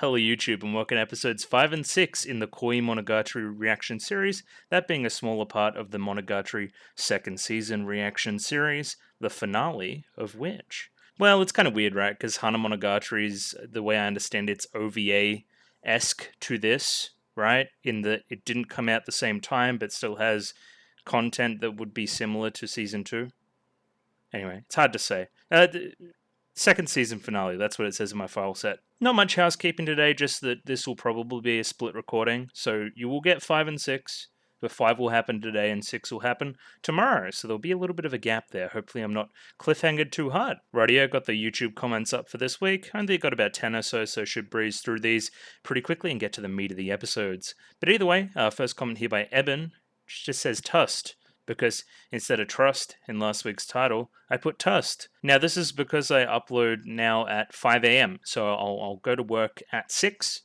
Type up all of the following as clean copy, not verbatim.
Hello YouTube and welcome to episodes 5 and 6 in the Koimonogatari reaction series, that being a smaller part of the Monogatari second season reaction series, the finale of which. Well, it's kind of weird, right? Because Hana Monogatari's, the way I understand it's OVA-esque to this, right? In that it didn't come out the same time but still has content that would be similar to season 2. Anyway, it's hard to say. Second season finale, that's what it says in my file set. Not much housekeeping today, just that this will probably be a split recording. So you will get 5 and 6, but 5 will happen today and 6 will happen tomorrow. So there'll be a little bit of a gap there. Hopefully I'm not cliffhangered too hard. Rightio, got the YouTube comments up for this week. Only got about 10 or so should breeze through these pretty quickly and get to the meat of the episodes. But either way, first comment here by Eben, which just says Tust, because instead of trust in last week's title, I put Tust. Now this is because I upload now at 5 a.m. So I'll go to work at 6,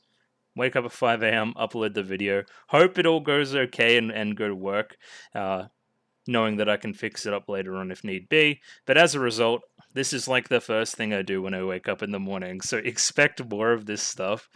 wake up at 5 a.m., upload the video, hope it all goes okay and go to work, knowing that I can fix it up later on if need be. But as a result, this is like the first thing I do when I wake up in the morning, so expect more of this stuff.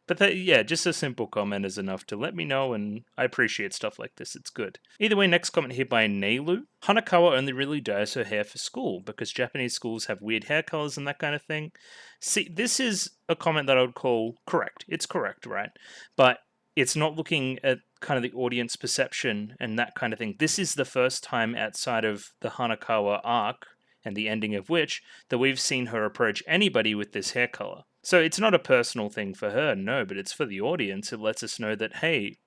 But yeah, just a simple comment is enough to let me know, and I appreciate stuff like this, it's good. Either way, next comment here by Neilu. Hanakawa only really dyes her hair for school, because Japanese schools have weird hair colors and that kind of thing. See, this is a comment that I would call correct. It's correct, right? But it's not looking at kind of the audience perception and that kind of thing. This is the first time outside of the Hanakawa arc, and the ending of which, that we've seen her approach anybody with this hair color. So it's not a personal thing for her, no, but it's for the audience. It lets us know that, hey,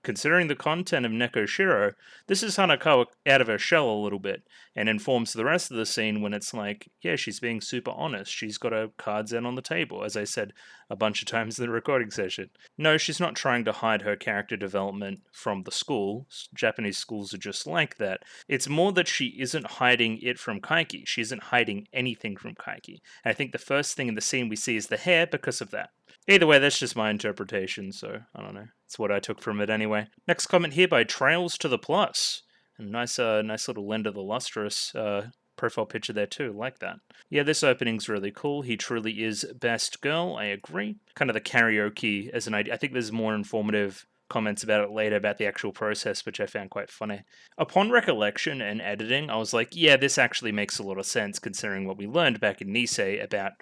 considering the content of Neko Shiro, this is Hanakawa out of her shell a little bit, and informs the rest of the scene when it's like, yeah, she's being super honest. She's got her cards out on the table, as I said a bunch of times in the recording session. No, she's not trying to hide her character development from the school. Japanese schools are just like that. It's more that she isn't hiding it from Kaiki. She isn't hiding anything from Kaiki. And I think the first thing in the scene we see is the hair because of that. Either way, that's just my interpretation, so I don't know. It's what I took from it anyway. Next comment here by Trails to the Plus. A nice little Lend of the Lustrous profile picture there too, like that. Yeah, this opening's really cool. He truly is best girl, I agree. Kind of the karaoke as an idea. I think there's more informative comments about it later about the actual process, which I found quite funny. Upon recollection and editing, I was like, yeah, this actually makes a lot of sense considering what we learned back in Nisei about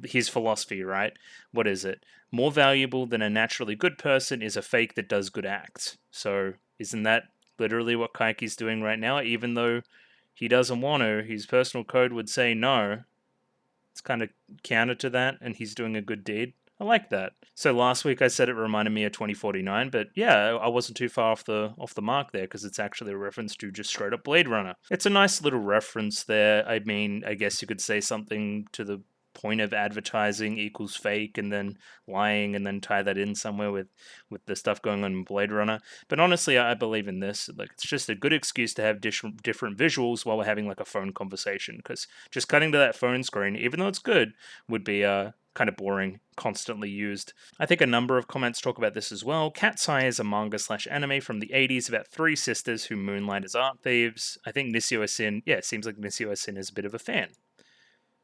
his philosophy, right? What is it? More valuable than a naturally good person is a fake that does good acts. So isn't that literally what Kaiki's doing right now? Even though he doesn't want to, his personal code would say no. It's kind of counter to that, and he's doing a good deed. I like that. So last week I said it reminded me of 2049, but yeah, I wasn't too far off the mark there, because it's actually a reference to just straight up Blade Runner. It's a nice little reference there. I mean, I guess you could say something to the point of advertising equals fake and then lying, and then tie that in somewhere with the stuff going on in Blade Runner. But honestly, I believe in this. Like, it's just a good excuse to have different visuals while we're having like a phone conversation, because just cutting to that phone screen, even though it's good, would be kind of boring, constantly used. I think a number of comments talk about this as well. Cat's Eye is a manga/anime from the 80s about 3 sisters who moonlight as art thieves. I think Nishio Asin, yeah, it seems like Nishio Asin is a bit of a fan.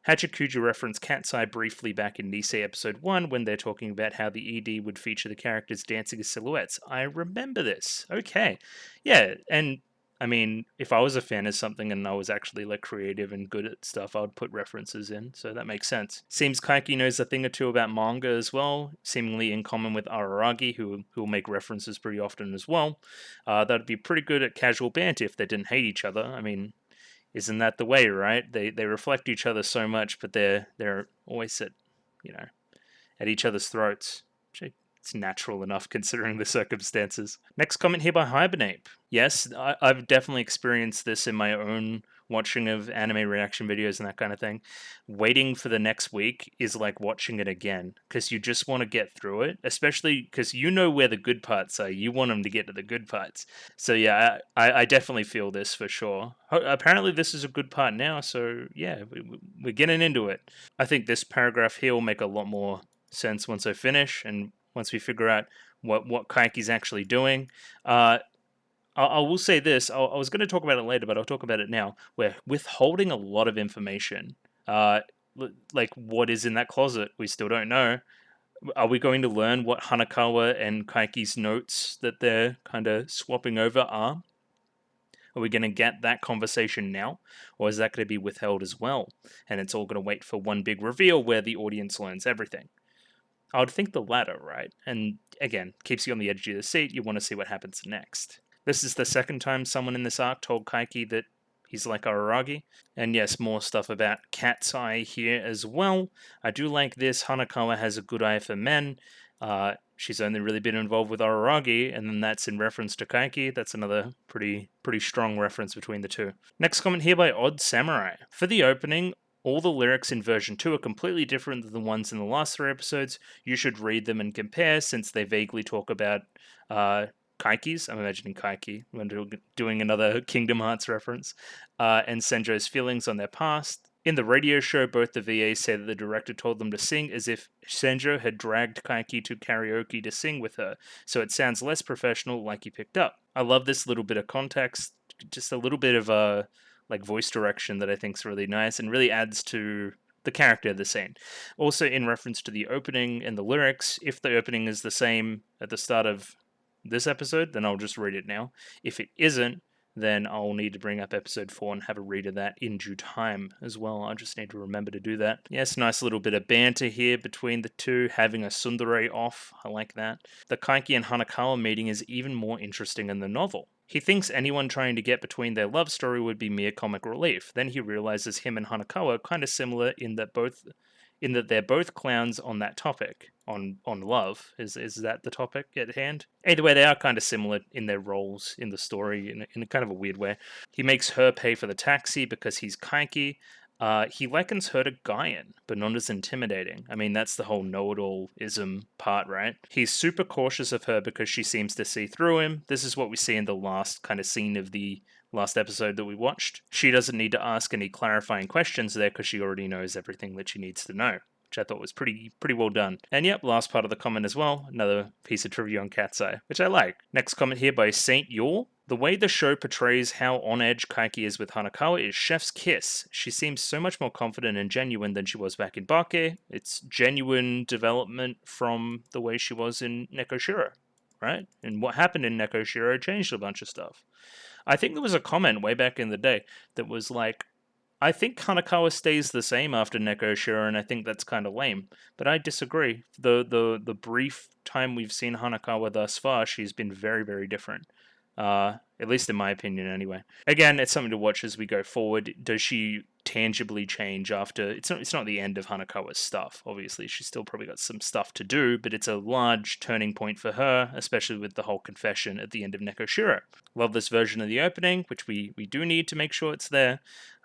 Hachikuju referenced Cat's Eye briefly back in Nisei episode 1 when they're talking about how the ED would feature the characters dancing as silhouettes. I remember this. Okay. Yeah, and I mean, if I was a fan of something and I was actually like creative and good at stuff, I would put references in, so that makes sense. Seems Kaiki knows a thing or two about manga as well, seemingly in common with Araragi, who will make references pretty often as well. That'd be pretty good at casual banter if they didn't hate each other. I mean, isn't that the way, right? They reflect each other so much, but they're always at each other's throats. It's natural enough considering the circumstances. Next comment here by Hibernate. Yes, I've definitely experienced this in my own watching of anime reaction videos and that kind of thing. Waiting for the next week is like watching it again, because you just want to get through it, especially because you know where the good parts are. You want them to get to the good parts. So yeah, I definitely feel this for sure. Apparently this is a good part now, so yeah, we're getting into it. I think this paragraph here will make a lot more sense once I finish, and once we figure out what Kaiki's actually doing. I will say this. I was going to talk about it later, but I'll talk about it now. We're withholding a lot of information. Like, what is in that closet? We still don't know. Are we going to learn what Hanakawa and Kaiki's notes that they're kind of swapping over are? Are we going to get that conversation now? Or is that going to be withheld as well? And it's all going to wait for one big reveal where the audience learns everything. I would think the latter, right? And again, keeps you on the edge of the seat. You want to see what happens next. This is the second time someone in this arc told Kaiki that he's like Araragi. And yes, more stuff about Cat's Eye here as well. I do like this. Hanakawa has a good eye for men. She's only really been involved with Araragi, and then that's in reference to Kaiki. That's another pretty strong reference between the two. Next comment here by Odd Samurai. For the opening, all the lyrics in version 2 are completely different than the ones in the last 3 episodes. You should read them and compare, since they vaguely talk about Kaiki's. I'm imagining Kaiki when doing another Kingdom Hearts reference. And Senjo's feelings on their past. In the radio show, both the VAs say that the director told them to sing as if Senjo had dragged Kaiki to karaoke to sing with her, so it sounds less professional, like he picked up. I love this little bit of context, just a little bit of like voice direction that I think is really nice and really adds to the character of the scene. Also, in reference to the opening and the lyrics, if the opening is the same at the start of this episode, then I'll just read it now. If it isn't, then I'll need to bring up episode 4 and have a read of that in due time as well. I just need to remember to do that. Yes, nice little bit of banter here between the two, having a tsundere off. I like that. The Kaiki and Hanakawa meeting is even more interesting in the novel. He thinks anyone trying to get between their love story would be mere comic relief. Then he realizes him and Hanakawa are kind of similar in that they're both clowns on that topic. On love. Is that the topic at hand? Either way, they are kind of similar in their roles in the story in a kind of a weird way. He makes her pay for the taxi because he's Kaiki. He likens her to Gaian, but not as intimidating. I mean, that's the whole know-it-all-ism part, right? He's super cautious of her because she seems to see through him. This is what we see in the last kind of scene of the last episode that we watched. She doesn't need to ask any clarifying questions there because she already knows everything that she needs to know, which I thought was pretty well done. And yep, last part of the comment as well, another piece of trivia on Cat's Eye, which I like. Next comment here by Saint Yor. The way the show portrays how on edge Kaiki is with Hanakawa is chef's kiss. She seems so much more confident and genuine than she was back in Bake. It's genuine development from the way she was in Nekoshiro, right? And what happened in Nekoshiro changed a bunch of stuff. I think there was a comment way back in the day that was like, I think Hanakawa stays the same after Nekoshiro, and I think that's kind of lame. But I disagree. The brief time we've seen Hanakawa thus far, she's been very different. At least in my opinion, anyway. Again, it's something to watch as we go forward. Does she tangibly change after? It's not the end of Hanakawa's stuff. Obviously, she's still probably got some stuff to do, but it's a large turning point for her, especially with the whole confession at the end of Nekoshiro. Love this version of the opening, which we do need to make sure it's there.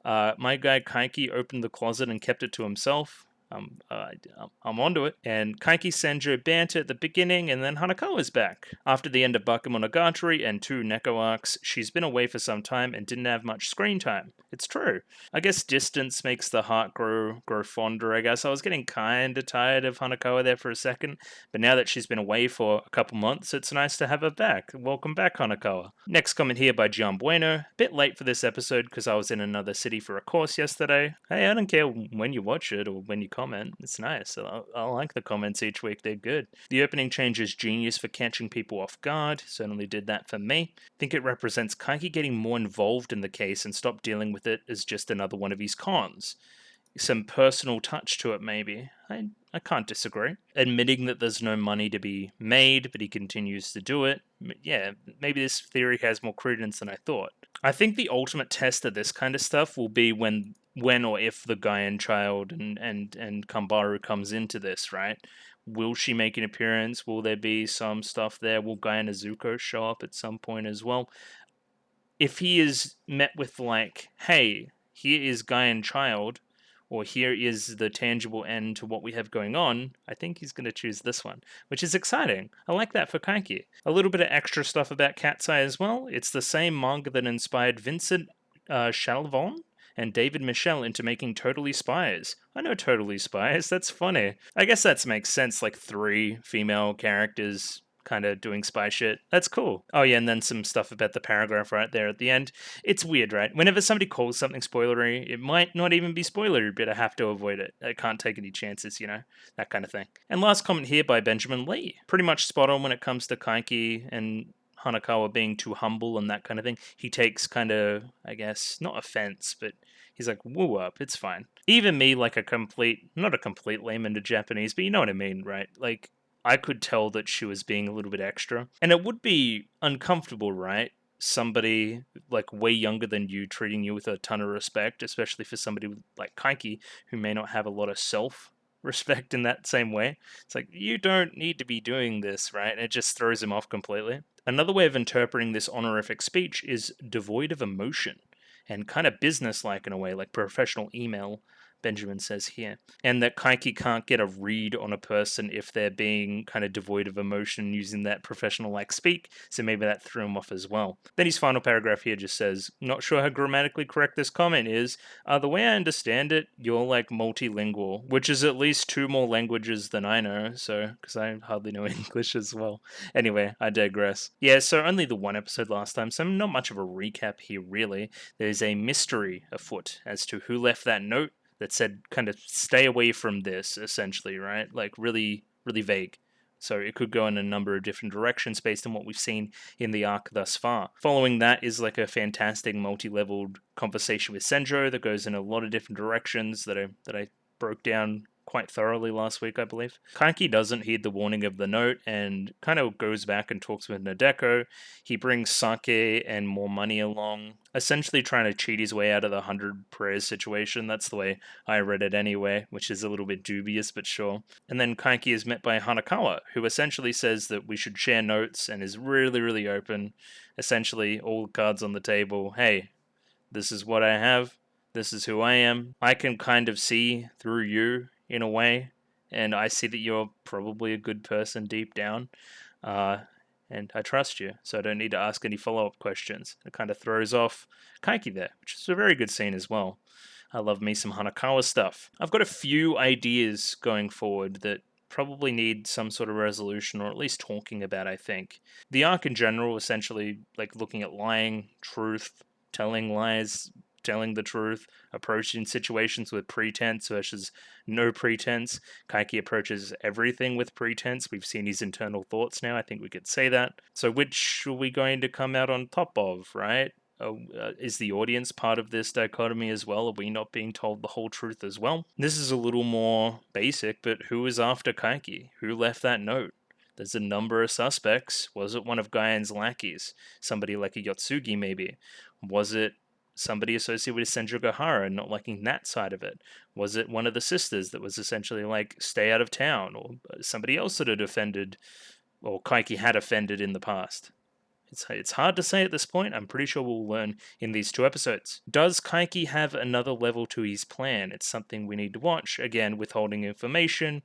My guy Kaiki opened the closet and kept it to himself. I'm onto it. And Kaiki Senjo banter at the beginning, and then Hanakawa's back. After the end of Bakemonogatari and 2 Neko arcs, she's been away for some time and didn't have much screen time. It's true. I guess distance makes the heart grow fonder, I guess. I was getting kinda tired of Hanakawa there for a second, but now that she's been away for a couple months, it's nice to have her back. Welcome back, Hanakawa. Next comment here by Gian Bueno. A bit late for this episode because I was in another city for a course yesterday. Hey, I don't care when you watch it or when you comment. It's nice. I like the comments each week. They're good. The opening change is genius for catching people off guard. Certainly did that for me. I think it represents Kaiki getting more involved in the case and stop dealing with it as just another one of his cons. Some personal touch to it, maybe. I can't disagree. Admitting that there's no money to be made, but he continues to do it. Yeah, maybe this theory has more credence than I thought. I think the ultimate test of this kind of stuff will be when or if the Gaian child and Kambaru comes into this, right? Will she make an appearance? Will there be some stuff there? Will Gaian Azuko show up at some point as well? If he is met with like, hey, here is Gaian child, or here is the tangible end to what we have going on, I think he's going to choose this one, which is exciting. I like that for Kaiki. A little bit of extra stuff about Cat's Eye as well. It's the same manga that inspired Vincent Chalvon and David Michel into making Totally Spies. I know Totally Spies, that's funny. I guess that makes sense, like 3 female characters kind of doing spy shit. That's cool. Oh yeah, and then some stuff about the paragraph right there at the end. It's weird, right? Whenever somebody calls something spoilery, it might not even be spoilery, but I have to avoid it. I can't take any chances, that kind of thing. And last comment here by Benjamin Lee. Pretty much spot on when it comes to Kaiki and Hanakawa being too humble and that kind of thing. He takes kind of, I guess, not offense, but he's like, woo up, it's fine. Even me, like not a complete layman to Japanese, but you know what I mean, right? Like, I could tell that she was being a little bit extra. And it would be uncomfortable, right? Somebody like way younger than you treating you with a ton of respect, especially for somebody like Kaiki who may not have a lot of self respect in that same way. It's like, you don't need to be doing this, right? And it just throws him off completely. Another way of interpreting this honorific speech is devoid of emotion and kind of businesslike in a way, like professional email, Benjamin says here. And that Kaiki can't get a read on a person if they're being kind of devoid of emotion using that professional like speak, so maybe that threw him off as well. Then his final paragraph here just says, not sure how grammatically correct this comment is. The way I understand it, you're like multilingual, which is at least 2 more languages than I know, so, because I hardly know English as well. Anyway, I digress. Yeah, so only the 1 episode last time, so not much of a recap here really. There's a mystery afoot as to who left that note that said kind of stay away from this, essentially, right? Like really, really vague. So it could go in a number of different directions based on what we've seen in the arc thus far. Following that is like a fantastic multi-leveled conversation with Senjo that goes in a lot of different directions that I broke down quite thoroughly last week, I believe. Kaiki doesn't heed the warning of the note and kind of goes back and talks with Nadeko. He brings sake and more money along, essentially trying to cheat his way out of the 100 prayers situation. That's the way I read it anyway, which is a little bit dubious, but sure. And then Kaiki is met by Hanakawa, who essentially says that we should share notes and is really, really open. Essentially, all cards on the table. Hey, this is what I have. This is who I am. I can kind of see through you in a way, and I see that you're probably a good person deep down, and I trust you, so I don't need to ask any follow-up questions. It kind of throws off Kaiki there, which is a very good scene as well. I love me some Hanakawa stuff. I've got a few ideas going forward that probably need some sort of resolution, or at least talking about, I think. The arc in general, essentially, like looking at lying, truth, telling lies, telling the truth, approaching situations with pretense versus no pretense. Kaiki approaches everything with pretense. We've seen his internal thoughts now. I think we could say that. So which are we going to come out on top of, right? Is the audience part of this dichotomy as well? Are we not being told the whole truth as well? This is a little more basic, but who is after Kaiki? Who left that note? There's a number of suspects. Was it one of Guyan's lackeys? Somebody like a Yotsugi, maybe? Was it somebody associated with Senjo Gahara, not liking that side of it? Was it one of the sisters that was essentially like, stay out of town? Or somebody else that had offended, or Kaiki had offended in the past? It's hard to say at this point. I'm pretty sure we'll learn in these 2 episodes. Does Kaiki have another level to his plan? It's something we need to watch. Again, withholding information.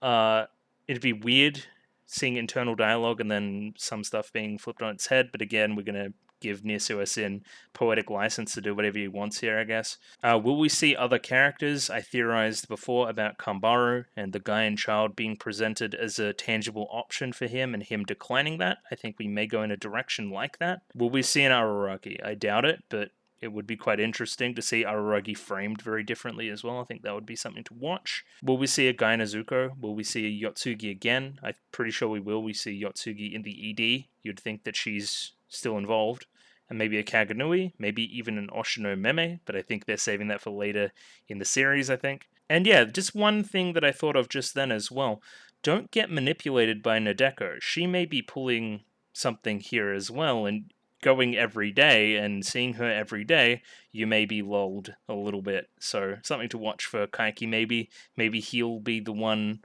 It'd be weird seeing internal dialogue and then some stuff being flipped on its head, but again, we're going to give Nisu poetic license to do whatever he wants here, I guess. Will we see other characters? I theorized before about Kambaru and the Guyan child being presented as a tangible option for him and him declining that. I think we may go in a direction like that. Will we see an Araragi? I doubt it, but it would be quite interesting to see Araragi framed very differently as well. I think that would be something to watch. Will we see a Guy Nezuko? Will we see a Yotsugi again? I'm pretty sure we will. We see Yotsugi in the ED. You'd think that she's still involved. And maybe a Kaganui, maybe even an Oshino Meme, but I think they're saving that for later in the series, I think. And yeah, just one thing that I thought of just then as well. Don't get manipulated by Nadeko. She may be pulling something here as well, and going every day and seeing her every day, you may be lulled a little bit. So something to watch for Kaiki maybe. Maybe he'll be the one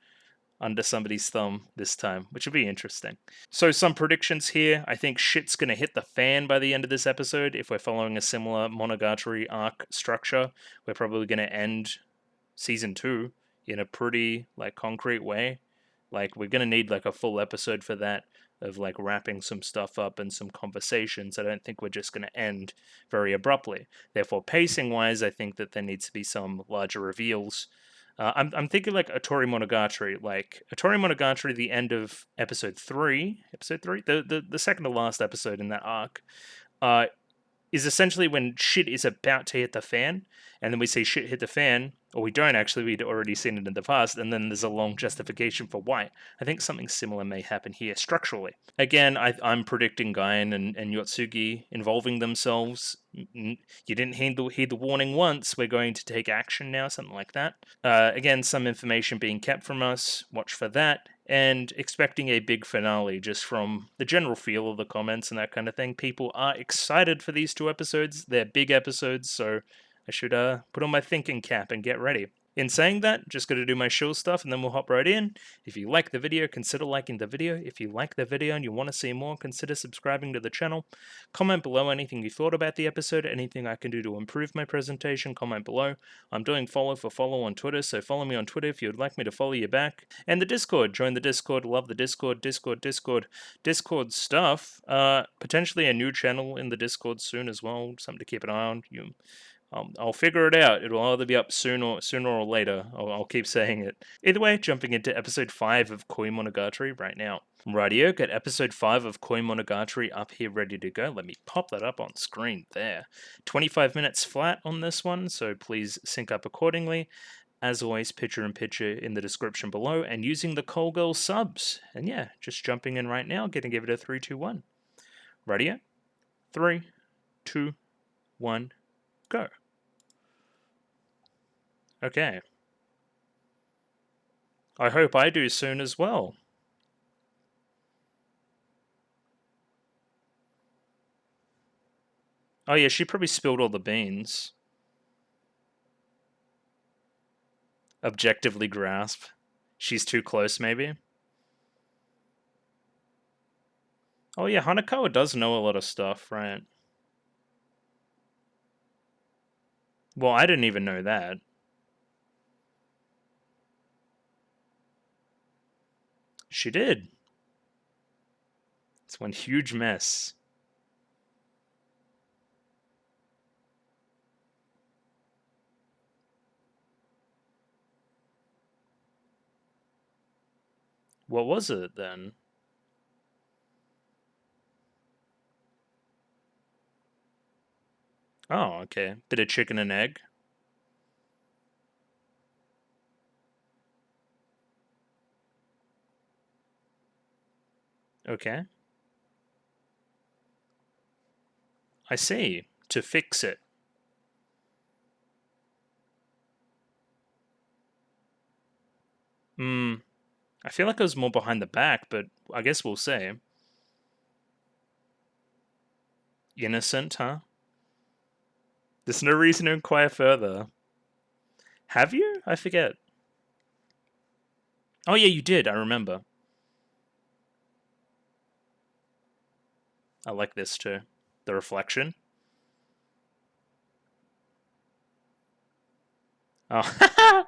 under somebody's thumb this time, which would be interesting. So some predictions here. I think shit's going to hit the fan by the end of this episode. If we're following a similar Monogatari arc structure, we're probably going to end season 2 in a pretty concrete way. Like, we're going to need a full episode for that, of wrapping some stuff up and some conversations. I don't think we're just going to end very abruptly. Therefore, pacing wise, I think that there needs to be some larger reveals I'm thinking like Atori Monogatari, the end of episode three, the second to last episode in that arc, uh, is essentially when shit is about to hit the fan, and then we see shit hit the fan, or we don't actually, we'd already seen it in the past, and then there's a long justification for why. I think something similar may happen here structurally. Again, I'm predicting Gaien and Yotsugi involving themselves. You didn't heed the warning once, we're going to take action now, something like that. Again, some information being kept from us, watch for that. And expecting a big finale just from the general feel of the comments and that kind of thing. People are excited for these 2 episodes. They're big episodes, so I should put on my thinking cap and get ready. In saying that, just got to do my shill stuff and then we'll hop right in. If you like the video, consider liking the video. If you like the video and you want to see more, consider subscribing to the channel. Comment below anything you thought about the episode, anything I can do to improve my presentation, comment below. I'm doing follow for follow on Twitter, so follow me on Twitter if you would like me to follow you back. And the Discord, join the Discord, love the Discord stuff. Potentially a new channel in the Discord soon as well, something to keep an eye on. I'll figure it out. It'll either be up sooner or later. I'll keep saying it. Either way, jumping into episode 5 of Koimonogatari right now. Rightio, got episode 5 of Koimonogatari up here ready to go. Let me pop that up on screen there. 25 minutes flat on this one, so please sync up accordingly. As always, picture-in-picture in the description below, and using the Call Girl subs. And yeah, just jumping in right now, gonna give it a 3, 2, 1. Rightio? 3, 2, 1, go. Okay. I hope I do soon as well. Oh yeah, she probably spilled all the beans. Objectively grasp. She's too close, maybe? Oh yeah, Hanakawa does know a lot of stuff, right? Well, I didn't even know that. She did. It's one huge mess. What was it then? Oh, okay. Bit of chicken and egg. Okay. I see. To fix it. I feel like it was more behind the back, but I guess we'll see. Innocent, huh? There's no reason to inquire further. Have you? I forget. Oh yeah, you did. I remember. I like this too. The reflection. Oh.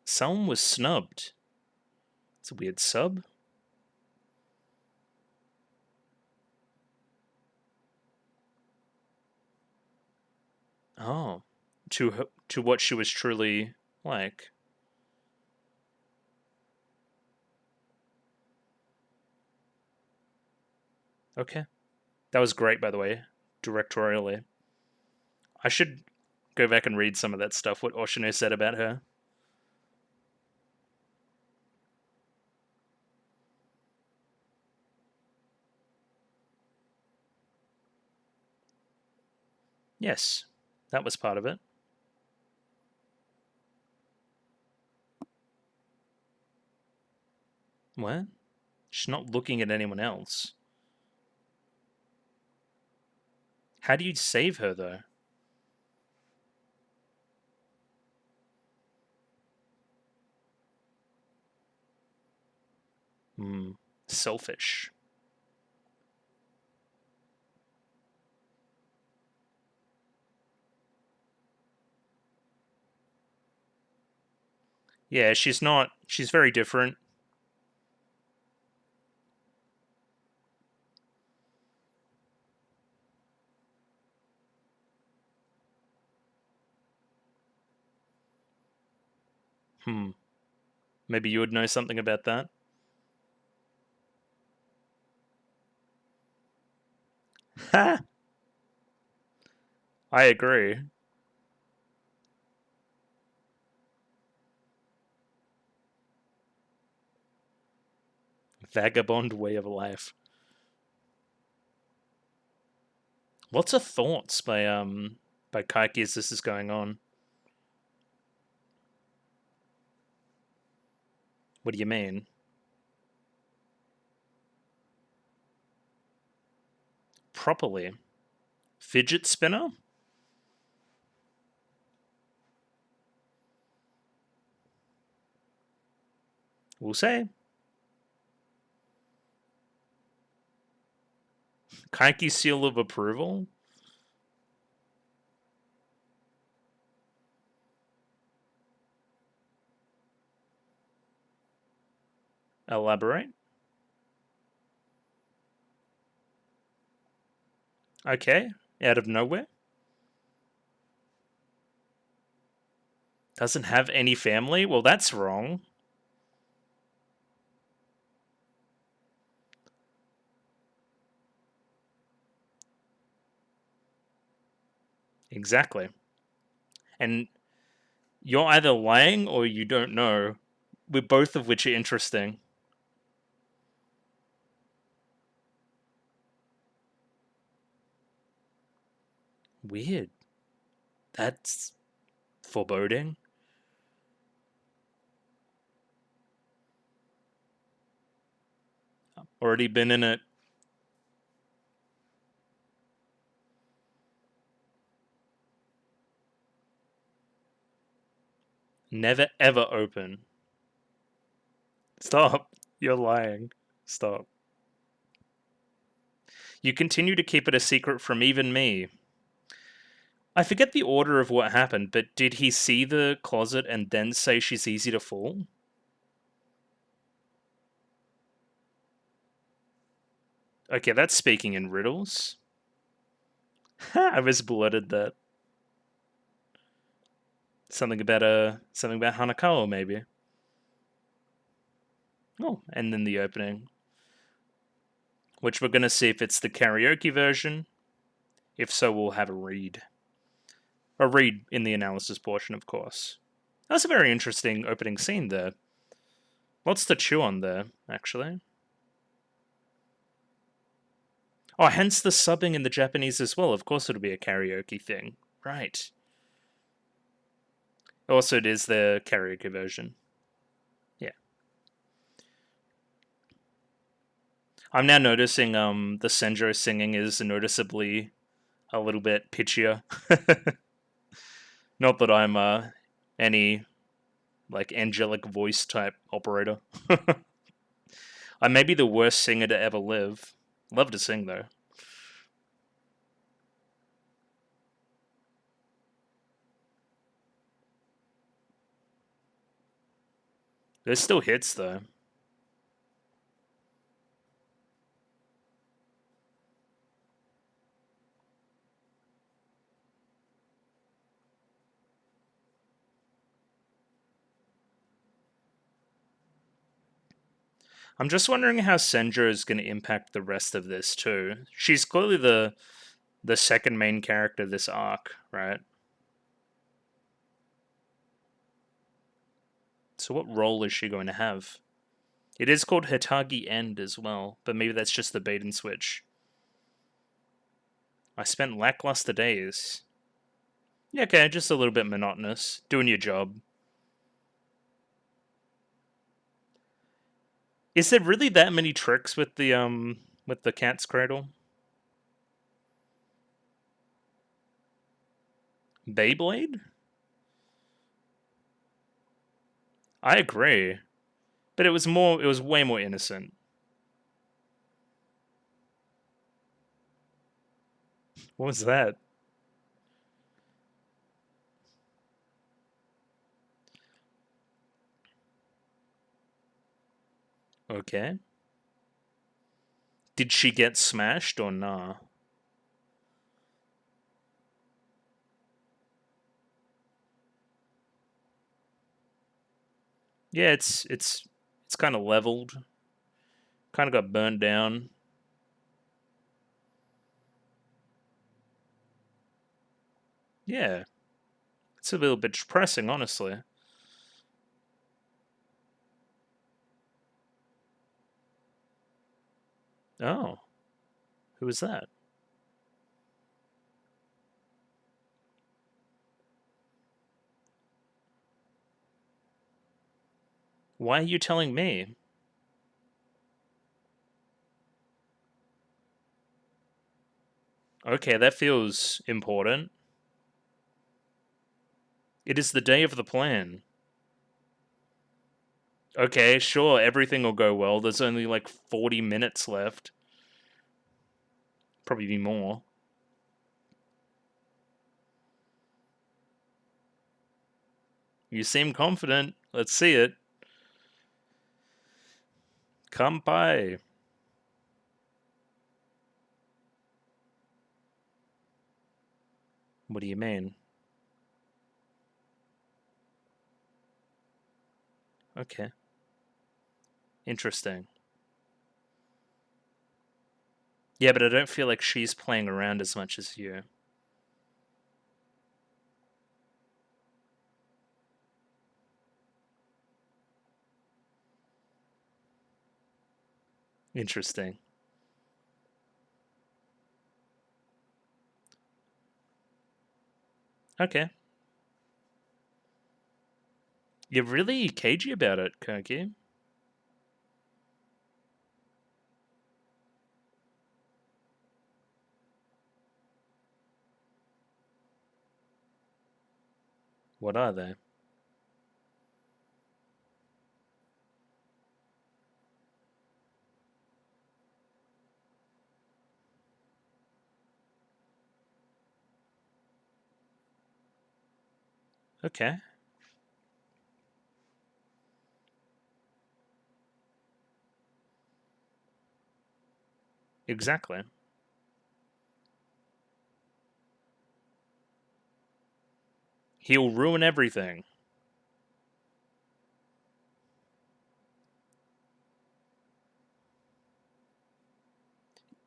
Someone was snubbed. It's a weird sub. Oh. To what she was truly like. Okay. That was great, by the way, directorially. I should go back and read some of that stuff, what Oshino said about her. Yes, that was part of it. What? She's not looking at anyone else. How do you save her, though? Selfish. Yeah, she's not. She's very different. Maybe you would know something about that? Ha! I agree. Vagabond way of life. Lots of thoughts by Kaiki as this is going on. What do you mean? Properly. Fidget spinner? We'll say. Kaiki seal of approval? Elaborate. Okay. Out of nowhere. Doesn't have any family? Well, that's wrong. Exactly. And you're either lying or you don't know. With both of which are interesting. Weird. That's foreboding. Already been in it. Never ever open. Stop. You're lying. Stop. You continue to keep it a secret from even me. I forget the order of what happened, but did he see the closet and then say she's easy to fool? Okay, that's speaking in riddles. I was blurted that. Something about Hanakawa, maybe. Oh, and then the opening. Which we're gonna see if it's the karaoke version. If so, we'll have a read. A read in the analysis portion, of course. That's a very interesting opening scene there. Lots to chew on there, actually. Oh, hence the subbing in the Japanese as well. Of course it'll be a karaoke thing. Right. Also, it is the karaoke version. Yeah. I'm now noticing the Senjo singing is noticeably a little bit pitchier. Not that I'm any like angelic voice type operator. I may be the worst singer to ever live. Love to sing though. There's still hits though. I'm just wondering how Senjo is going to impact the rest of this too. She's clearly the second main character this arc, right? So what role is she going to have? It is called Hitagi End as well, but maybe that's just the bait and switch. I spent lackluster days. Yeah, okay, just a little bit monotonous. Doing your job. Is there really that many tricks with the cat's cradle? Beyblade? I agree. But it was way more innocent. What was that? Okay. Did she get smashed or nah? Yeah, it's kind of leveled. Kind of got burned down. Yeah, it's a little bit depressing, honestly. Oh, who was that? Why are you telling me? Okay, that feels important. It is the day of the plan. Okay, sure, everything will go well. There's only like 40 minutes left. Probably be more. You seem confident. Let's see it. Kampai. What do you mean? Okay. Interesting. Yeah, but I don't feel like she's playing around as much as you. Interesting. Okay. You're really cagey about it, Kirky. What are they? Okay. Exactly. He'll ruin everything.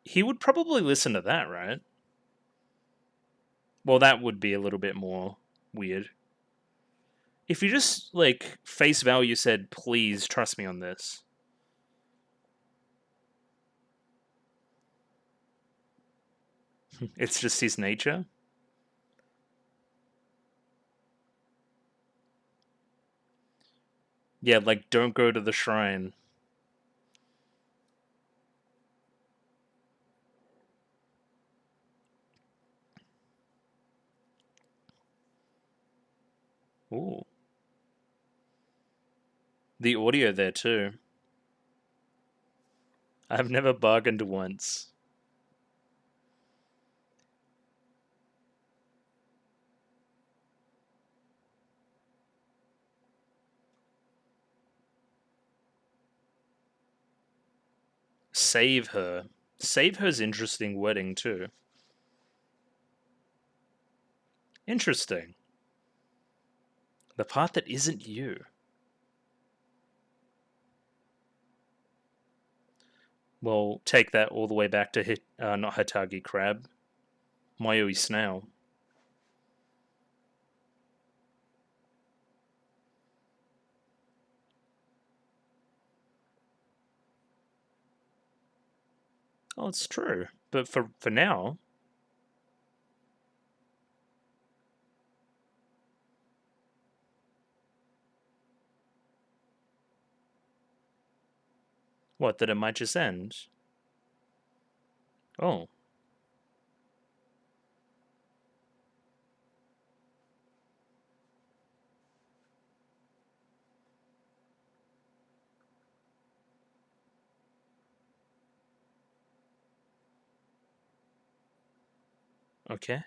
He would probably listen to that, right? Well, that would be a little bit more weird. If you just, like, face value said, please trust me on this. It's just his nature. Yeah, like, don't go to the shrine. Ooh. The audio there, too. I've never bargained once. Save her. Save her's interesting wording, too. Interesting. The part that isn't you. Well, take that all the way back to not Hatagi Crab. Mayoi Snail. Oh, it's true. But for now, what, that it might just end? Oh, okay.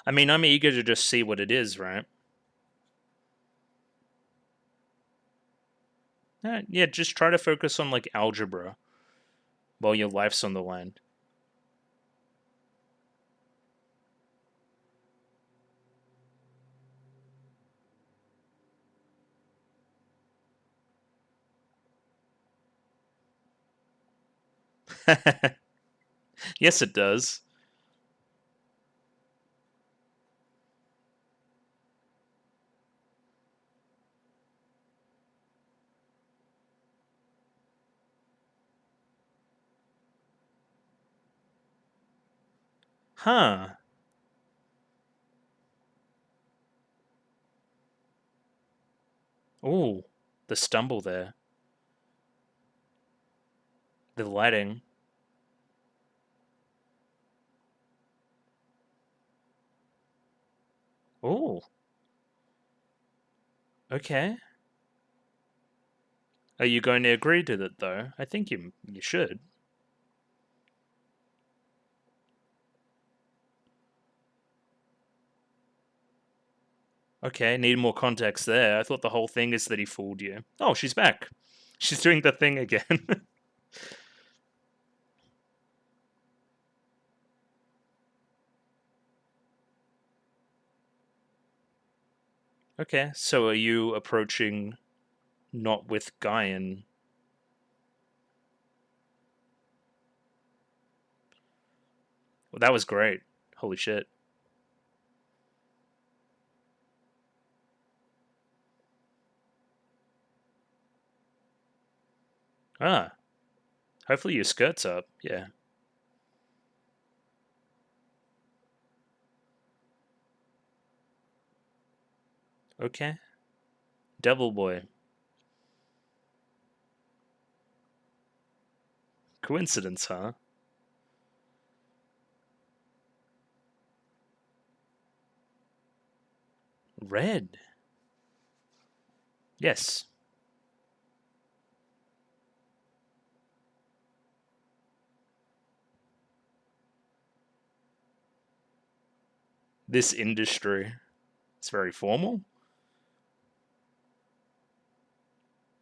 I mean, I'm eager to just see what it is, right? Yeah, just try to focus on, like, algebra while your life's on the line. Yes, it does. Huh. Ooh, the stumble there. The lighting. Ooh, okay. Are you going to agree to that, though? I think you should. Okay, need more context there. I thought the whole thing is that he fooled you. Oh, she's back. She's doing the thing again. Okay, so are you approaching not with Guyan? Well, that was great. Holy shit. Ah, hopefully your skirt's up. Yeah. Okay. Devil Boy. Coincidence, huh? Red. Yes. This industry. It's very formal.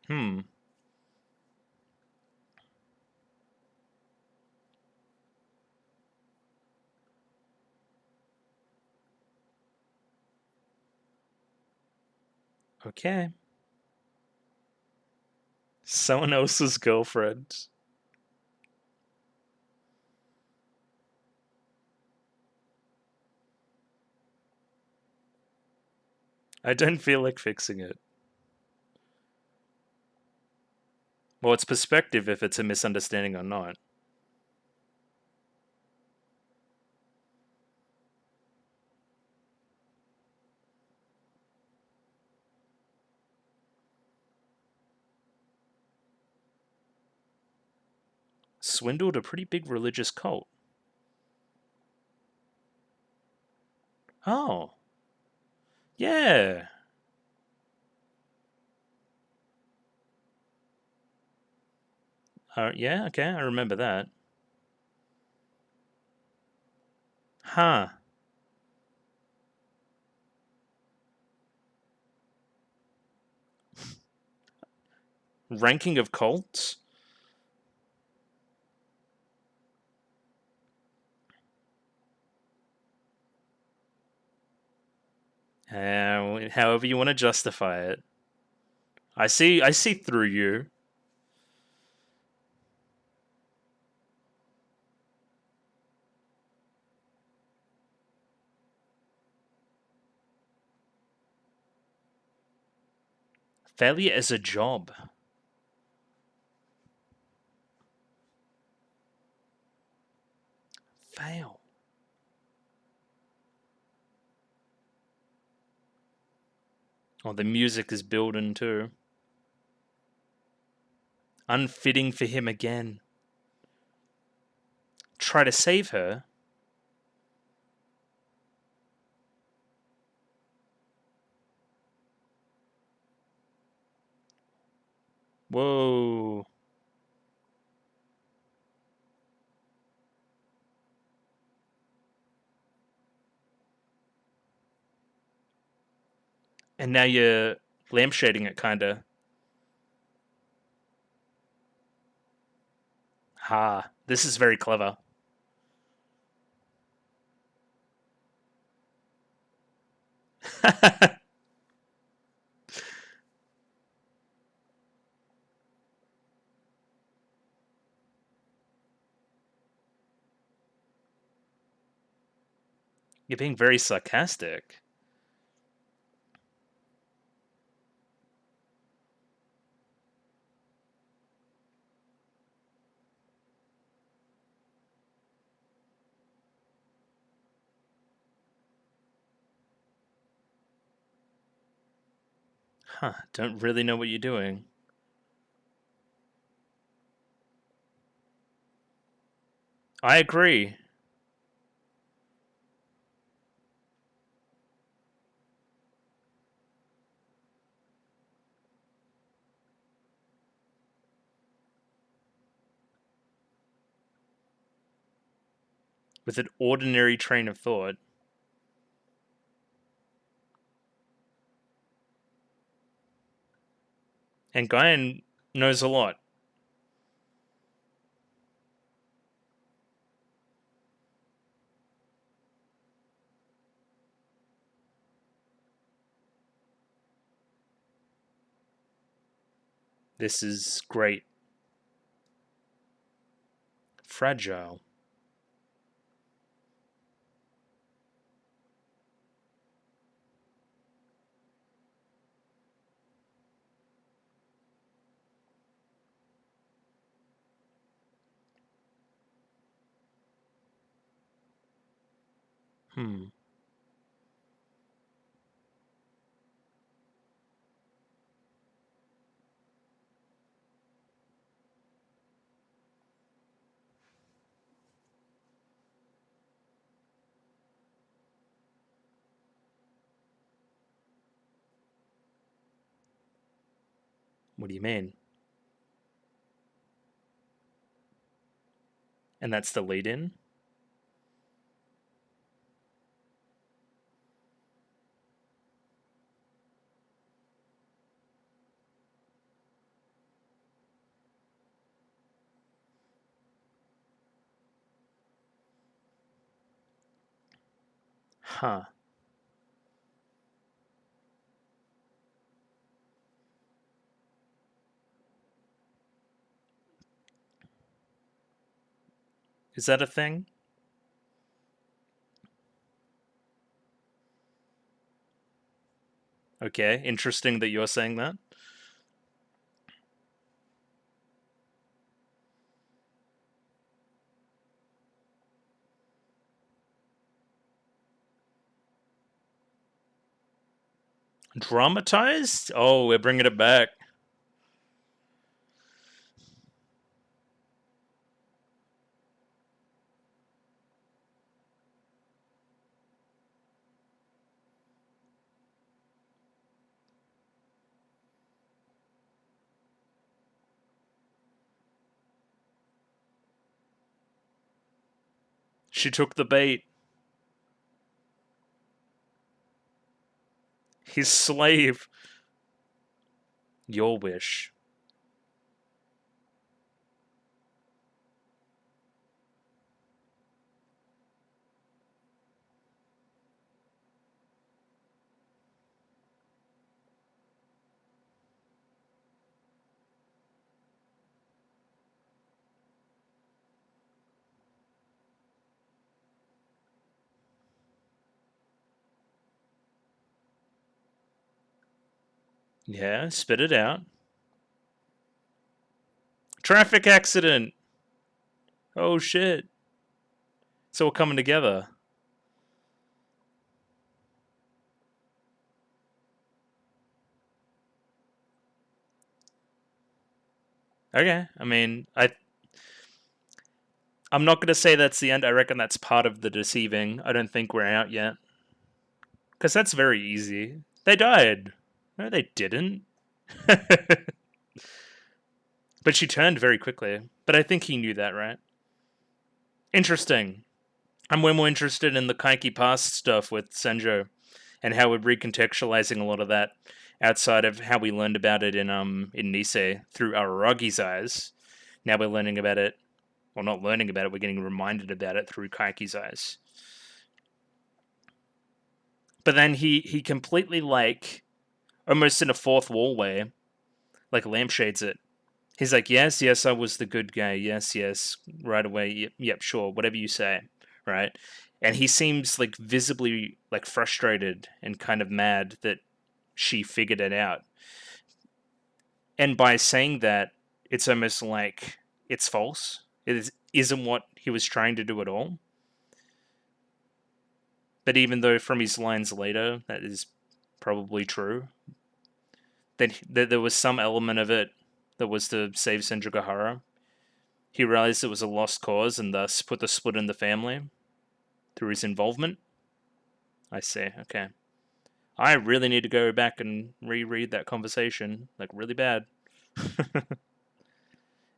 Hmm. Okay. Someone else's girlfriend. I don't feel like fixing it. Well, it's perspective if it's a misunderstanding or not. Swindled a pretty big religious cult. Oh. Yeah. Yeah, okay, I remember that. Huh. Ranking of cults? However you want to justify it. I see through you. Failure as a job. Fail. Oh, the music is building too. Unfitting for him again. Try to save her. Whoa. And now you're lampshading it, kinda. Ha. This is very clever. You're being very sarcastic. Huh, don't really know what you're doing. I agree. With an ordinary train of thought. And Guyan knows a lot. This is great. Fragile. Hmm. What do you mean? And that's the lead in? Huh. Is that a thing? Okay, interesting that you're saying that. Dramatized? Oh, we're bringing it back. She took the bait. His slave. Your wish. Yeah, spit it out. Traffic accident. Oh shit. So we're coming together. Okay. I mean, I'm not gonna say that's the end. I reckon that's part of the deceiving. I don't think we're out yet. Because that's very easy. They died. No, they didn't. But she turned very quickly. But I think he knew that, right? Interesting. I'm way more interested in the Kaiki past stuff with Senjo and how we're recontextualizing a lot of that outside of how we learned about it in Nisei through Araragi's eyes. Now we're learning about it, well, not learning about it, we're getting reminded about it through Kaiki's eyes. But then he completely, like, almost in a fourth wall way, like lampshades it. He's like, yes, I was the good guy. Yes, right away. Yep, sure, whatever you say. right? And he seems like visibly like frustrated and kind of mad that she figured it out. And by saying that, it's almost like it's false. Isn't what he was trying to do at all. But even though from his lines later that is probably true, that there was some element of it that was to save Symphogear. He realized it was a lost cause and thus put the split in the family through his involvement. I see, okay. I really need to go back and reread that conversation, like really bad.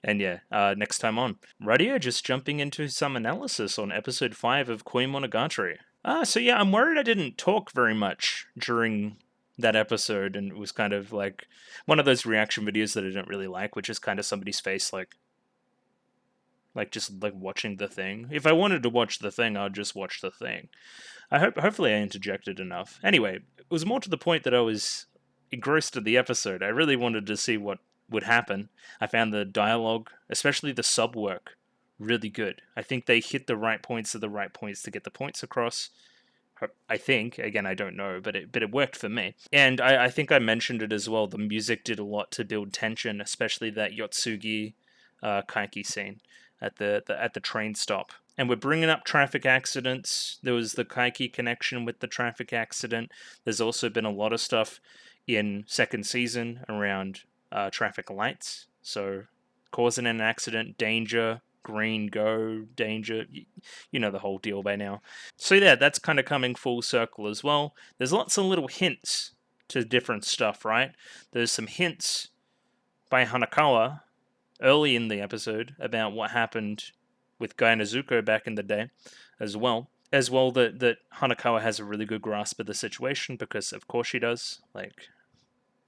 And yeah, next time on. Radio just jumping into some analysis on episode 5 of Koimonogatari. So yeah, I'm worried I didn't talk very much during that episode, and it was kind of like one of those reaction videos that I don't really like, which is kind of somebody's face like just like watching the thing. If I wanted to watch the thing, I'd just watch the thing. Hopefully I interjected enough. Anyway, it was more to the point that I was engrossed in the episode. I really wanted to see what would happen. I found the dialogue, especially the sub work, really good. I think they hit the right points at the right points to get the points across. I think, again, I don't know, but it worked for me. And I think I mentioned it as well. The music did a lot to build tension, especially that Yotsugi Kaiki scene at the train stop. And we're bringing up traffic accidents. There was the Kaiki connection with the traffic accident. There's also been a lot of stuff in second season around traffic lights. So causing an accident, danger, green, go, danger. You know the whole deal by now. So yeah, that's kind of coming full circle as well. There's lots of little hints to different stuff, right? There's some hints by Hanakawa early in the episode about what happened with Guy Nezuko back in the day as well. As well that Hanakawa has a really good grasp of the situation, because of course she does. Like,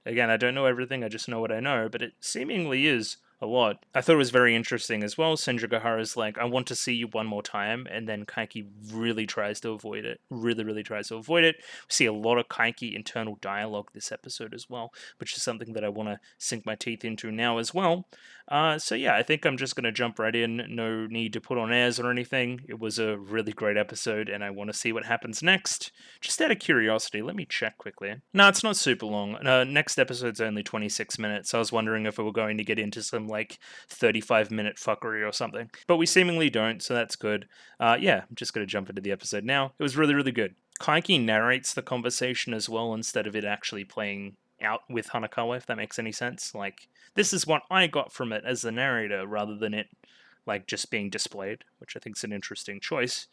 again, I don't know everything, I just know what I know, but it seemingly is a lot. I thought it was very interesting as well. Symphogear like, I want to see you one more time, and then Kaiki really tries to avoid it. Really tries to avoid it. We see a lot of Kaiki internal dialogue this episode as well, which is something that I want to sink my teeth into now as well. So yeah, I think I'm just going to jump right in. No need to put on airs or anything. It was a really great episode, and I want to see what happens next. Just out of curiosity, let me check quickly. No, it's not super long. Next episode's only 26 minutes. I was wondering if we were going to get into some like 35-minute fuckery or something, but we seemingly don't, so that's good. Yeah, I'm just going to jump into the episode now. It was really good. Kaiki narrates the conversation as well, instead of it actually playing out with Hanakawa, if that makes any sense. Like, this is what I got from it as the narrator, rather than it like just being displayed, which I think is an interesting choice.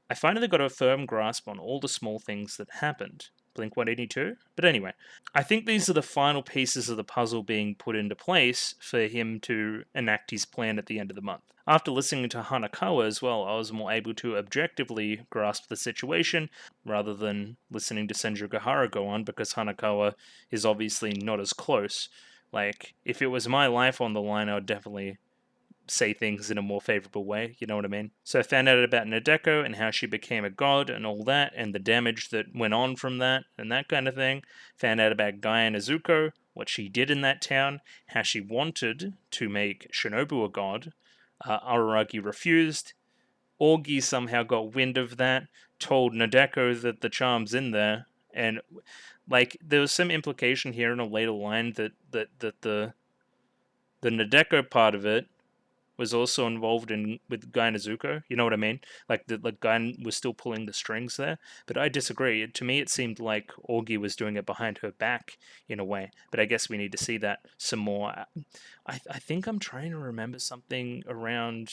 I finally got a firm grasp on all the small things that happened. Blink 182? But anyway, I think these are the final pieces of the puzzle being put into place for him to enact his plan at the end of the month. After listening to Hanakawa as well, I was more able to objectively grasp the situation, rather than listening to Symphogear go on, because Hanakawa is obviously not as close. Like, if it was my life on the line, I would definitely say things in a more favorable way, you know what I mean? So I found out about Nadeko and how she became a god and all that, and the damage that went on from that, and that kind of thing. Found out about Gaia Nezuko, what she did in that town, how she wanted to make Shinobu a god. Araragi refused. Orgi somehow got wind of that, told Nadeko that the charm's in there, and like there was some implication here in a later line that the Nadeko part of it was also involved with Guy Nezuko. You know what I mean? Like Guy was still pulling the strings there. But I disagree. To me, it seemed like Orgi was doing it behind her back in a way. But I guess we need to see that some more. I think I'm trying to remember something around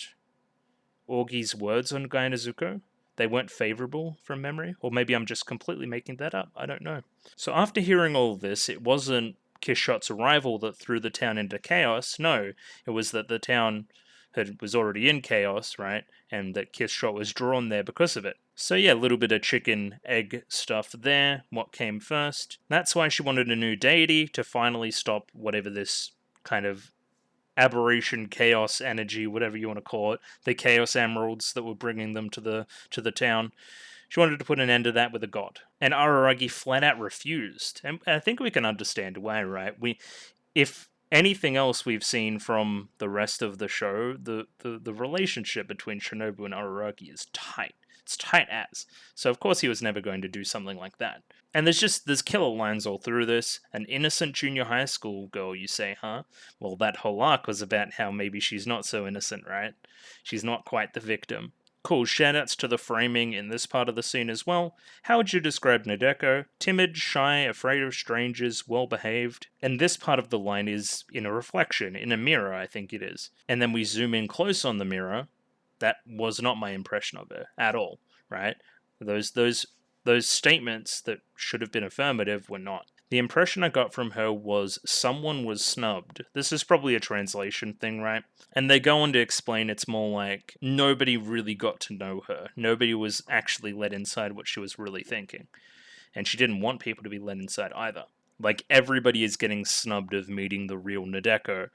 Orgi's words on Guy Nezuko. They weren't favorable from memory, or maybe I'm just completely making that up. I don't know. So after hearing all of this, it wasn't Kishot's arrival that threw the town into chaos. No, it was that the town was already in chaos, right? And that Kishot was drawn there because of it. So yeah, a little bit of chicken egg stuff there. What came first? That's why she wanted a new deity to finally stop whatever this kind of aberration, chaos energy, whatever you want to call it, the chaos emeralds that were bringing them to the town. She wanted to put an end to that with a god. And Araragi flat out refused. And I think we can understand why, right? If anything else we've seen from the rest of the show, the relationship between Shinobu and Araragi is tight. It's tight as. So of course he was never going to do something like that. And there's killer lines all through this. An innocent junior high school girl, you say, huh? Well, that whole arc was about how maybe she's not so innocent, right? She's not quite the victim. Cool, shoutouts to the framing in this part of the scene as well. How would you describe Nadeko? Timid, shy, afraid of strangers, well behaved. And this part of the line is in a reflection, in a mirror, I think it is. And then we zoom in close on the mirror. That was not my impression of her at all, right? Those statements that should have been affirmative were not. The impression I got from her was someone was snubbed. This is probably a translation thing, right? And they go on to explain it's more like nobody really got to know her. Nobody was actually let inside what she was really thinking. And she didn't want people to be let inside either. Like, everybody is getting snubbed of meeting the real Nadeko.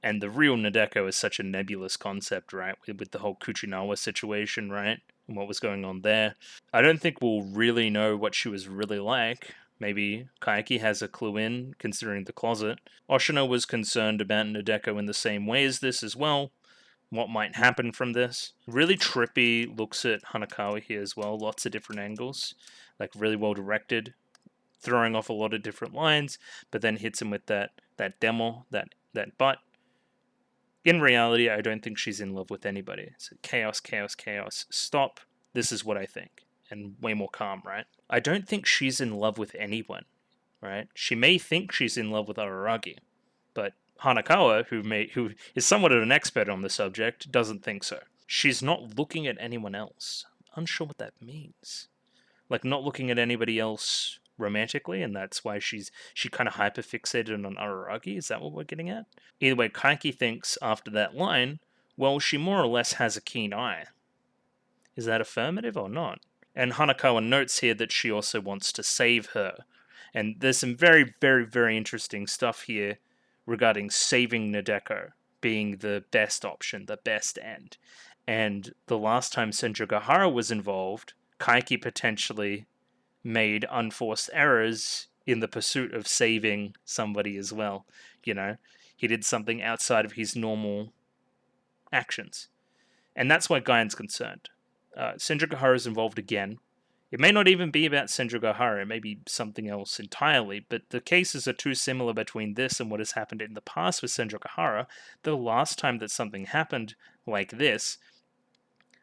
And the real Nadeko is such a nebulous concept, right? With the whole Kuchinawa situation, right? And what was going on there. I don't think we'll really know what she was really like. Maybe Kaiki has a clue in, considering the closet. Oshino was concerned about Nadeko in the same way as this as well. What might happen from this. Really trippy looks at Hanakawa here as well. Lots of different angles. Like, really well directed. Throwing off a lot of different lines, but then hits him with that demo, that butt. In reality, I don't think she's in love with anybody. So chaos, chaos, chaos. Stop. This is what I think. And way more calm, right? I don't think she's in love with anyone, right? She may think she's in love with Araragi, but Hanakawa, who is somewhat of an expert on the subject, doesn't think so. She's not looking at anyone else. Unsure what that means. Like, not looking at anybody else romantically, and that's why she kind of hyperfixated on Araragi. Is that what we're getting at? Either way, Kaiki thinks after that line, well, she more or less has a keen eye. Is that affirmative or not? And Hanakawa notes here that she also wants to save her. And there's some very, very, very interesting stuff here regarding saving Nadeko being the best option, the best end. And the last time Senjogahara was involved, Kaiki potentially made unforced errors in the pursuit of saving somebody as well. You know, he did something outside of his normal actions. And that's why Gaian's concerned. Senjogahara is involved again. It may not even be about Senjogahara, it may be something else entirely, but the cases are too similar between this and what has happened in the past with Senjogahara. The last time that something happened like this,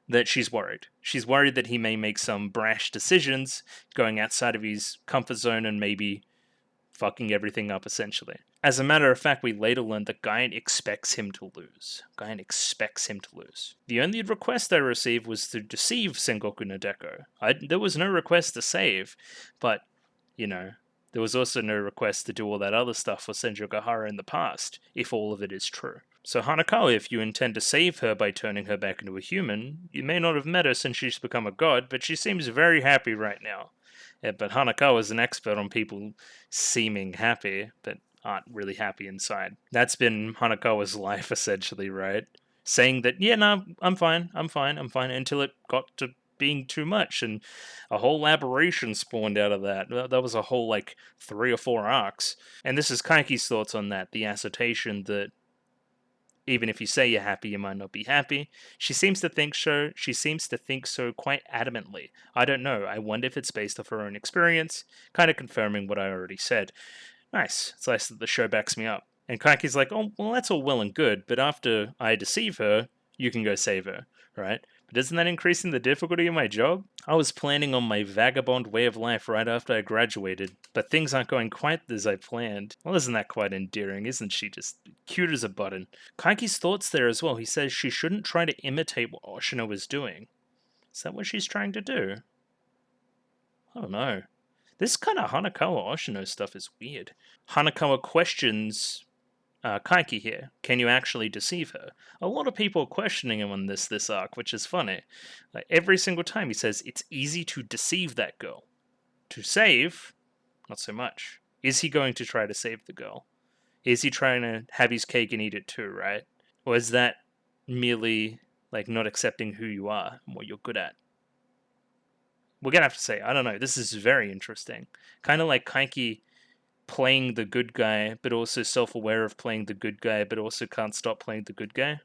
that she's worried. She's worried that he may make some brash decisions, going outside of his comfort zone and maybe fucking everything up, essentially. As a matter of fact, we later learn that Gaian expects him to lose. Gaian expects him to lose. The only request I received was to deceive Sengoku Nadeko. There was no request to save, but, you know, there was also no request to do all that other stuff for Senjogahara in the past, if all of it is true. So Hanakawa, if you intend to save her by turning her back into a human, you may not have met her since she's become a god, but she seems very happy right now. Yeah, but Hanakawa is an expert on people seeming happy, but aren't really happy inside. That's been Hanakawa's life, essentially, right? Saying that, yeah, no, I'm fine, until it got to being too much, and a whole aberration spawned out of that. That was a whole, 3 or 4 arcs. And this is Kaiki's thoughts on that, the assertion that even if you say you're happy, you might not be happy. She seems to think so. She seems to think so quite adamantly. I don't know. I wonder if it's based off her own experience, kind of confirming what I already said. Nice. It's nice that the show backs me up. And Kaiki's like, oh, well, that's all well and good, but after I deceive her, you can go save her, right? But isn't that increasing the difficulty of my job? I was planning on my vagabond way of life right after I graduated, but things aren't going quite as I planned. Well, isn't that quite endearing? Isn't she just cute as a button? Kaiki's thoughts there as well. He says she shouldn't try to imitate what Oshino is doing. Is that what she's trying to do? I don't know. This kind of Hanakawa Oshino stuff is weird. Hanakawa questions Kaiki here. Can you actually deceive her? A lot of people are questioning him on this arc, which is funny. Every single time he says it's easy to deceive that girl. To save, not so much. Is he going to try to save the girl? Is he trying to have his cake and eat it too, right? Or is that merely not accepting who you are and what you're good at? We're gonna have to say, I don't know. This is very interesting. Kind of like Kaiki playing the good guy, but also self-aware of playing the good guy, but also can't stop playing the good guy,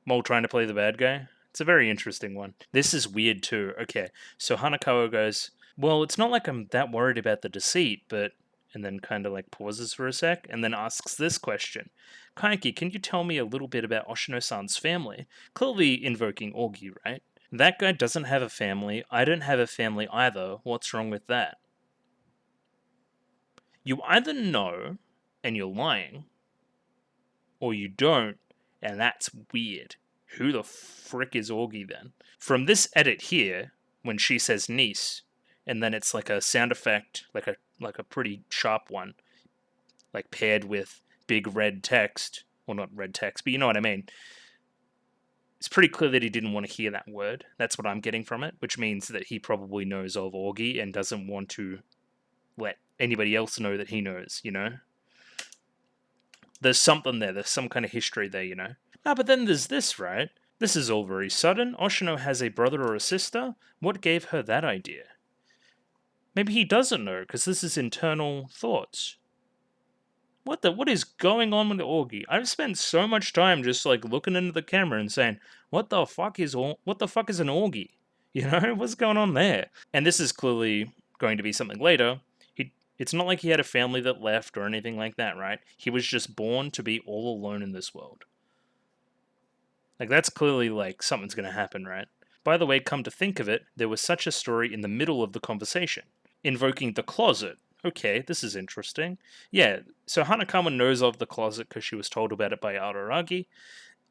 while trying to play the bad guy. It's a very interesting one. This is weird too. Okay, so Hanakawa goes, well, it's not like I'm that worried about the deceit, but... And then kind of like pauses for a sec, and then asks this question. Kaiki, can you tell me a little bit about Oshino-san's family? Clearly invoking Orgi, right? That guy doesn't have a family. I don't have a family either. What's wrong with that? You either know, and you're lying, or you don't, and that's weird. Who the frick is Orgi then? From this edit here, when she says niece, and then it's like a sound effect, like a pretty sharp one, like paired with big red text, well, not red text, but you know what I mean. It's pretty clear that he didn't want to hear that word. That's what I'm getting from it, which means that he probably knows of Orgi and doesn't want to let anybody else know that he knows, you know? There's something there. There's some kind of history there, you know? Ah, but then there's this, right? This is all very sudden. Oshino has a brother or a sister. What gave her that idea? Maybe he doesn't know, because this is internal thoughts. What is going on with the Orgi? I've spent so much time just like looking into the camera and saying, what the fuck is an Orgi? You know, what's going on there? And this is clearly going to be something later. It's not like he had a family that left or anything like that, right? He was just born to be all alone in this world. Like, that's clearly like something's going to happen, right? By the way, come to think of it, there was such a story in the middle of the conversation. Invoking the closet. Okay, this is interesting. Yeah, so Hanakawa knows of the closet because she was told about it by Araragi.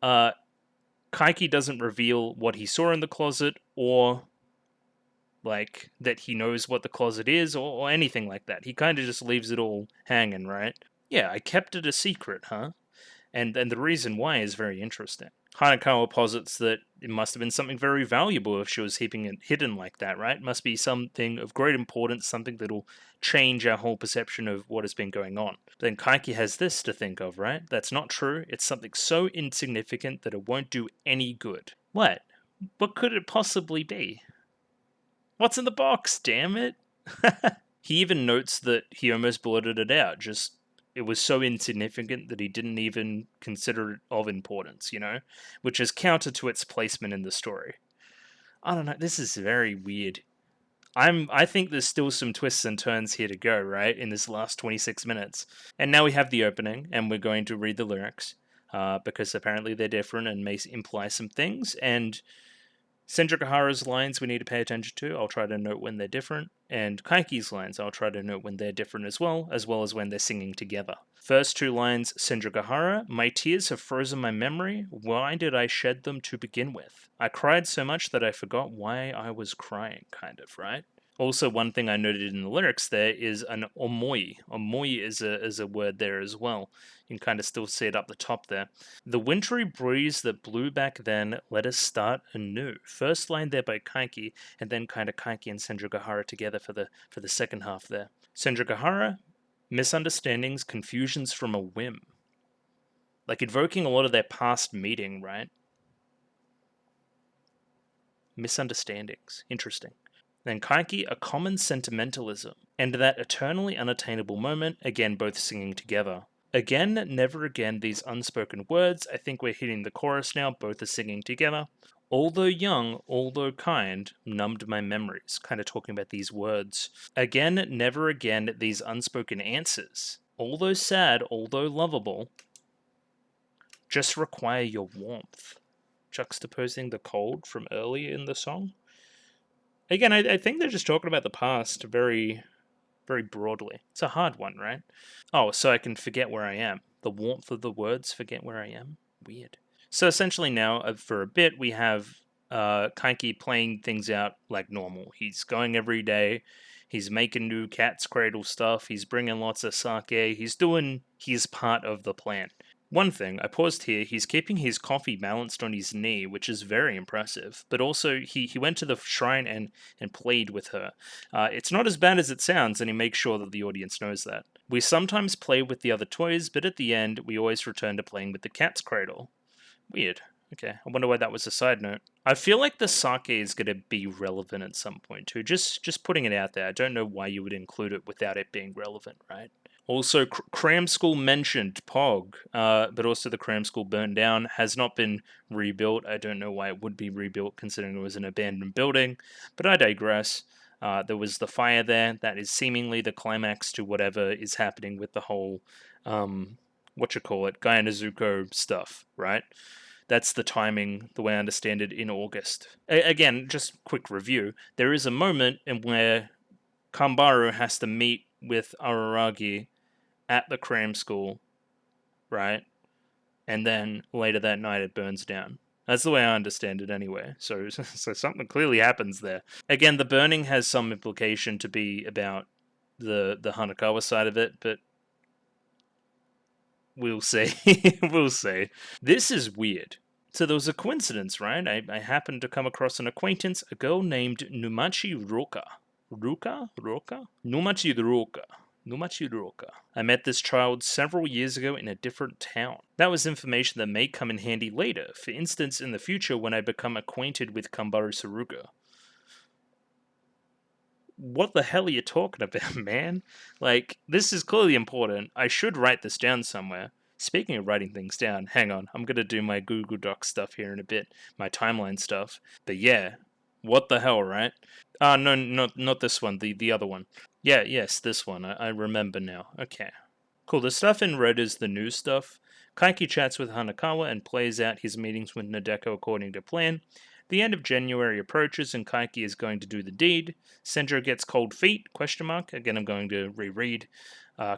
Kaiki doesn't reveal what he saw in the closet or like that he knows what the closet is or anything like that. He kind of just leaves it all hanging, right? Yeah, I kept it a secret, huh? And the reason why is very interesting. Hanakawa posits that it must have been something very valuable if she was keeping it hidden like that, right? It must be something of great importance, something that'll change our whole perception of what has been going on. Then Kaiki has this to think of, right? That's not true. It's something so insignificant that it won't do any good. What? What could it possibly be? What's in the box, damn it? He even notes that he almost blurted it out, just it was so insignificant that he didn't even consider it of importance, you know? Which is counter to its placement in the story. I don't know, this is very weird. I think there's still some twists and turns here to go, right? In this last 26 minutes. And now we have the opening, and we're going to read the lyrics, because apparently they're different and may imply some things, and Senjukahara's lines we need to pay attention to. I'll try to note when they're different. And Kaiki's lines, I'll try to note when they're different as well as when they're singing together. First two lines, Senjukahara, my tears have frozen my memory. Why did I shed them to begin with? I cried so much that I forgot why I was crying, kind of, right? Also, one thing I noted in the lyrics there is an omoi. Omoi is a word there as well. You can kind of still see it up the top there. The wintry breeze that blew back then let us start anew. First line there by Kaiki, and then kind of Kaiki and Senjukahara together for the second half there. Senjukahara, misunderstandings, confusions from a whim. Like invoking a lot of their past meeting, right? Misunderstandings. Interesting. Then Kaiki, a common sentimentalism, and that eternally unattainable moment, again both singing together. Again, never again, these unspoken words, I think we're hitting the chorus now, both are singing together. Although young, although kind, numbed my memories, kind of talking about these words. Again, never again, these unspoken answers. Although sad, although lovable, just require your warmth. Juxtaposing the cold from earlier in the song. Again, I think they're just talking about the past very, very broadly. It's a hard one, right? Oh, so I can forget where I am. The warmth of the words, forget where I am? Weird. So essentially now, for a bit, we have Kaiki playing things out like normal. He's going every day. He's making new cat's cradle stuff. He's bringing lots of sake. He's doing his part of the plan. One thing, I paused here, he's keeping his coffee balanced on his knee, which is very impressive, but also he went to the shrine and played with her. It's not as bad as it sounds, and he makes sure that the audience knows that. We sometimes play with the other toys, but at the end, we always return to playing with the cat's cradle. Weird. Okay, I wonder why that was a side note. I feel like the sake is going to be relevant at some point too, just putting it out there. I don't know why you would include it without it being relevant, right? Also, Cram School mentioned Pog, but also the Cram School burned down, has not been rebuilt. I don't know why it would be rebuilt considering it was an abandoned building, but I digress. There was the fire there. That is seemingly the climax to whatever is happening with the whole, Gaia Nezuko stuff, right? That's the timing, the way I understand it, in August. Again, just quick review. There is a moment in where Kambaru has to meet with Araragi at the cram school, right? And then later that night it burns down. That's the way I understand it anyway. So something clearly happens there. Again, the burning has some implication to be about the Hanakawa side of it, but we'll see. We'll see. This is weird. So there was a coincidence, right? I happened to come across an acquaintance, a girl named Numachi Roka. Ruka? Numachi Roka. I met this child several years ago in a different town. That was information that may come in handy later, for instance in the future when I become acquainted with Kambaru Saruga. What the hell are you talking about, man? Like, this is clearly important. I should write this down somewhere. Speaking of writing things down, hang on, I'm gonna do my Google Docs stuff here in a bit, my timeline stuff. But yeah, what the hell, right? No, not this one, the other one. Yeah, yes, this one. I remember now. Okay. Cool. The stuff in red is the new stuff. Kaiki chats with Hanakawa and plays out his meetings with Nadeko according to plan. The end of January approaches and Kaiki is going to do the deed. Senjo gets cold feet, question mark. Again, I'm going to reread.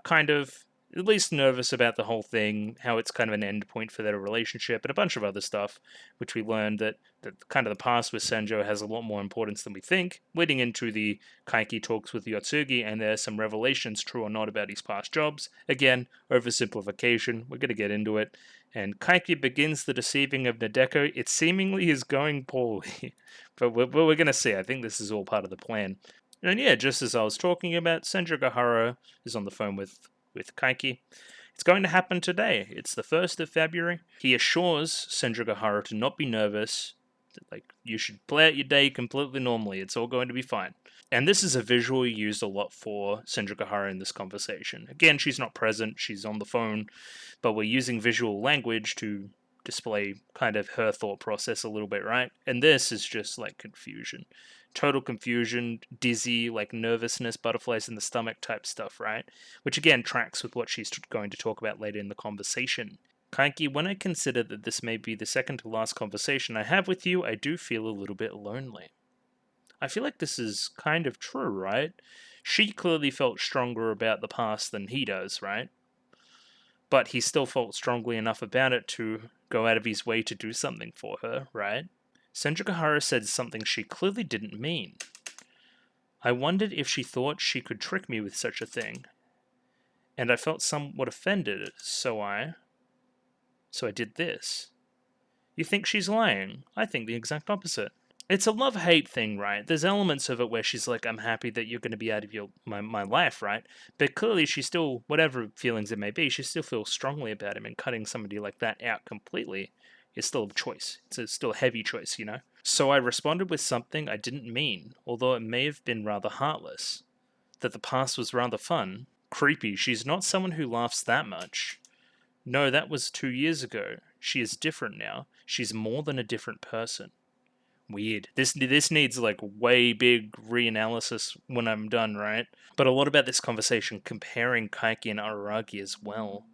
Kind of at least nervous about the whole thing, how it's kind of an end point for their relationship, and a bunch of other stuff, which we learned that kind of the past with Senjo has a lot more importance than we think, leading into the Kaiki talks with Yotsugi, and there's some revelations, true or not, about his past jobs. Again, oversimplification, we're going to get into it. And Kaiki begins the deceiving of Nadeko. It seemingly is going poorly, but we're going to see. I think this is all part of the plan. And yeah, just as I was talking about, Senjo Gahara is on the phone with Kaiki. It's going to happen today. It's the 1st of February. He assures Senjo Gahara to not be nervous. Like, you should play out your day completely normally. It's all going to be fine. And this is a visual used a lot for Senjo Gahara in this conversation. Again, she's not present. She's on the phone. But we're using visual language to display kind of her thought process a little bit, right? And this is just like confusion. Total confusion, dizzy, like nervousness, butterflies in the stomach type stuff, right? Which again tracks with what she's going to talk about later in the conversation. Kaiki, when I consider that this may be the second to last conversation I have with you, I do feel a little bit lonely. I feel like this is kind of true, right? She clearly felt stronger about the past than he does, right? But he still felt strongly enough about it to go out of his way to do something for her, right? Senjo Gahara said something she clearly didn't mean. I wondered if she thought she could trick me with such a thing. And I felt somewhat offended, so I did this. You think she's lying? I think the exact opposite. It's a love-hate thing, right? There's elements of it where she's like, I'm happy that you're going to be out of my life, right? But clearly she still, whatever feelings it may be, she still feels strongly about him, and cutting somebody like that out completely is still a choice. It's still a heavy choice, you know? So I responded with something I didn't mean, although it may have been rather heartless. That the past was rather fun. Creepy, she's not someone who laughs that much. No, that was 2 years ago. She is different now. She's more than a different person. Weird. This needs like way big reanalysis when I'm done, right? But a lot about this conversation comparing Kaiki and Araragi as well.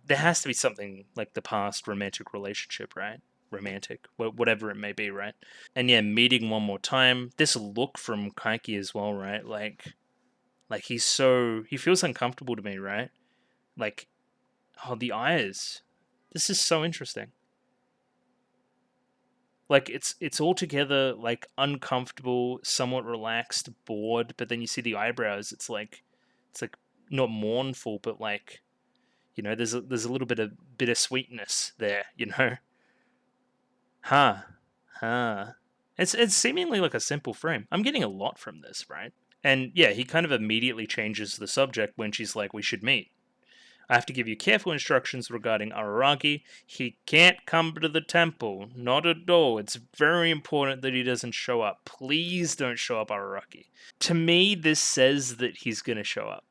There has to be something like the past romantic relationship, right? Romantic, whatever it may be, right? And yeah, meeting one more time. This look from Kaiki as well, right? Like he feels uncomfortable to me, right? Like, oh, the eyes. This is so interesting. Like it's altogether like uncomfortable, somewhat relaxed, bored, but then you see the eyebrows. It's like not mournful, but like, you know, there's a little bit of bittersweetness there, you know. Huh, huh. It's seemingly like a simple frame. I'm getting a lot from this, right? And yeah, he kind of immediately changes the subject when she's like, "We should meet." I have to give you careful instructions regarding Araragi. He can't come to the temple. Not at all. It's very important that he doesn't show up. Please don't show up, Araragi. To me, this says that he's going to show up,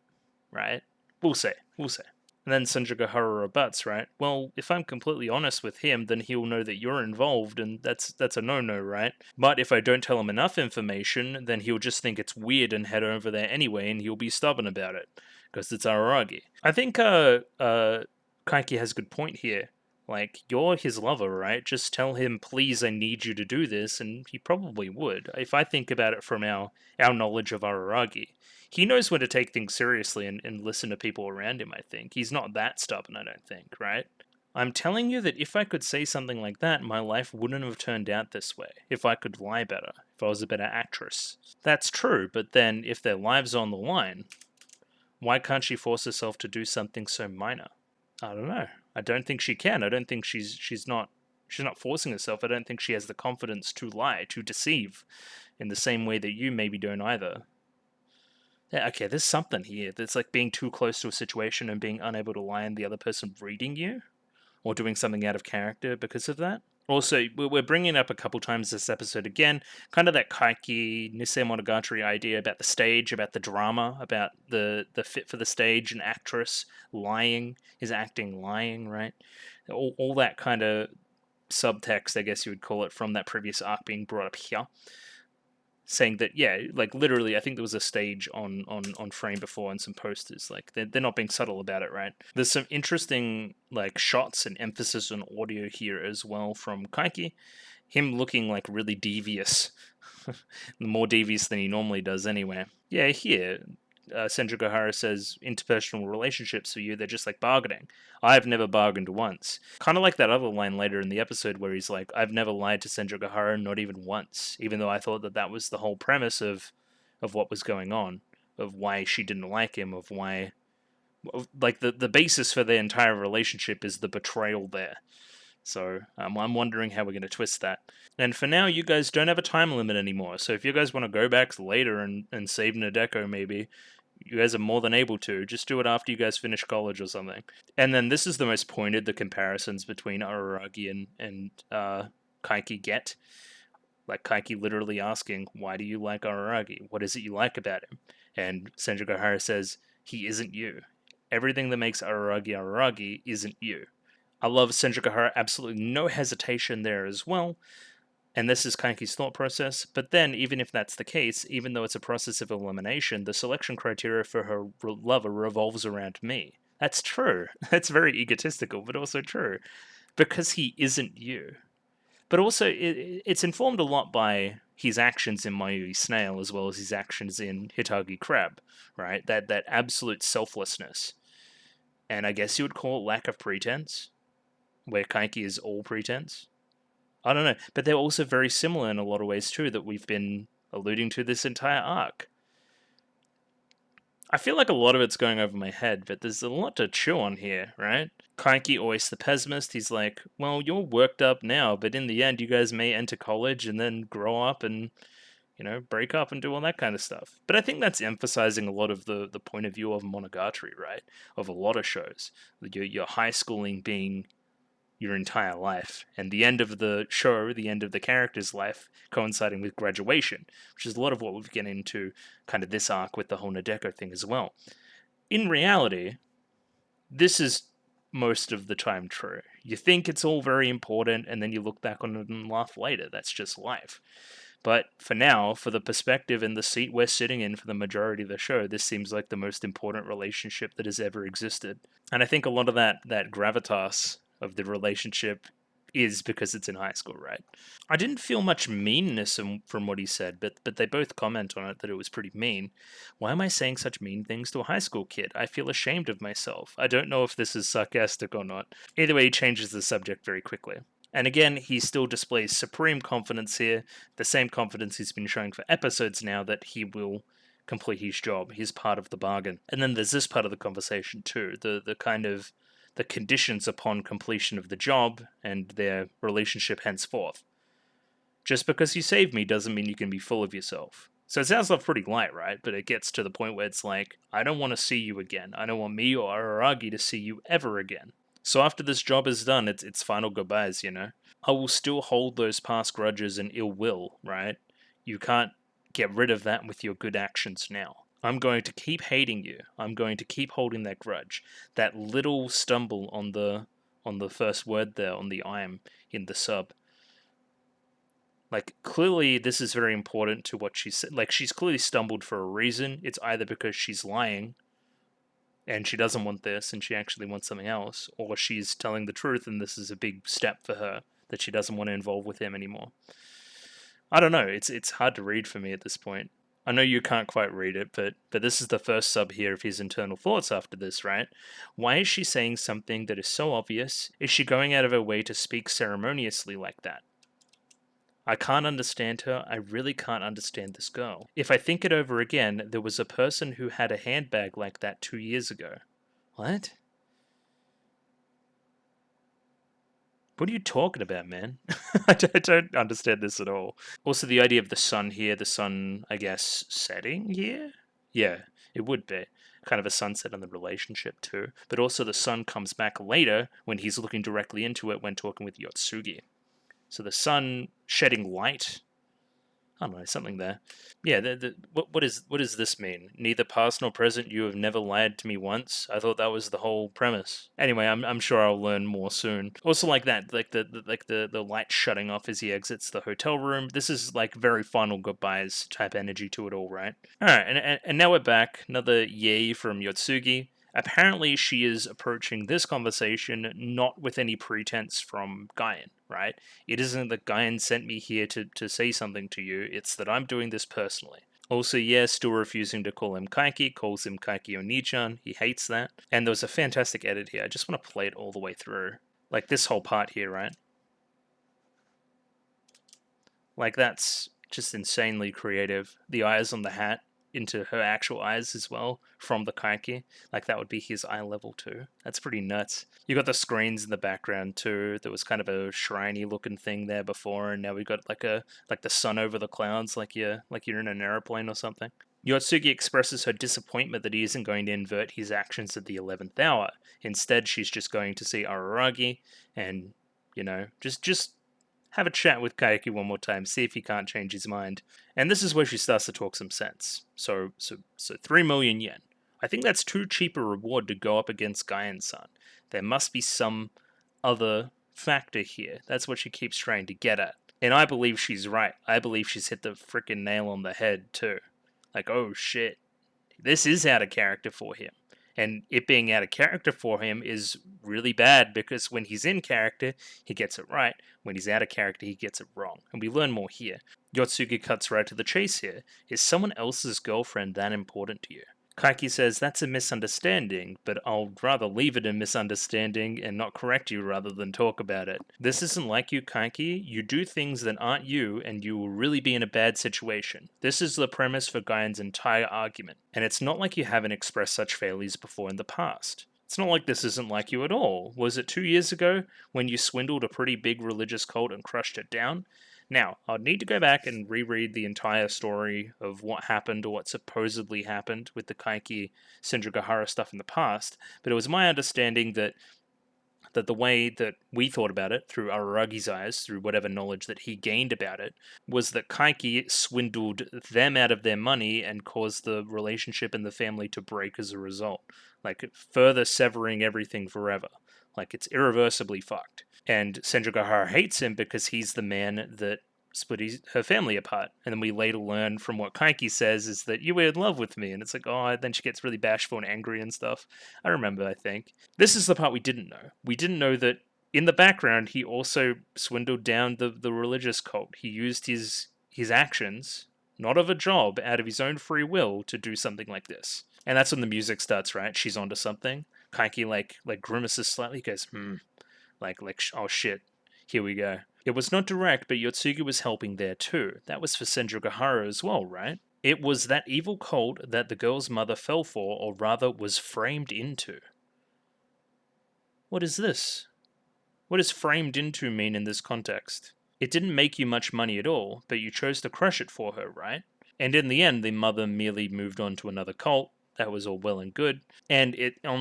right? We'll see. We'll see. And then Symphogear rebuts, right? Well, if I'm completely honest with him, then he'll know that you're involved, and that's a no-no, right? But if I don't tell him enough information, then he'll just think it's weird and head over there anyway, and he'll be stubborn about it, because it's Araragi. I think Kaiki has a good point here. Like, you're his lover, right? Just tell him, please, I need you to do this, and he probably would. If I think about it from our knowledge of Araragi, he knows when to take things seriously and listen to people around him, I think. He's not that stubborn, I don't think, right? I'm telling you that if I could say something like that, my life wouldn't have turned out this way. If I could lie better, if I was a better actress. That's true, but then if their lives are on the line, why can't she force herself to do something so minor? I don't know. I don't think she can. I don't think she's not forcing herself. I don't think she has the confidence to lie, to deceive, in the same way that you maybe don't either. Yeah, okay, there's something here that's like being too close to a situation and being unable to lie and the other person reading you or doing something out of character because of that. Also, we're bringing up a couple times this episode again, kind of that Kaiki Nisei Monogatari idea about the stage, about the drama, about the fit for the stage, an actress lying, is acting lying, right? All that kind of subtext, I guess you would call it, from that previous arc being brought up here. Saying that, yeah, like literally, I think there was a stage on Frame before and some posters. Like they're not being subtle about it, right? There's some interesting like shots and emphasis on audio here as well from Kaiki. Him looking like really devious, more devious than he normally does anyway. Yeah, here Symphogear says interpersonal relationships for you, they're just like bargaining. I've never bargained once. Kind of like that other line later in the episode where he's like, I've never lied to Symphogear, not even once, even though I thought that was the whole premise of what was going on, of why she didn't like him, of why, like the basis for their entire relationship is the betrayal there. So I'm wondering how we're going to twist that. And for now, you guys don't have a time limit anymore. So if you guys want to go back later and save Nadeko, maybe, you guys are more than able to. Just do it after you guys finish college or something. And then this is the most pointed, the comparisons between Araragi and Kaiki get. Like Kaiki literally asking, why do you like Araragi? What is it you like about him? And Symphogear says, he isn't you. Everything that makes Araragi isn't you. I love Symphogear, absolutely no hesitation there as well. And this is Kaiki's thought process. But then, even if that's the case, even though it's a process of elimination, the selection criteria for her lover revolves around me. That's true. That's very egotistical, but also true. Because he isn't you. But also, it's informed a lot by his actions in Mayuri Snail, as well as his actions in Hitagi Crab, right? That absolute selflessness. And I guess you would call it lack of pretense, where Kaiki is all pretense. I don't know, but they're also very similar in a lot of ways too, that we've been alluding to this entire arc. I feel like a lot of it's going over my head, but there's a lot to chew on here, right? Kaiki, always the pessimist, he's like, well, you're worked up now, but in the end, you guys may enter college and then grow up and, break up and do all that kind of stuff. But I think that's emphasizing a lot of the point of view of Monogatari, right? Of a lot of shows. Your high schooling being your entire life, and the end of the show, the end of the character's life, coinciding with graduation, which is a lot of what we've get into kind of this arc with the whole Nadeko thing as well. In reality, this is most of the time true. You think it's all very important, and then you look back on it and laugh later. That's just life. But for now, for the perspective and the seat we're sitting in for the majority of the show, this seems like the most important relationship that has ever existed. And I think a lot of that gravitas of the relationship is because it's in high school, right? I didn't feel much meanness from what he said, but they both comment on it that it was pretty mean. Why am I saying such mean things to a high school kid? I feel ashamed of myself. I don't know if this is sarcastic or not. Either way, he changes the subject very quickly. And again, he still displays supreme confidence here, the same confidence he's been showing for episodes now that he will complete his job. He's part of the bargain. And then there's this part of the conversation too, the kind of the conditions upon completion of the job and their relationship henceforth. Just because you saved me doesn't mean you can be full of yourself. So it sounds like pretty light, right? But it gets to the point where it's like, I don't want to see you again. I don't want me or Araragi to see you ever again. So after this job is done, it's final goodbyes, I will still hold those past grudges and ill will, right? You can't get rid of that with your good actions now. I'm going to keep hating you. I'm going to keep holding that grudge. That little stumble on the first word there, on the I'm in the sub. Like, clearly this is very important to what she said. Like, she's clearly stumbled for a reason. It's either because she's lying and she doesn't want this and she actually wants something else, or she's telling the truth and this is a big step for her that she doesn't want to involve with him anymore. I don't know. It's hard to read for me at this point. I know you can't quite read it, but this is the first sub here of his internal thoughts after this, right? Why is she saying something that is so obvious? Is she going out of her way to speak ceremoniously like that? I can't understand her. I really can't understand this girl. If I think it over again, there was a person who had a handbag like that 2 years ago. What? What are you talking about, man? I don't understand this at all. Also, the idea of the sun here, the sun, I guess, setting here? Yeah, it would be. Kind of a sunset on the relationship, too. But also, the sun comes back later when he's looking directly into it when talking with Yotsugi. So the sun shedding light. I don't know, something there. Yeah, what does this mean? Neither past nor present, you have never lied to me once. I thought that was the whole premise. Anyway, I'm sure I'll learn more soon. Also, like that, like the light shutting off as he exits the hotel room. This is like very final goodbyes type energy to it all, right? All right, and now we're back. Another yay from Yotsugi. Apparently, she is approaching this conversation not with any pretense from Guyan, right? It isn't that Guyan sent me here to say something to you, it's that I'm doing this personally. Also, yeah, still refusing to call him Kaiki, calls him Kaiki Oni-chan. He hates that. And there was a fantastic edit here. I just want to play it all the way through. Like this whole part here, right? Like that's just insanely creative. The eyes on the hat into her actual eyes as well from the Kaiki. Like that would be his eye level too. That's pretty nuts. You got the screens in the background too. There was kind of a shriney looking thing there before, and now we got like the sun over the clouds, like you're in an airplane or something. Yotsugi expresses her disappointment that he isn't going to invert his actions at the 11th hour. Instead, she's just going to see Araragi and, just have a chat with Kaiki one more time, see if he can't change his mind. And this is where she starts to talk some sense. So 3 million yen. I think that's too cheap a reward to go up against Guyan-san. There must be some other factor here. That's what she keeps trying to get at. And I believe she's right. I believe she's hit the frickin' nail on the head, too. Like, oh shit. This is out of character for him. And it being out of character for him is really bad because when he's in character, he gets it right. When he's out of character, he gets it wrong. And we learn more here. Yotsugi cuts right to the chase here. Is someone else's girlfriend that important to you? Kaiki says that's a misunderstanding, but I'll rather leave it a misunderstanding and not correct you rather than talk about it. This isn't like you, Kaiki. You do things that aren't you, and you will really be in a bad situation. This is the premise for Guyan's entire argument, and it's not like you haven't expressed such failures before in the past. It's not like this isn't like you at all. Was it 2 years ago when you swindled a pretty big religious cult and crushed it down? Now, I'd need to go back and reread the entire story of what happened or what supposedly happened with the Kaiki Senjugahara stuff in the past, but it was my understanding that the way that we thought about it, through Araragi's eyes, through whatever knowledge that he gained about it, was that Kaiki swindled them out of their money and caused the relationship and the family to break as a result. Like, further severing everything forever. Like, it's irreversibly fucked. And Senjugahara hates him because he's the man that split her family apart. And then we later learn from what Kaiki says is that you were in love with me. And it's like, oh, then she gets really bashful and angry and stuff. I remember, I think. This is the part we didn't know. We didn't know that in the background, he also swindled down the religious cult. He used his actions, not of a job, out of his own free will to do something like this. And that's when the music starts, right? She's onto something. Kaiki like grimaces slightly, goes, like, oh shit, here we go. It was not direct, but Yotsugi was helping there too. That was for Senjugahara as well, right? It was that evil cult that the girl's mother fell for, or rather was framed into. What is this? What does framed into mean in this context? It didn't make you much money at all, but you chose to crush it for her, right? And in the end, the mother merely moved on to another cult. That was all well and good. And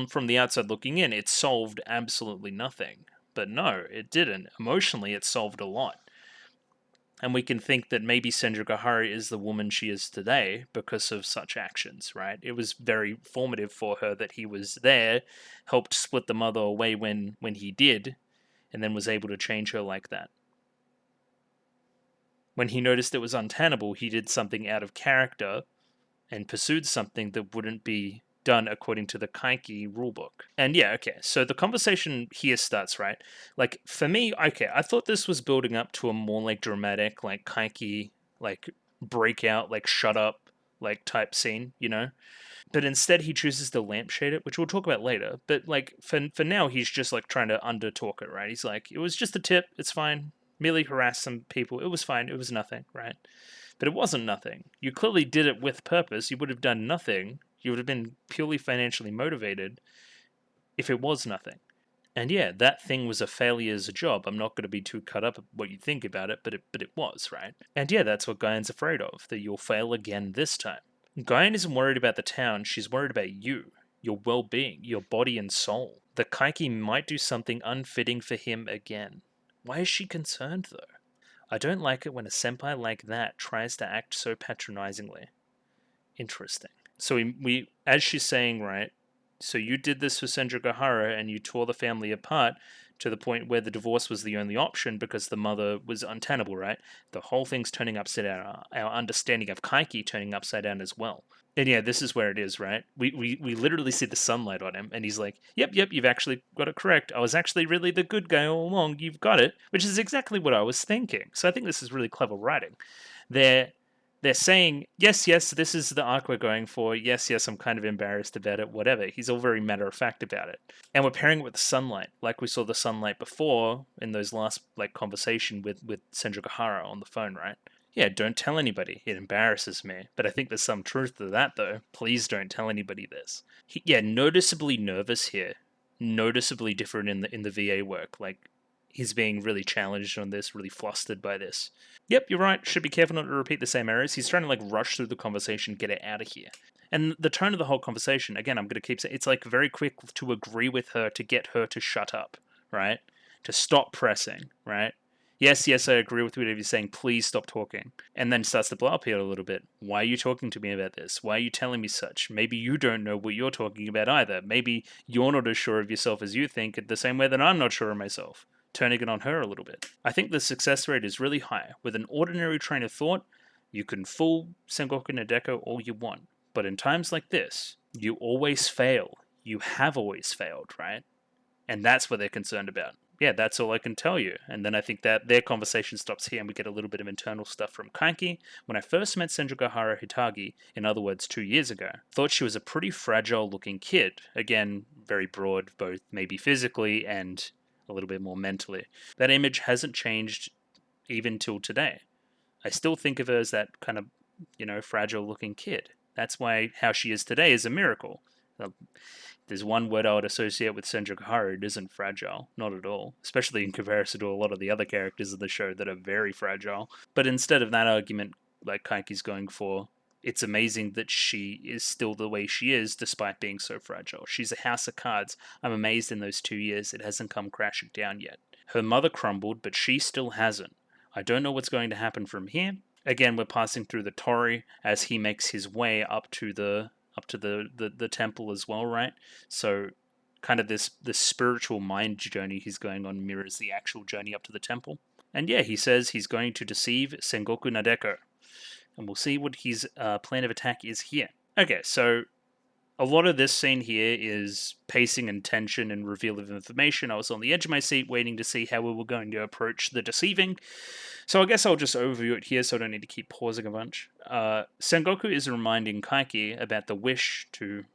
from the outside looking in, it solved absolutely nothing. But no, it didn't. Emotionally, it solved a lot. And we can think that maybe Symphogear is the woman she is today because of such actions, right? It was very formative for her that he was there, helped split the mother away when he did, and then was able to change her like that. When he noticed it was untenable, he did something out of character and pursued something that wouldn't be done according to the Kaiki rulebook. And yeah, okay, so the conversation here starts, right? Like, for me, okay, I thought this was building up to a more, like, dramatic, like, Kaiki, like, breakout, like, shut up, like, type scene, you know? But instead he chooses to lampshade it, which we'll talk about later. But, like, for now, he's just, like, trying to under-talk it, right? He's like, it was just a tip, it's fine. Merely harassed some people, it was fine, it was nothing, right? But it wasn't nothing. You clearly did it with purpose. You would have done nothing. You would have been purely financially motivated if it was nothing. And yeah, that thing was a failure as a job. I'm not going to be too cut up what you think about it, but it was, right? And yeah, that's what Guyan's afraid of, that you'll fail again this time. Guyan isn't worried about the town, she's worried about you, your well-being, your body and soul. The Kaiki might do something unfitting for him again. Why is she concerned, though? I don't like it when a senpai like that tries to act so patronizingly. Interesting. So we as she's saying, right, so you did this for Symphogear and you tore the family apart to the point where the divorce was the only option because the mother was untenable, right? The whole thing's turning upside down. Our understanding of Kaiki turning upside down as well. And yeah, this is where it is, right? We literally see the sunlight on him, and he's like, yep, you've actually got it correct. I was actually really the good guy all along. You've got it, which is exactly what I was thinking. So I think this is really clever writing. They're saying, yes, this is the arc we're going for. Yes, I'm kind of embarrassed about it, whatever. He's all very matter of fact about it. And we're pairing it with the sunlight, like we saw the sunlight before in those last like conversation with Symphogear on the phone, right? Yeah, don't tell anybody. It embarrasses me. But I think there's some truth to that, though. Please don't tell anybody this. Noticeably nervous here. Noticeably different in the VA work. Like, he's being really challenged on this, really flustered by this. Yep, you're right. Should be careful not to repeat the same errors. He's trying to, like, rush through the conversation, get it out of here. And the tone of the whole conversation, again, I'm going to keep saying, it's, like, very quick to agree with her, to get her to shut up, right? To stop pressing, right? Yes, I agree with whatever you're saying. Please stop talking. And then starts to blow up here a little bit. Why are you talking to me about this? Why are you telling me such? Maybe you don't know what you're talking about either. Maybe you're not as sure of yourself as you think, the same way that I'm not sure of myself. Turning it on her a little bit. I think the success rate is really high. With an ordinary train of thought, you can fool Sengoku Nadeko all you want. But in times like this, you always fail. You have always failed, right? And that's what they're concerned about. Yeah, that's all I can tell you. And then I think that their conversation stops here and we get a little bit of internal stuff from Kaiki. When I first met Symphogear Hitagi, in other words, 2 years ago, thought she was a pretty fragile looking kid. Again, very broad, both maybe physically and a little bit more mentally. That image hasn't changed even till today. I still think of her as that kind of, fragile looking kid. That's why how she is today is a miracle. There's one word I would associate with Symphogear, it isn't fragile. Not at all. Especially in comparison to a lot of the other characters of the show that are very fragile. But instead of that argument, like Kaiki's going for, it's amazing that she is still the way she is despite being so fragile. She's a house of cards. I'm amazed in those 2 years it hasn't come crashing down yet. Her mother crumbled, but she still hasn't. I don't know what's going to happen from here. Again, we're passing through the Tori as he makes his way up to the temple as well, right? So kind of this spiritual mind journey he's going on mirrors the actual journey up to the temple. And yeah, he says he's going to deceive Sengoku Nadeko. And we'll see what his plan of attack is here. Okay, so a lot of this scene here is pacing and tension and reveal of information. I was on the edge of my seat waiting to see how we were going to approach the deceiving. So I guess I'll just overview it here so I don't need to keep pausing a bunch. Sengoku is reminding Kaiki about the wish to,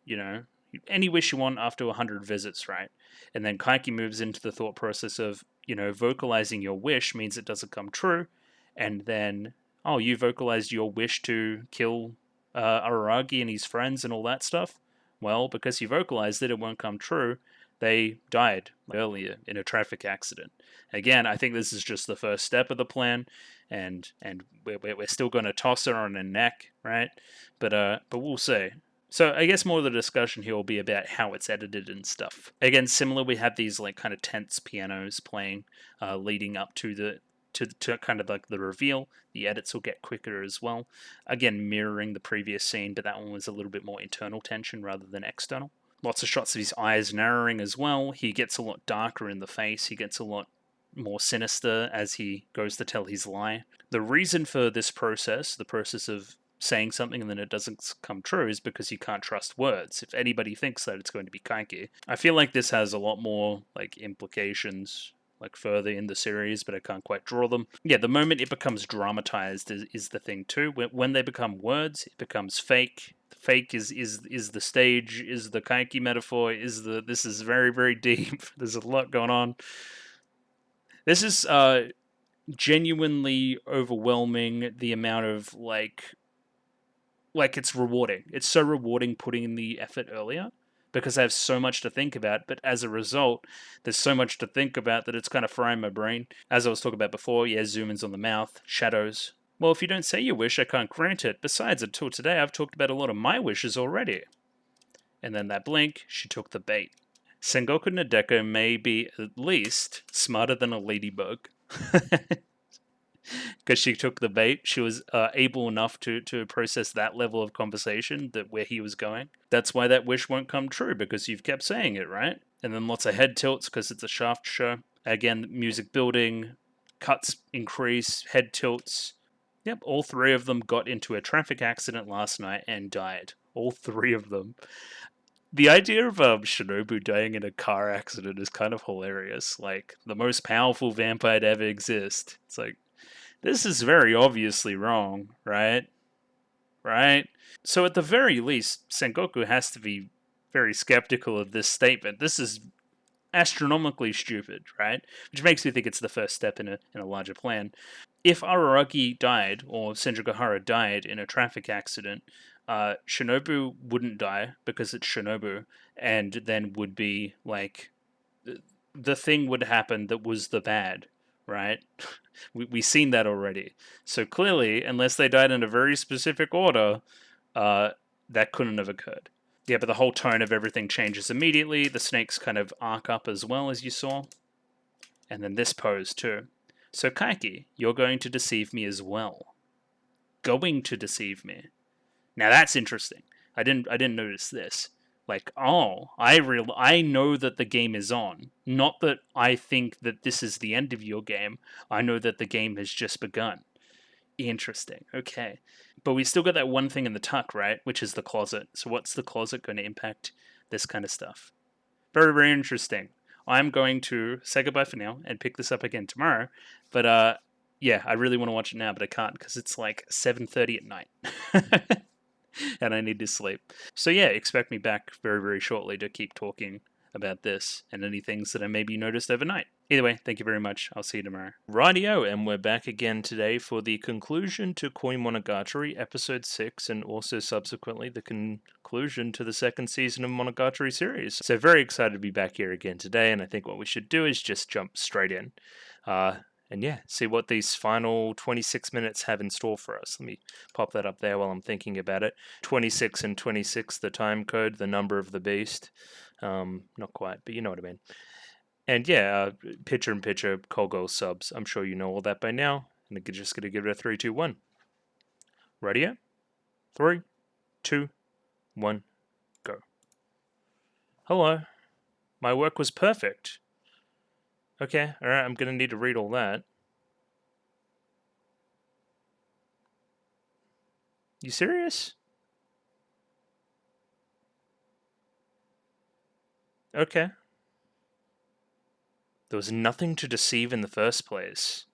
any wish you want after 100 visits, right? And then Kaiki moves into the thought process of, vocalizing your wish means it doesn't come true. And then, you vocalized your wish to kill Araragi and his friends and all that stuff. Well, because you vocalized it won't come true. They died earlier in a traffic accident. Again, I think this is just the first step of the plan, and we're still going to toss her on her neck, right? But we'll see. So I guess more of the discussion here will be about how it's edited and stuff. Again, similar, we have these like kind of tense pianos playing, leading up to to kind of like the reveal. The edits will get quicker as well. Again, mirroring the previous scene, but that one was a little bit more internal tension rather than external. Lots of shots of his eyes narrowing as well. He gets a lot darker in the face. He gets a lot more sinister as he goes to tell his lie. The reason for this process, the process of saying something and then it doesn't come true, is because you can't trust words. If anybody thinks that it's going to be kaiki, I feel like this has a lot more like implications like further in the series, but I can't quite draw them. Yeah, the moment it becomes dramatized is the thing too. When they become words, it becomes fake. Fake is the stage, is the kaiki metaphor, this is very, very deep. There's a lot going on. This is genuinely overwhelming, the amount of like it's rewarding. It's so rewarding putting in the effort earlier because I have so much to think about, but as a result, there's so much to think about that it's kind of frying my brain. As I was talking about before, yeah, zoom-ins on the mouth, shadows. Well, if you don't say your wish, I can't grant it. Besides, until today, I've talked about a lot of my wishes already. And then that blink, she took the bait. Sengoku Nadeko may be at least smarter than a ladybug. Because she took the bait, she was able enough to process that level of conversation, that where he was going. That's why that wish won't come true, because you've kept saying it, right? And then lots of head tilts because it's a shaft show. Again, music building, cuts increase, head tilts. Yep, all three of them got into a traffic accident last night and died. All three of them. The idea of Shinobu dying in a car accident is kind of hilarious. Like, the most powerful vampire to ever exist. It's like, this is very obviously wrong, right? Right? So at the very least, Sengoku has to be very skeptical of this statement. This is astronomically stupid, right? Which makes me think it's the first step in a larger plan. If Araragi died, or Senjugahara died in a traffic accident, Shinobu wouldn't die because it's Shinobu, and then would be like the thing would happen that was the bad, right? We've seen that already. So clearly, unless they died in a very specific order, that couldn't have occurred. Yeah, but the whole tone of everything changes immediately. The snakes kind of arc up as well, as you saw. And then this pose too. So Kaiki, you're going to deceive me as well. Going to deceive me. Now that's interesting. I didn't notice this. Like, oh, I know that the game is on. Not that I think that this is the end of your game. I know that the game has just begun. Interesting. Okay. But we still got that one thing in the tuck, right? Which is the closet. So what's the closet going to impact this kind of stuff? Very, very interesting. I'm going to say goodbye for now and pick this up again tomorrow. But yeah, I really want to watch it now, but I can't because it's like 7:30 at night. And I need to sleep. So yeah, expect me back very, very shortly to keep talking about this and any things that I maybe noticed overnight. Either way, thank you very much. I'll see you tomorrow. Rightio, and we're back again today for the conclusion to Koimonogatari Episode 6, and also subsequently the conclusion to the second season of Monogatari series. So very excited to be back here again today, and I think what we should do is just jump straight in. And yeah, see what these final 26 minutes have in store for us. Let me pop that up there while I'm thinking about it. 26 and 26, the time code, the number of the beast. Not quite, but you know what I mean. And yeah, picture-in-picture, Kogo subs. I'm sure you know all that by now. And I'm just going to give it a 3, 2, 1. Ready? 3, 2, 1, go. Hello. My work was perfect. Okay, alright, I'm going to need to read all that. You serious? Okay. There was nothing to deceive in the first place.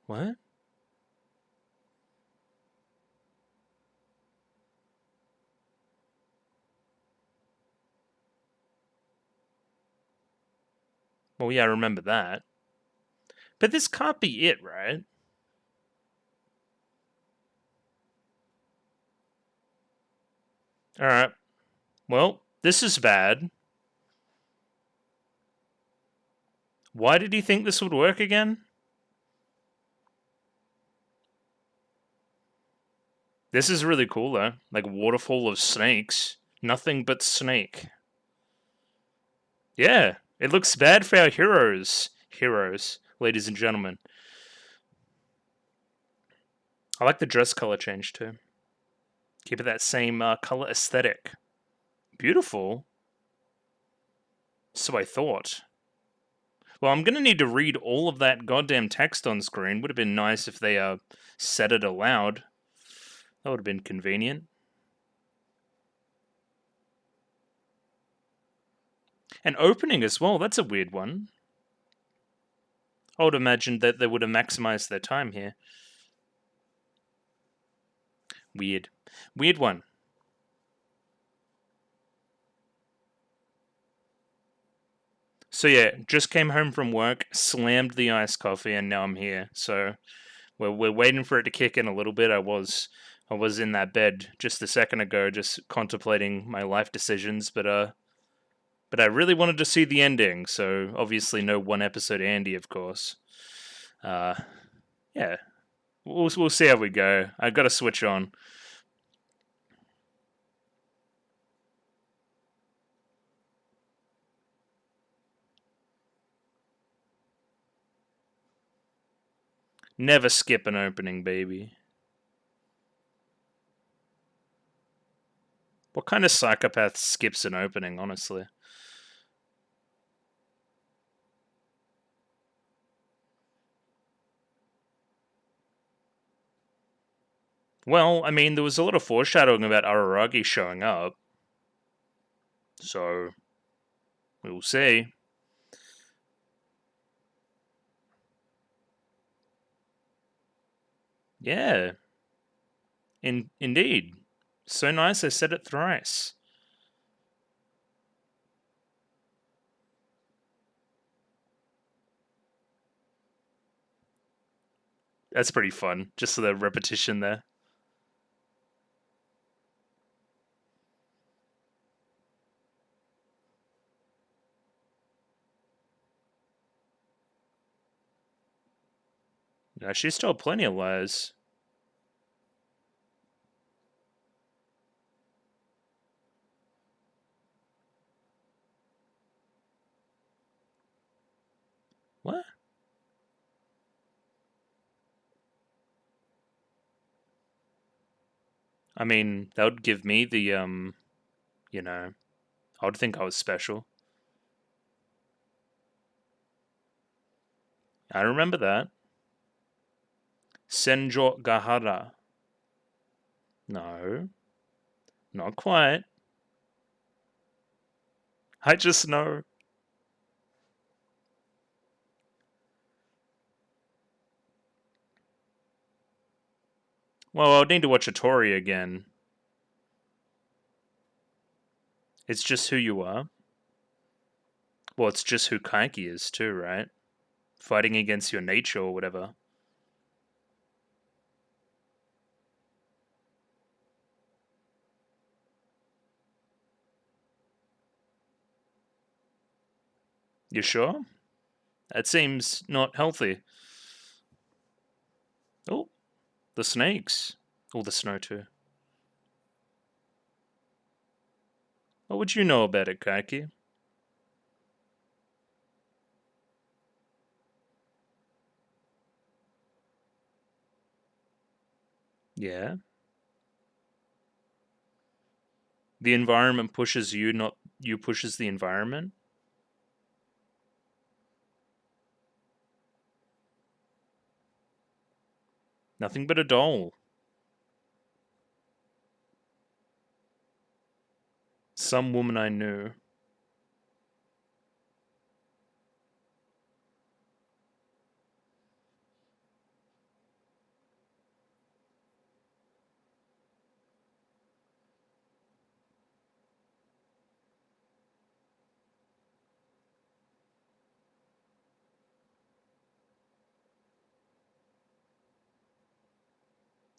What? Well, yeah, I remember that. But this can't be it, right? Alright. Well, this is bad. Why did he think this would work again? This is really cool, though. Like, waterfall of snakes. Nothing but snake. Yeah. It looks bad for our heroes. Heroes, ladies and gentlemen. I like the dress color change too. Keep it that same color aesthetic. Beautiful. So I thought. Well, I'm going to need to read all of that goddamn text on screen. Would have been nice if they said it aloud. That would have been convenient. And opening as well, that's a weird one. I would imagine that they would have maximized their time here. Weird. Weird one. So yeah, just came home from work, slammed the iced coffee, and now I'm here. So we're waiting for it to kick in a little bit. I was in that bed just a second ago, just contemplating my life decisions, but I really wanted to see the ending. So obviously, no one episode Andy, of course. Yeah, we'll see how we go. I got to switch on. Never skip an opening, baby. What kind of psychopath skips an opening, honestly? Well, I mean, there was a lot of foreshadowing about Araragi showing up. So, we'll see. Yeah. Indeed. So nice I said it thrice. That's pretty fun. Just the repetition there. No, she's told plenty of lies. What? I mean, that would give me the, you know, I would think I was special. I remember that. Senjo Gahara. No. Not quite. I just know. Well, I'll need to watch Atori again. It's just who you are. Well, it's just who Kaiki is too, right? Fighting against your nature or whatever. You sure? That seems not healthy. Oh, the snakes. Oh, the snow too. What would you know about it, Kaiki? Yeah. The environment pushes you, not you pushes the environment. Nothing but a doll. Some woman I knew.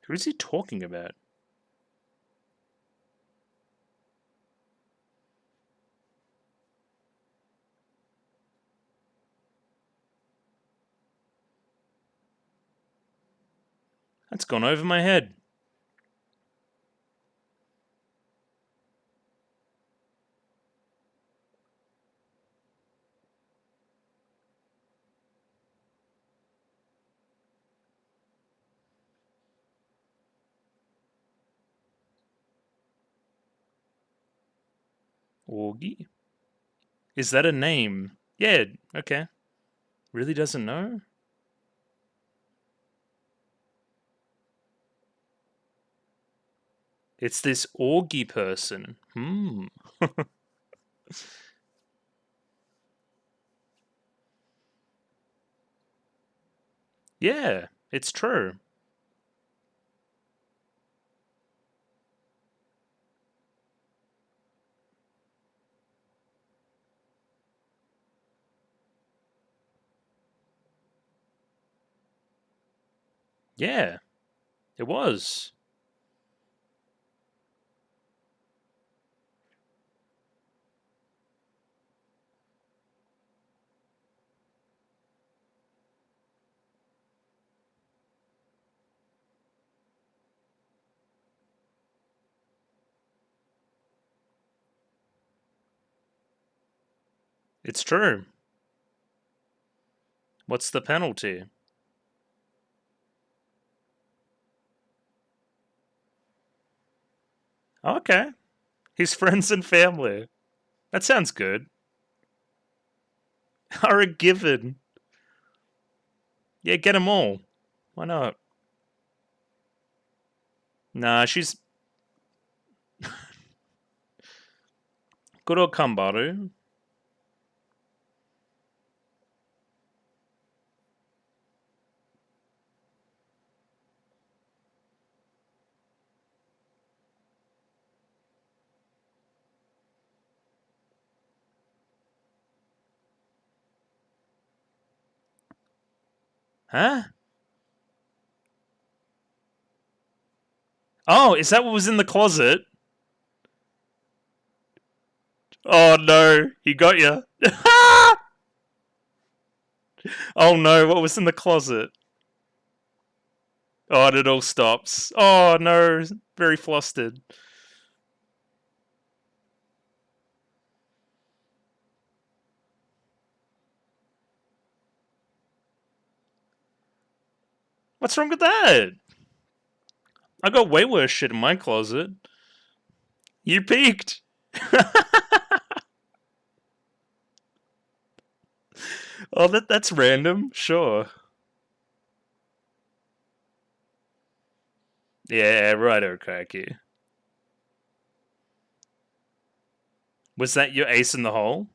Who is he talking about? That's gone over my head. Augie? Is that a name? Yeah, okay. Really doesn't know? It's this Augie person. Yeah, it's true. Yeah, it was. It's true. What's the penalty? Okay. His friends and family. That sounds good. Are a given. Yeah, get them all. Why not? Nah, she's good old Kambaru. Huh? Oh, is that what was in the closet? Oh no, he got you. Oh no, what was in the closet? Oh, and it all stops. Oh no, very flustered. What's wrong with that? I got way worse shit in my closet. You peeked. Oh, that's random. Sure. Yeah, right, Okaki. Was that your ace in the hole?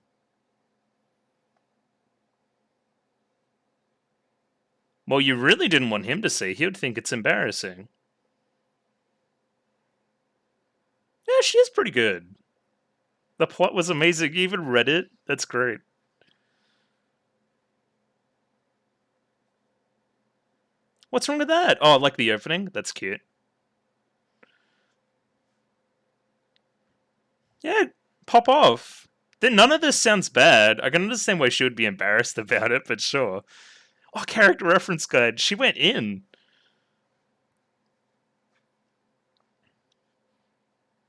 Well, you really didn't want him to see. He would think it's embarrassing. Yeah, she is pretty good. The plot was amazing. You even read it? That's great. What's wrong with that? Oh, like the opening? That's cute. Yeah, pop off. Then none of this sounds bad. I can understand why she would be embarrassed about it, but sure. Oh, character reference guide. She went in.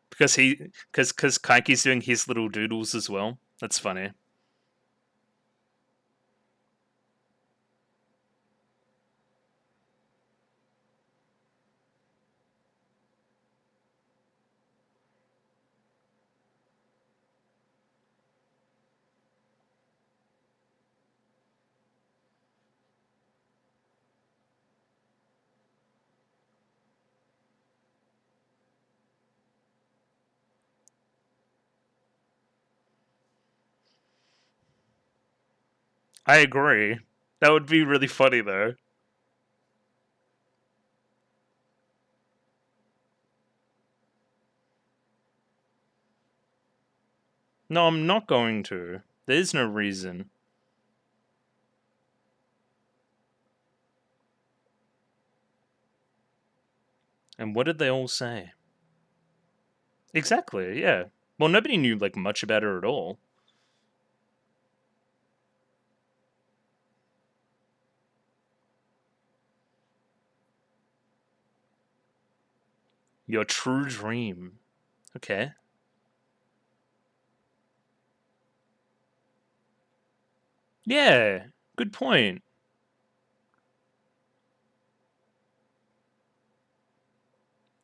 Because Kaiki's doing his little doodles as well. That's funny. I agree. That would be really funny though. No, I'm not going to. There's no reason. And what did they all say? Exactly, yeah. Well, nobody knew like much about her at all. Your true dream. Okay. Yeah, good point.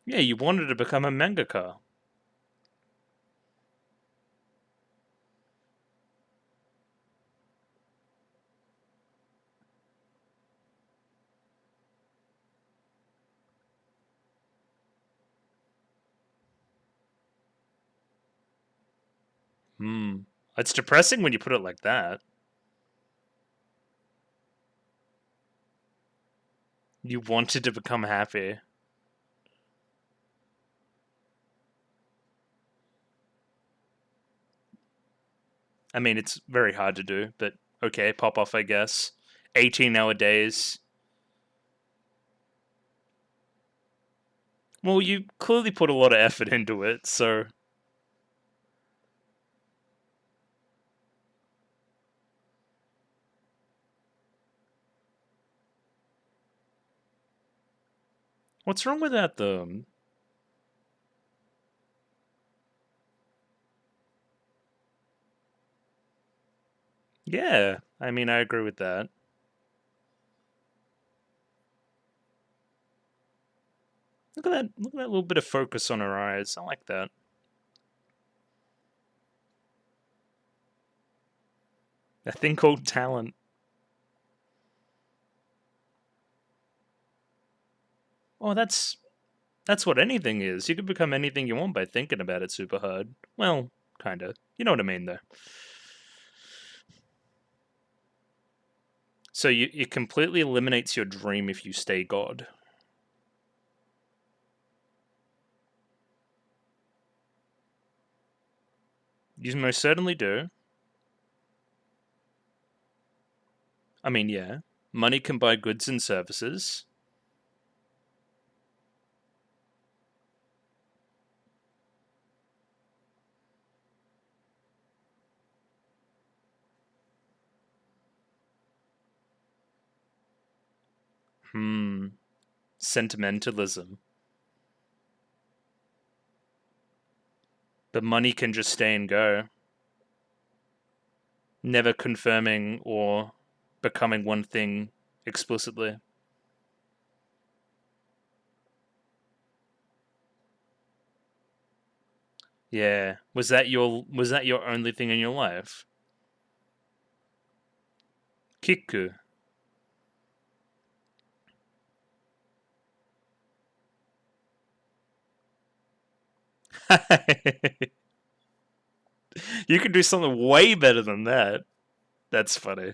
Yeah, you wanted to become a mangaka. It's depressing when you put it like that. You wanted to become happy. I mean, it's very hard to do, but okay, pop off, I guess. 18-hour days. Well, you clearly put a lot of effort into it, so. What's wrong with that, though? Yeah, I mean, I agree with that. Look at that! Look at that little bit of focus on her eyes. I like that. A thing called talent. Oh, that's what anything is. You can become anything you want by thinking about it super hard. Well, kinda. You know what I mean, though. So it completely eliminates your dream if you stay God. You most certainly do. I mean, yeah. Money can buy goods and services. Sentimentalism. But money can just stay and go, never confirming or becoming one thing explicitly. Yeah. Was that your only thing in your life? Kiku. You can do something way better than that. That's funny.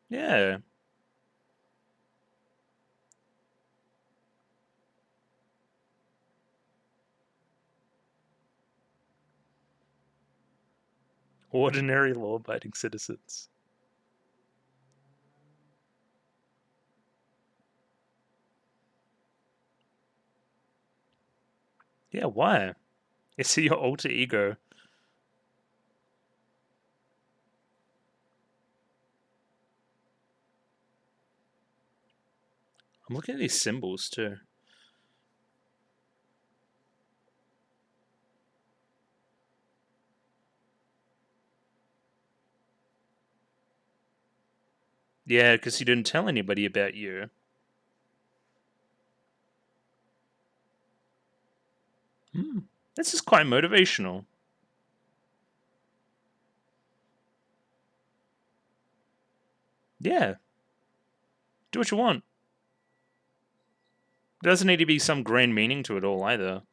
Yeah. Ordinary law abiding citizens. Yeah, why? Is he your alter ego? I'm looking at these symbols too. Yeah, because he didn't tell anybody about you. This is quite motivational. Yeah, do what you want. There doesn't need to be some grand meaning to it all either.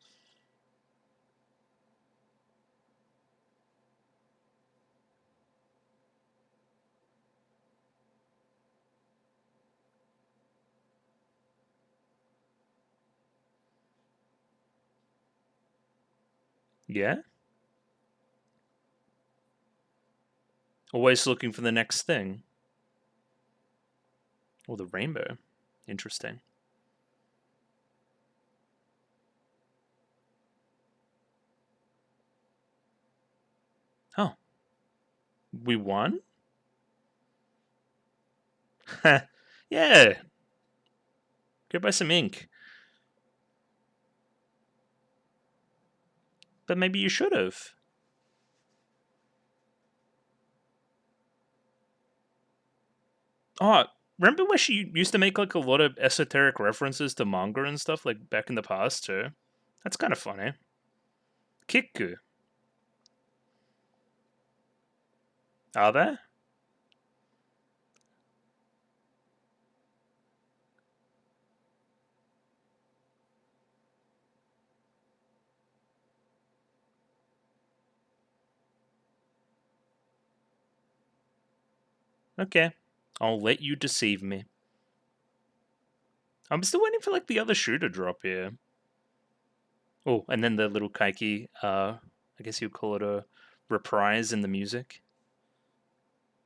Yeah? Always looking for the next thing. Or the rainbow. Interesting. Oh, we won? Yeah, go buy some ink. But maybe you should have. Oh, remember where she used to make like a lot of esoteric references to manga and stuff like back in the past too? That's kind of funny. Kiku. Are there? Okay. I'll let you deceive me. I'm still waiting for, like, the other shoe to drop here. Oh, and then the little kaiki, I guess you'd call it a reprise in the music.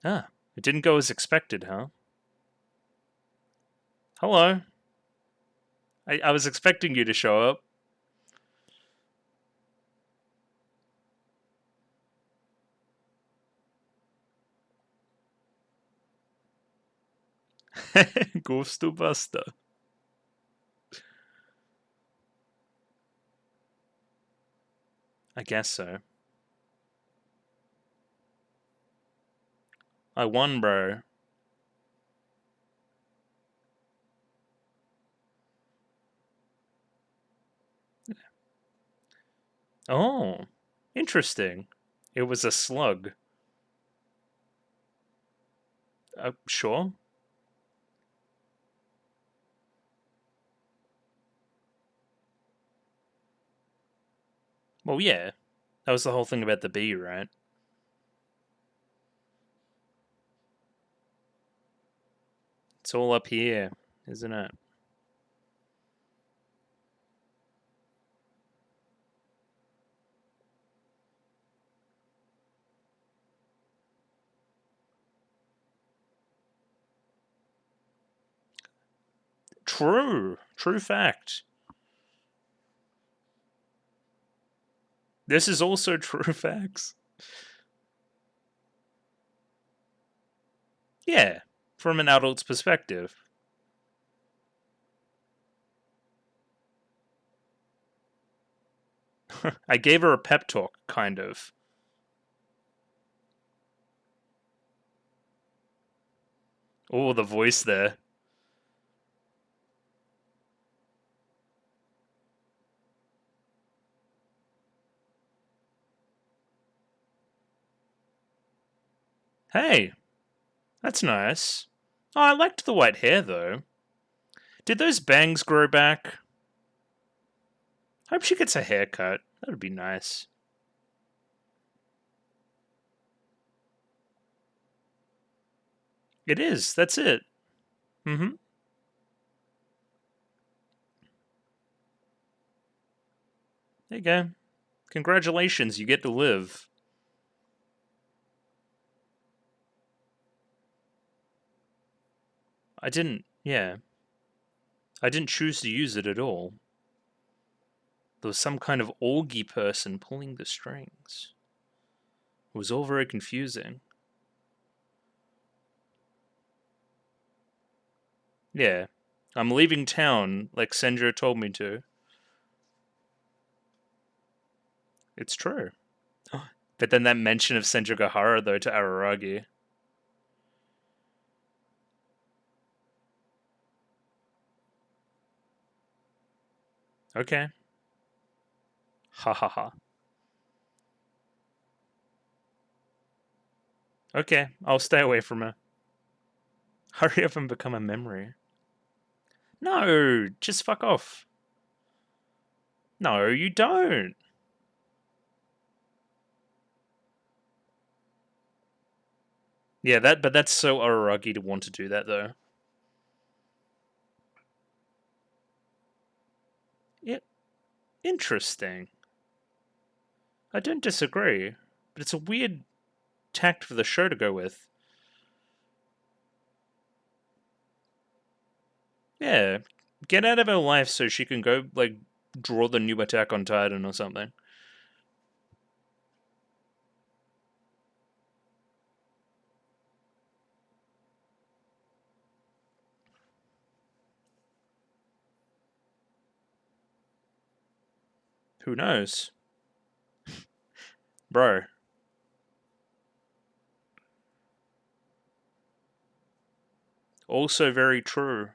Ah, it didn't go as expected, huh? Hello. I was expecting you to show up. Goes Buster. I guess so. I won, bro. Oh, interesting. It was a slug. Sure. Well, yeah. That was the whole thing about the bee, right? It's all up here, isn't it? True. True fact. This is also true facts. Yeah, from an adult's perspective. I gave her a pep talk, kind of. Oh, the voice there. Hey, that's nice. Oh, I liked the white hair, though. Did those bangs grow back? Hope she gets a haircut. That would be nice. It is. That's it. Mm-hmm. There you go. Congratulations, you get to live. I didn't, yeah. I didn't choose to use it at all. There was some kind of Orgy person pulling the strings. It was all very confusing. Yeah. I'm leaving town, like Senjo told me to. It's true. But then that mention of Senjo Gahara, though, to Araragi. Okay. Ha ha ha. Okay, I'll stay away from her. Hurry up and become a memory. No, just fuck off. No, you don't. Yeah, but that's so Araragi to want to do that, though. Yeah, interesting. I don't disagree, but it's a weird tact for the show to go with. Yeah, get out of her life so she can go, like, draw the new Attack on Titan or something. Who knows? Bro. Also very true.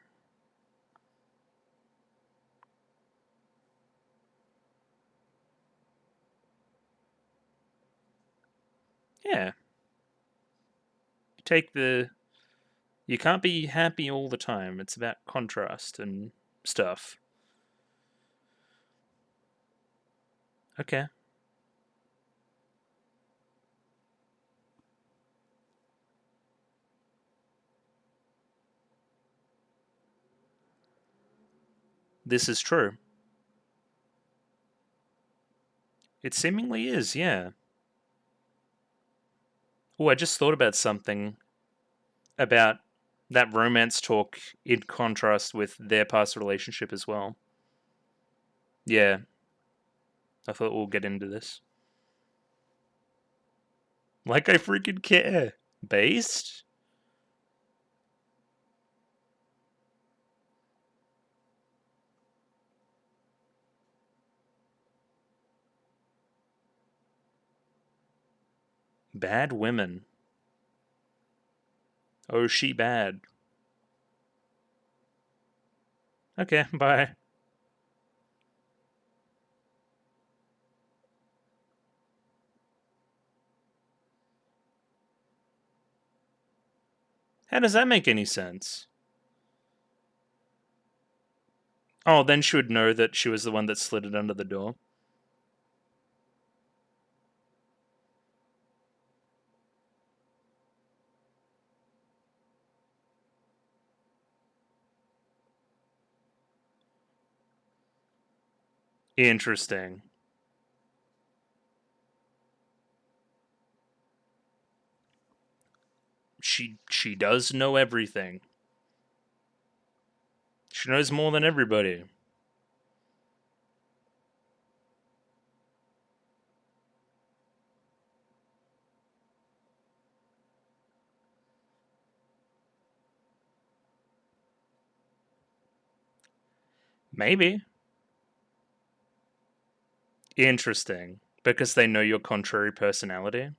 Yeah. Take the. You can't be happy all the time. It's about contrast and stuff. Okay. This is true. It seemingly is, yeah. Oh, I just thought about something about that romance talk in contrast with their past relationship as well. Yeah, I thought we'll get into this. Like I freaking care. Based? Bad women. Oh, she bad. Okay, bye. How does that make any sense? Oh, then she would know that she was the one that slid it under the door. Interesting. She does know everything. She knows more than everybody. Maybe. Interesting. Because they know your contrary personality.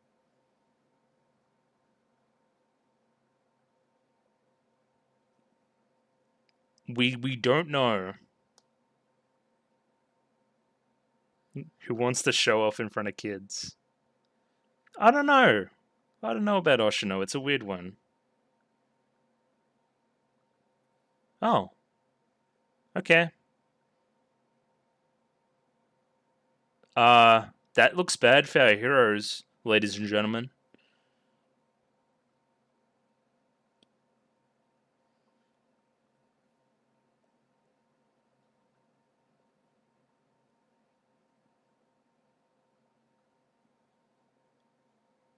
We don't know. Who wants to show off in front of kids? I don't know. I don't know about Oshino. It's a weird one. Oh. Okay. That looks bad for our heroes, ladies and gentlemen.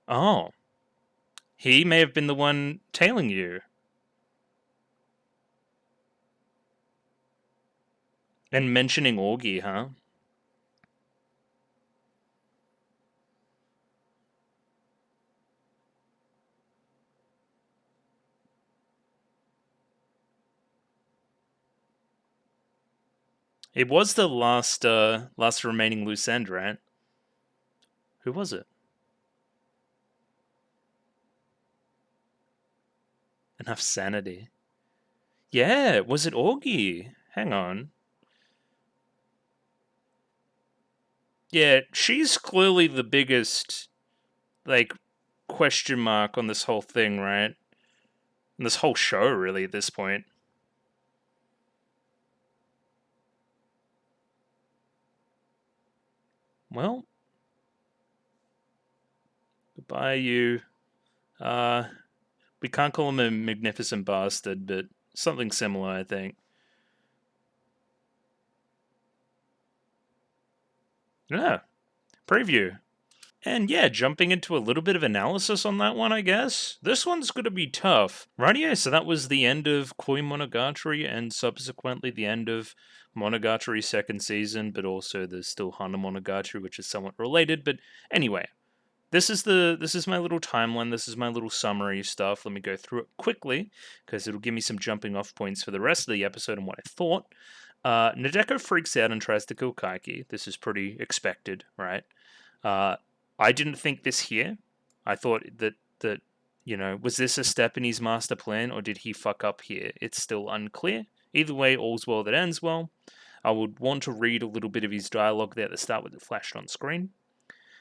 Oh. He may have been the one tailing you. And mentioning Augie, huh? It was the last remaining loose end, right? Who was it? Enough sanity. Yeah, was it Augie? Hang on. Yeah, she's clearly the biggest, like, question mark on this whole thing, right? And this whole show, really, at this point. Well, goodbye, you. We can't call him a magnificent bastard, but something similar, I think. Yeah, preview. And yeah, jumping into a little bit of analysis on that one, I guess. This one's going to be tough. Rightio, so that was the end of Koimonogatari and subsequently the end of Monogatari second season, but also there's still Hana Monogatari, which is somewhat related. But anyway, this is my little timeline. This is my little summary stuff. Let me go through it quickly because it'll give me some jumping off points for the rest of the episode and what I thought. Nadeko freaks out and tries to kill Kaiki. This is pretty expected, right? I didn't think this here. I thought that was this a step in his master plan or did he fuck up here? It's still unclear. Either way, all's well that ends well. I would want to read a little bit of his dialogue there at the start with it flashed on screen.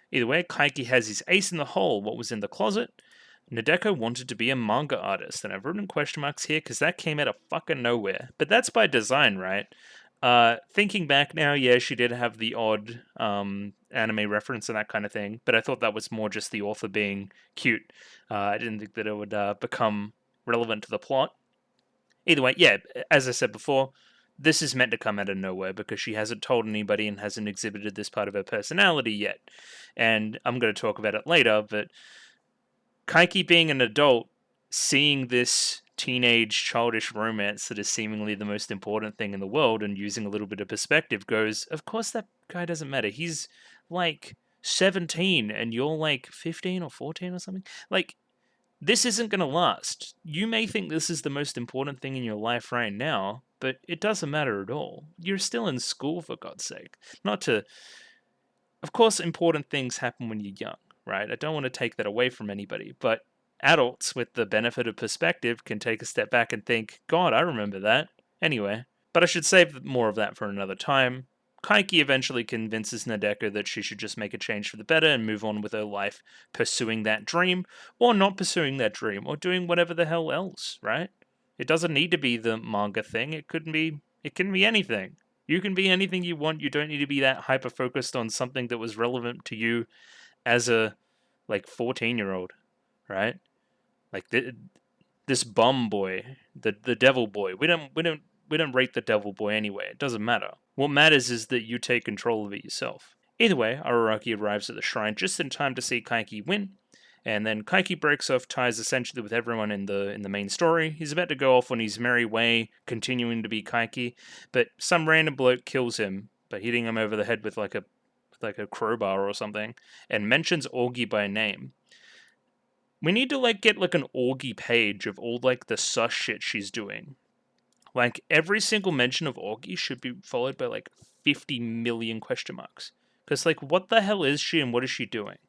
Either way, Kaiki has his ace in the hole. What was in the closet? Nadeko wanted to be a manga artist, and I've written question marks here because that came out of fucking nowhere. But that's by design, right? Thinking back now, yeah, she did have the odd anime reference and that kind of thing, but I thought that was more just the author being cute. I didn't think that it would become relevant to the plot. Either way, yeah, as I said before, this is meant to come out of nowhere because she hasn't told anybody and hasn't exhibited this part of her personality yet. And I'm going to talk about it later, but Kaiki being an adult, seeing this teenage childish romance that is seemingly the most important thing in the world and using a little bit of perspective goes, of course that guy doesn't matter. He's like 17 and you're like 15 or 14 or something. Like, this isn't going to last. You may think this is the most important thing in your life right now, but it doesn't matter at all. You're still in school, for God's sake. Not to... Of course, important things happen when you're young, right? I don't want to take that away from anybody, but adults with the benefit of perspective can take a step back and think, God, I remember that. Anyway, but I should save more of that for another time. Kaiki eventually convinces Nadeko that she should just make a change for the better and move on with her life, pursuing that dream, or not pursuing that dream, or doing whatever the hell else, right? It doesn't need to be the manga thing. It can be anything. You can be anything you want. You don't need to be that hyper-focused on something that was relevant to you as a, 14-year-old, right? Like, this bum boy, the devil boy. We don't rate the devil boy anyway. It doesn't matter. What matters is that you take control of it yourself. Either way, Araragi arrives at the shrine just in time to see Kaiki win, and then Kaiki breaks off ties essentially with everyone in the main story. He's about to go off on his merry way, continuing to be Kaiki, but some random bloke kills him by hitting him over the head with like a crowbar or something, and mentions Augie by name. We need to get an Augie page of all the sus shit she's doing. Every single mention of Augie should be followed by 50 million question marks. Because what the hell is she and what is she doing?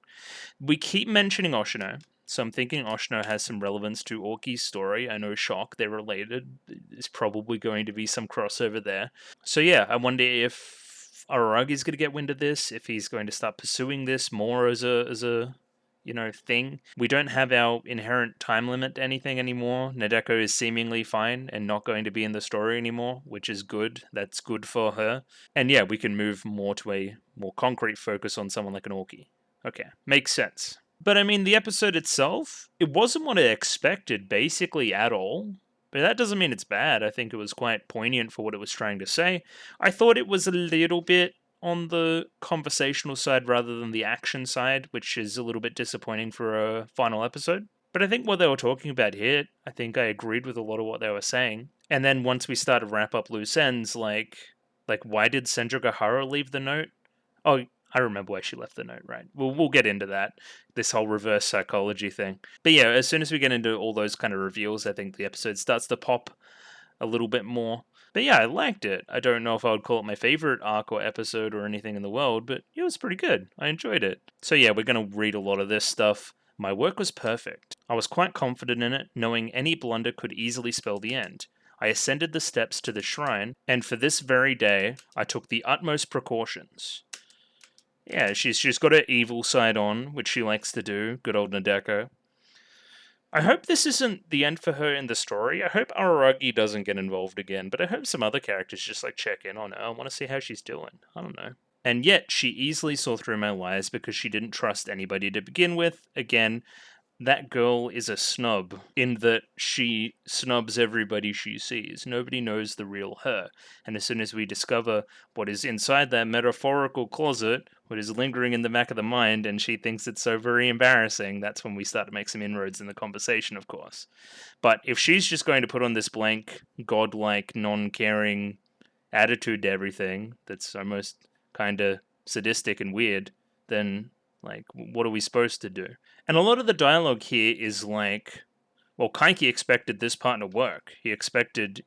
We keep mentioning Oshino, so I'm thinking Oshino has some relevance to Augie's story. I know, shock, they're related. There's probably going to be some crossover there. So yeah, I wonder if Araragi's going to get wind of this, if he's going to start pursuing this more as a thing. We don't have our inherent time limit to anything anymore. Nadeko is seemingly fine and not going to be in the story anymore, which is good. That's good for her. And yeah, we can move more to a more concrete focus on someone like an Augie. Okay, makes sense. But I mean, the episode itself, it wasn't what I expected basically at all. But that doesn't mean it's bad. I think it was quite poignant for what it was trying to say. I thought it was a little bit on the conversational side rather than the action side, which is a little bit disappointing for a final episode. But I think what they were talking about here, I think I agreed with a lot of what they were saying. And then once we start to wrap up loose ends, like why did Senjo Gahara leave the note? Oh, I remember why she left the note, right? We'll get into that, this whole reverse psychology thing. But yeah, as soon as we get into all those kind of reveals, I think the episode starts to pop a little bit more. But yeah, I liked it. I don't know if I would call it my favorite arc or episode or anything in the world, but it was pretty good. I enjoyed it. So yeah, we're going to read a lot of this stuff. My work was perfect. I was quite confident in it, knowing any blunder could easily spell the end. I ascended the steps to the shrine, and for this very day, I took the utmost precautions. Yeah, she's got her evil side on, which she likes to do. Good old Nadeko. I hope this isn't the end for her in the story. I hope Araragi doesn't get involved again, but I hope some other characters just check in on her. I want to see how she's doing. I don't know. And yet, she easily saw through my lies because she didn't trust anybody to begin with. Again, that girl is a snub in that she snubs everybody she sees. Nobody knows the real her. And as soon as we discover what is inside that metaphorical closet, what is lingering in the back of the mind, and she thinks it's so very embarrassing, that's when we start to make some inroads in the conversation, of course. But if she's just going to put on this blank, godlike, non-caring attitude to everything that's almost kind of sadistic and weird, then what are we supposed to do? And a lot of the dialogue here is well, Kaiki expected this part to work. He expected,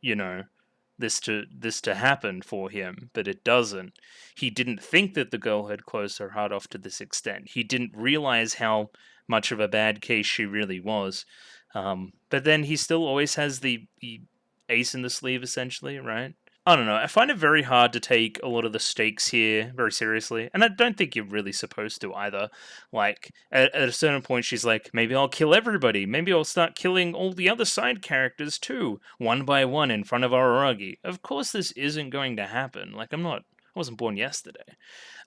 this to happen for him, but it doesn't. He didn't think that the girl had closed her heart off to this extent. He didn't realize how much of a bad case she really was. But then he still always has the ace in the sleeve, essentially, right? I don't know. I find it very hard to take a lot of the stakes here very seriously, and I don't think you're really supposed to either. At a certain point, she's like, maybe I'll kill everybody. Maybe I'll start killing all the other side characters too, one by one in front of Araragi. Of course this isn't going to happen. I wasn't born yesterday.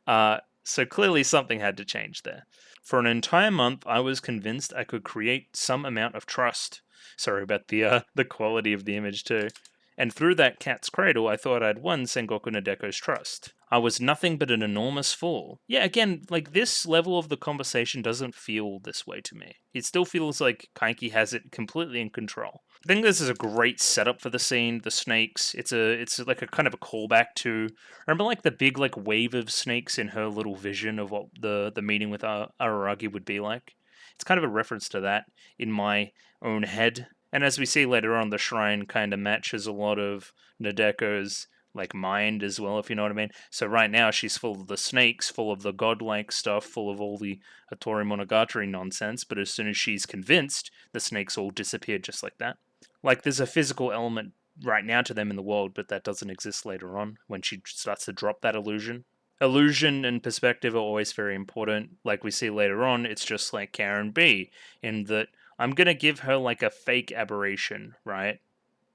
So clearly something had to change there. For an entire month, I was convinced I could create some amount of trust. Sorry about the quality of the image too. And through that cat's cradle, I thought I'd won Sengoku Nadeko's trust. I was nothing but an enormous fool. Yeah, again, like this level of the conversation doesn't feel this way to me. It still feels like Kaiki has it completely in control. I think this is a great setup for the scene. The snakes. It's like a kind of a callback to, remember like the big like wave of snakes in her little vision of what the meeting with Araragi would be like. It's kind of a reference to that in my own head. And as we see later on, the shrine kind of matches a lot of Nadeko's like mind as well, if you know what I mean. So right now she's full of the snakes, full of the godlike stuff, full of all the Hattori Monogatari nonsense. But as soon as she's convinced, the snakes all disappear just like that. Like there's a physical element right now to them in the world, but that doesn't exist later on when she starts to drop that illusion. Illusion and perspective are always very important. Like we see later on, it's just like Karen B, in that I'm going to give her like a fake aberration, right?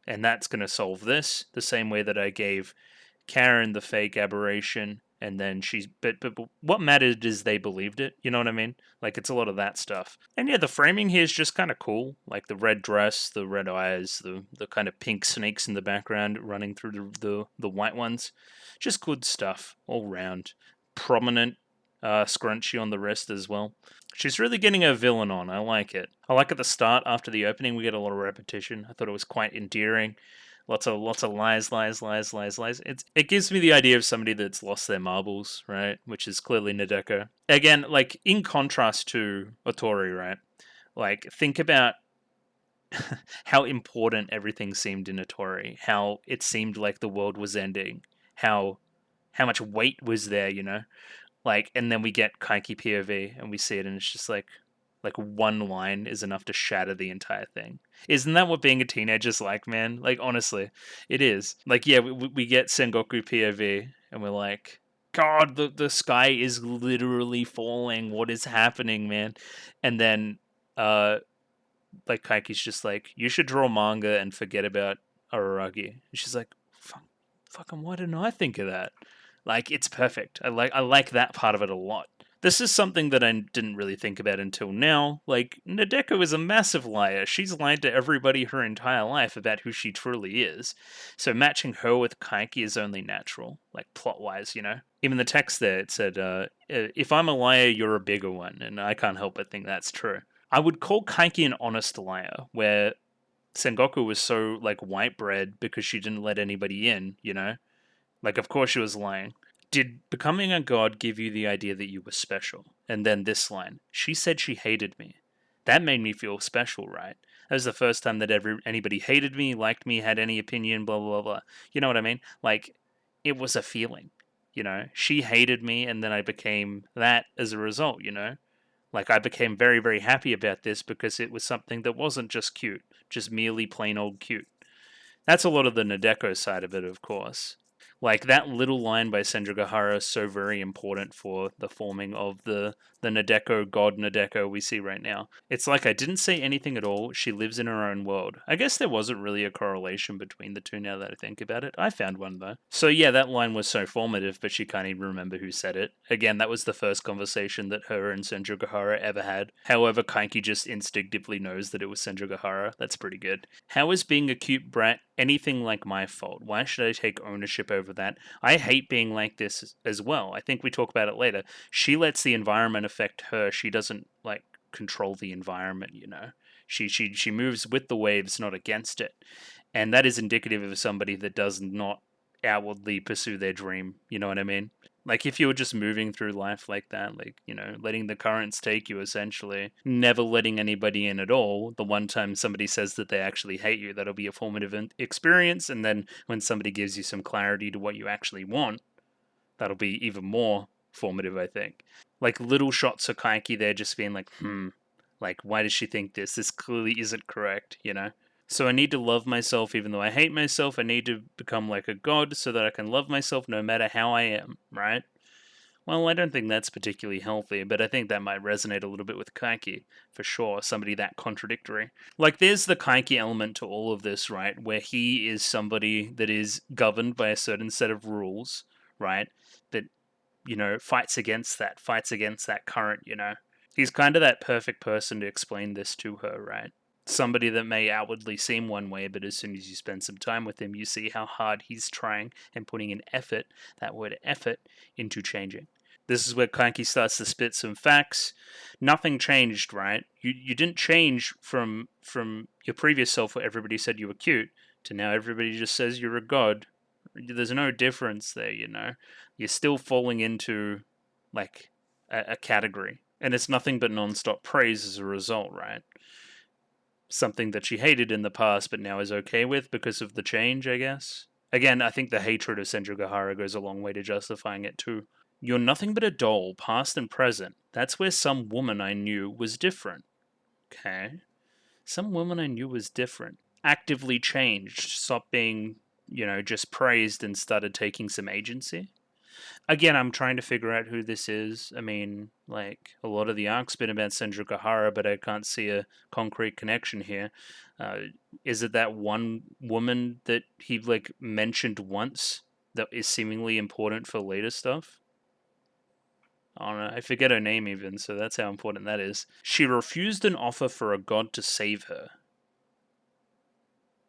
And that's going to solve this the same way that I gave Karen the fake aberration, and then she's but what mattered is they believed it. You know what I mean? Like it's a lot of that stuff. And yeah, the framing here is just kind of cool. Like the red dress, the red eyes, the kind of pink snakes in the background running through the white ones. Just good stuff all round. Prominent scrunchie on the wrist as well. She's really getting her villain on. I like it. I like at the start after the opening we get a lot of repetition. I thought it was quite endearing. Lots of lies. It gives me the idea of somebody that's lost their marbles, right? Which is clearly Nadeko. Again, like in contrast to Otori, right? Like think about how important everything seemed in Otori. How it seemed like the world was ending. How much weight was there, you know? Like, and then we get Kaiki POV and we see it, and it's just like one line is enough to shatter the entire thing. Isn't that what being a teenager's like, man? Like, honestly, it is. Like, yeah, we get Sengoku POV, and we're like, God, the sky is literally falling. What is happening, man? And then, like, Kaiki's just like, you should draw manga and forget about Araragi. And she's like, fucking, why didn't I think of that? Like, it's perfect. I like that part of it a lot. This is something that I didn't really think about until now. Like, Nadeko is a massive liar. She's lied to everybody her entire life about who she truly is. So matching her with Kaiki is only natural, like plot-wise, you know? Even the text there, it said, if I'm a liar, you're a bigger one. And I can't help but think that's true. I would call Kaiki an honest liar, where Sengoku was so, like, white bread because she didn't let anybody in, you know? Like, of course she was lying. Did becoming a god give you the idea that you were special? And then this line, she said she hated me. That made me feel special, right? That was the first time that anybody hated me, liked me, had any opinion, blah, blah, blah. You know what I mean? Like, it was a feeling, you know? She hated me, and then I became that as a result, you know? Like, I became very, very happy about this because it was something that wasn't just cute, just merely plain old cute. That's a lot of the Nadeko side of it, of course. Like, that little line by Senjugahara is so very important for the forming of the Nadeko, God Nadeko we see right now. It's like I didn't say anything at all. She lives in her own world. I guess there wasn't really a correlation between the two now that I think about it. I found one, though. So yeah, that line was so formative, but she can't even remember who said it. Again, that was the first conversation that her and Senjugahara ever had. However, Kaiki just instinctively knows that it was Senjugahara. That's pretty good. How is being a cute brat anything like my fault? Why should I take ownership over that? I hate being like this as well. I think we talk about it later. She lets the environment affect her. She doesn't like control the environment, you know. She moves with the waves, not against it. And that is indicative of somebody that does not outwardly pursue their dream. You know what I mean? Like, if you were just moving through life like that, like, you know, letting the currents take you, essentially, never letting anybody in at all, the one time somebody says that they actually hate you, that'll be a formative experience, and then when somebody gives you some clarity to what you actually want, that'll be even more formative, I think. Like, little shots of Kaiki there just being like, why does she think this? This clearly isn't correct, you know? So I need to love myself even though I hate myself. I need to become like a god so that I can love myself no matter how I am, right? Well, I don't think that's particularly healthy, but I think that might resonate a little bit with Kaiki, for sure, somebody that contradictory. Like, there's the Kaiki element to all of this, right, where he is somebody that is governed by a certain set of rules, right, that, you know, fights against that current, you know. He's kind of that perfect person to explain this to her, right? somebody that may outwardly seem one way, but as soon as you spend some time with him, you see how hard he's trying and putting an effort, that word effort, into changing. This is where Kaiki starts to spit some facts. Nothing changed, right? You didn't change from your previous self where everybody said you were cute to now everybody just says you're a god. There's no difference there, you know. You're still falling into like a category, and it's nothing but non-stop praise as a result, right? Something that she hated in the past but now is okay with because of the change, I guess. Again, I think the hatred of Senjugahara goes a long way to justifying it too. You're nothing but a doll, past and present. That's where some woman I knew was different. Okay. Some woman I knew was different. Actively changed, stopped being, just praised and started taking some agency. Again, I'm trying to figure out who this is. I mean, like, a lot of the arc's been about Senjugahara, but I can't see a concrete connection here. Is it that one woman that he, mentioned once that is seemingly important for later stuff? I don't know. I forget her name even, so that's how important that is. She refused an offer for a god to save her.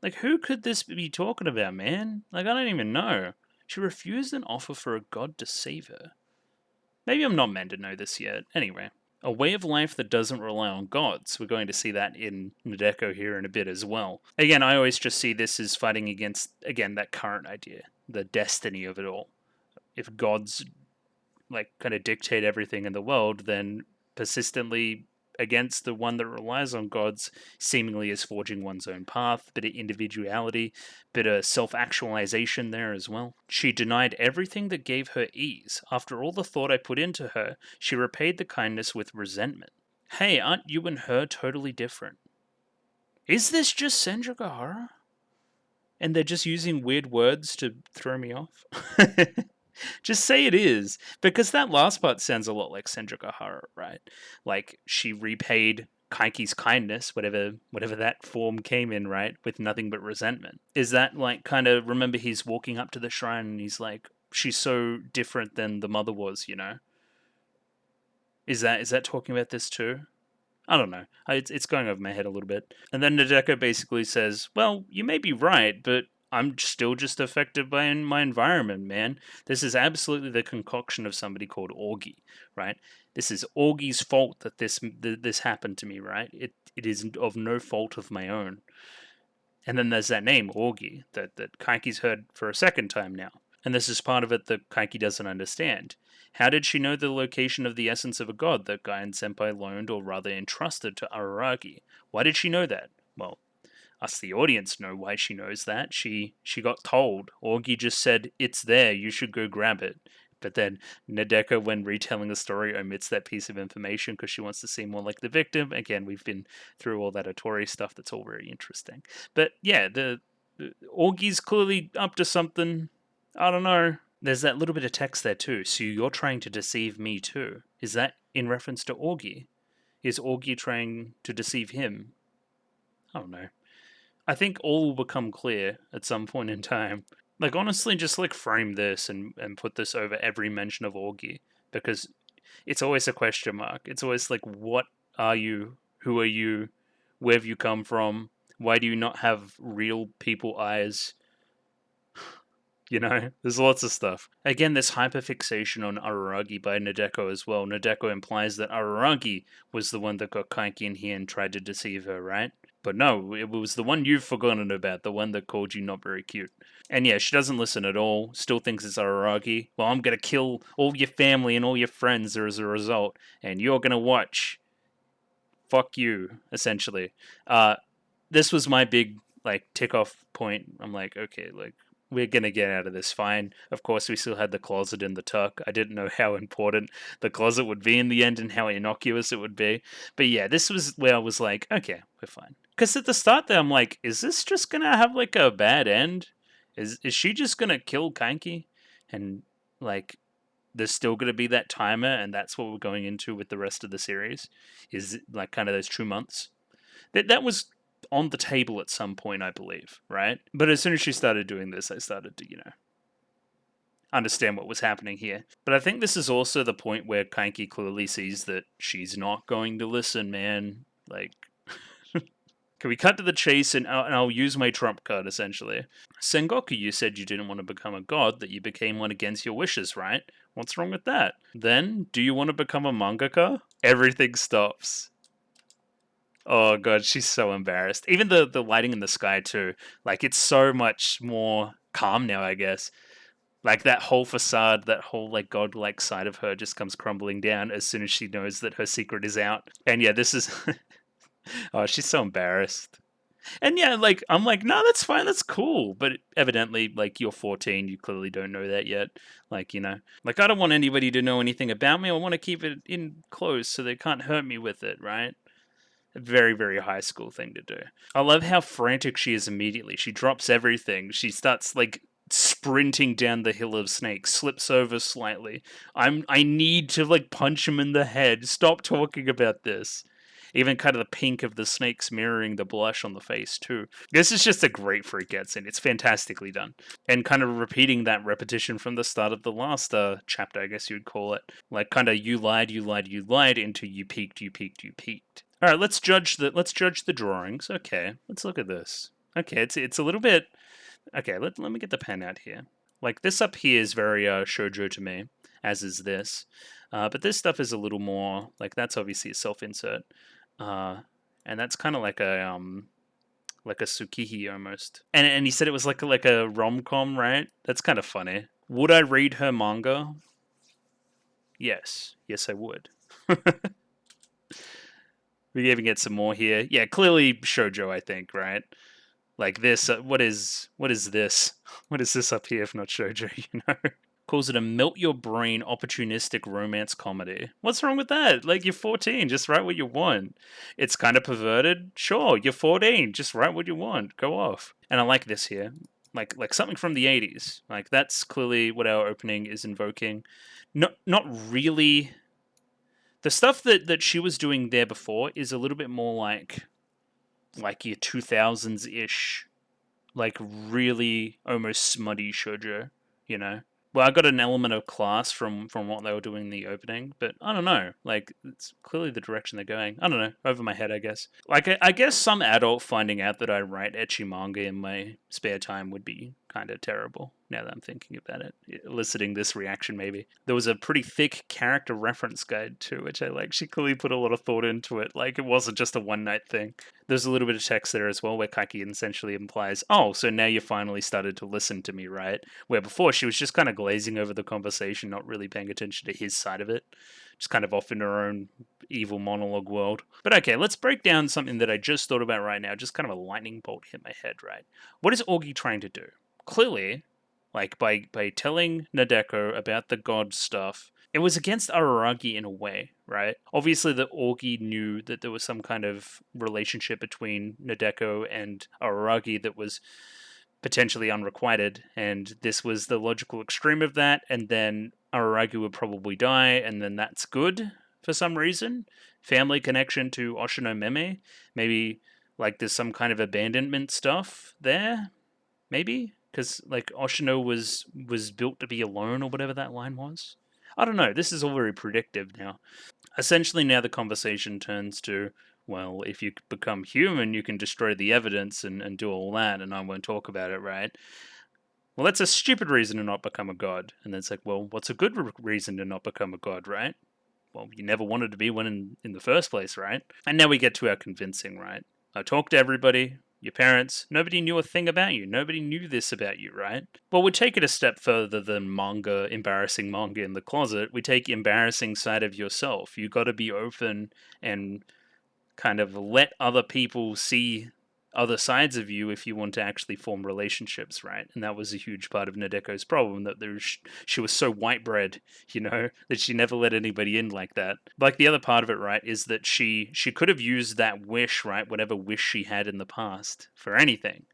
Like, who could this be talking about, man? Like, I don't even know. She refused an offer for a god to save her. Maybe I'm not meant to know this yet. Anyway, a way of life that doesn't rely on gods. We're going to see that in Nadeko here in a bit as well. Again, I always just see this as fighting against, again, that current idea, the destiny of it all. If gods kind of dictate everything in the world, then persistently against the one that relies on gods seemingly is forging one's own path, bit of individuality, bit of self-actualization there as well. She denied everything that gave her ease. After all the thought I put into her, she repaid the kindness with resentment. Hey, aren't you and her totally different? Is this just Senjugahara? And they're just using weird words to throw me off? Just say it is, because that last part sounds a lot like Senjugahara, right? Like she repaid Kaiki's kindness, whatever that form came in, right, with nothing but resentment. Is that kind of, remember he's walking up to the shrine and he's like, she's so different than the mother was, you know? Is that talking about this too? I don't know. It's going over my head a little bit. And then Nadeko basically says, well, you may be right, but I'm still just affected by my environment, man. This is absolutely the concoction of somebody called Augie, right? This is Augie's fault that this happened to me, right? It is of no fault of my own. And then there's that name, Augie, that Kaiki's heard for a second time now. And this is part of it that Kaiki doesn't understand. How did she know the location of the essence of a god that Guy and Senpai loaned, or rather entrusted, to Araragi? Why did she know that? Well, us the audience know why she knows that. She got told. Augie just said, it's there, you should go grab it. But then Nadeko, when retelling the story, omits that piece of information because she wants to seem more like the victim. Again, we've been through all that Otori stuff that's all very interesting. But yeah, the Augie's clearly up to something. I don't know. There's that little bit of text there too. So you're trying to deceive me too. Is that in reference to Augie? Is Augie trying to deceive him? I don't know. I think all will become clear at some point in time. Like, honestly, just frame this and put this over every mention of Augie, because it's always a question mark. It's always like, what are you? Who are you? Where have you come from? Why do you not have real people eyes? You know, there's lots of stuff. Again, this hyperfixation on Araragi by Nadeko as well. Nadeko implies that Araragi was the one that got Kaiki in here and tried to deceive her, right? But no, it was the one you've forgotten about, the one that called you not very cute. And yeah, she doesn't listen at all, still thinks it's Araragi. Well, I'm gonna kill all your family and all your friends as a result, and you're gonna watch. Fuck you, essentially. This was my big, tick off point. I'm like, okay, we're gonna get out of this fine. Of course, we still had the closet in the tuck. I didn't know how important the closet would be in the end and how innocuous it would be. But yeah, this was where I was like, okay, we're fine. Because at the start there, I'm like, is this just gonna have a bad end? Is she just gonna kill Kanki? And there's still gonna be that timer, and that's what we're going into with the rest of the series. Is kind of those 2 months. That was on the table at some point, I believe, right? But as soon as she started doing this, I started to, understand what was happening here. But I think this is also the point where Kaiki clearly sees that she's not going to listen, man. Can we cut to the chase and I'll use my trump card, essentially. Sengoku, you said you didn't want to become a god, that you became one against your wishes, right? What's wrong with that? Then, do you want to become a mangaka? Everything stops. Oh god, she's so embarrassed. Even the lighting in the sky too. Like, it's so much more calm now, I guess. Like, that whole facade, that whole like godlike side of her just comes crumbling down as soon as she knows that her secret is out. And yeah, this is oh, she's so embarrassed. And yeah, like, I'm like, no, that's fine, that's cool. But evidently, like, you're 14, you clearly don't know that yet. Like, you know, like, I don't want anybody to know anything about me. I want to keep it in close so they can't hurt me with it, right? A very, very high school thing to do. I love how frantic she is immediately. She drops everything. She starts, like, sprinting down the hill of snakes, slips over slightly. I need to, like, punch him in the head. Stop talking about this. Even kind of the pink of the snakes mirroring the blush on the face too. This is just a great freak out scene. It's fantastically done. And kind of repeating that repetition from the start of the last chapter, I guess you'd call it. Like, kind of, you lied, you lied, you lied, into you peaked, you peaked, you peaked. All right, let's judge the drawings. Okay, let's look at this. Okay, it's a little bit. Okay, let me get the pen out here. Like, this up here is very shoujo to me, as is this. But this stuff is a little more like, that's obviously a self-insert. And that's kind of like a Tsukihi almost. And he said it was like a rom-com, right? That's kind of funny. Would I read her manga? Yes, I would. We even get some more here. Yeah, clearly shoujo, I think, right? Like this. What is this? What is this up here if not shoujo? You know. Calls it a melt your brain opportunistic romance comedy. What's wrong with that? Like, you're 14, just write what you want. It's kind of perverted. Sure, you're 14, just write what you want. Go off. And I like this here. Like something from the 80s. Like, that's clearly what our opening is invoking. Not really. The stuff that she was doing there before is a little bit more like your 2000s-ish. Like, really almost smutty shoujo, you know? Well, I got an element of class from what they were doing in the opening, but I don't know. Like, it's clearly the direction they're going. I don't know. Over my head, I guess. Like, I guess some adult finding out that I write ecchi manga in my spare time would be kind of terrible, now that I'm thinking about it. Eliciting this reaction, maybe. There was a pretty thick character reference guide, too, which I like. She clearly put a lot of thought into it. Like, it wasn't just a one-night thing. There's a little bit of text there as well, where Kaki essentially implies, oh, so now you finally started to listen to me, right? Where before she was just kind of glazing over the conversation, not really paying attention to his side of it. Just kind of off in her own evil monologue world. But okay, let's break down something that I just thought about right now. Just kind of a lightning bolt hit my head, right? What is Augie trying to do? Clearly, like, by telling Nadeko about the god stuff, it was against Araragi in a way, right? Obviously, the Augie knew that there was some kind of relationship between Nadeko and Araragi that was potentially unrequited, and this was the logical extreme of that, and then Araragi would probably die, and then that's good for some reason. Family connection to Oshino Meme. Maybe, like, there's some kind of abandonment stuff there? Maybe? Because, like, Oshino was built to be alone, or whatever that line was. I don't know. This is all very predictive now. Essentially, now the conversation turns to, well, if you become human, you can destroy the evidence and do all that, and I won't talk about it, right? Well, that's a stupid reason to not become a god. And then it's like, well, what's a good reason to not become a god, right? Well, you never wanted to be one in the first place, right? And now we get to our convincing, right? I talked to everybody. Your parents, nobody knew a thing about you. Nobody knew this about you, right? Well, we take it a step further than manga, embarrassing manga in the closet. We take embarrassing side of yourself. You got to be open and kind of let other people see other sides of you if you want to actually form relationships, right? And that was a huge part of Nadeko's problem, that she was so white bread, you know, that she never let anybody in like that. Like, the other part of it, right, is that she could have used that wish, right, whatever wish she had in the past, for anything.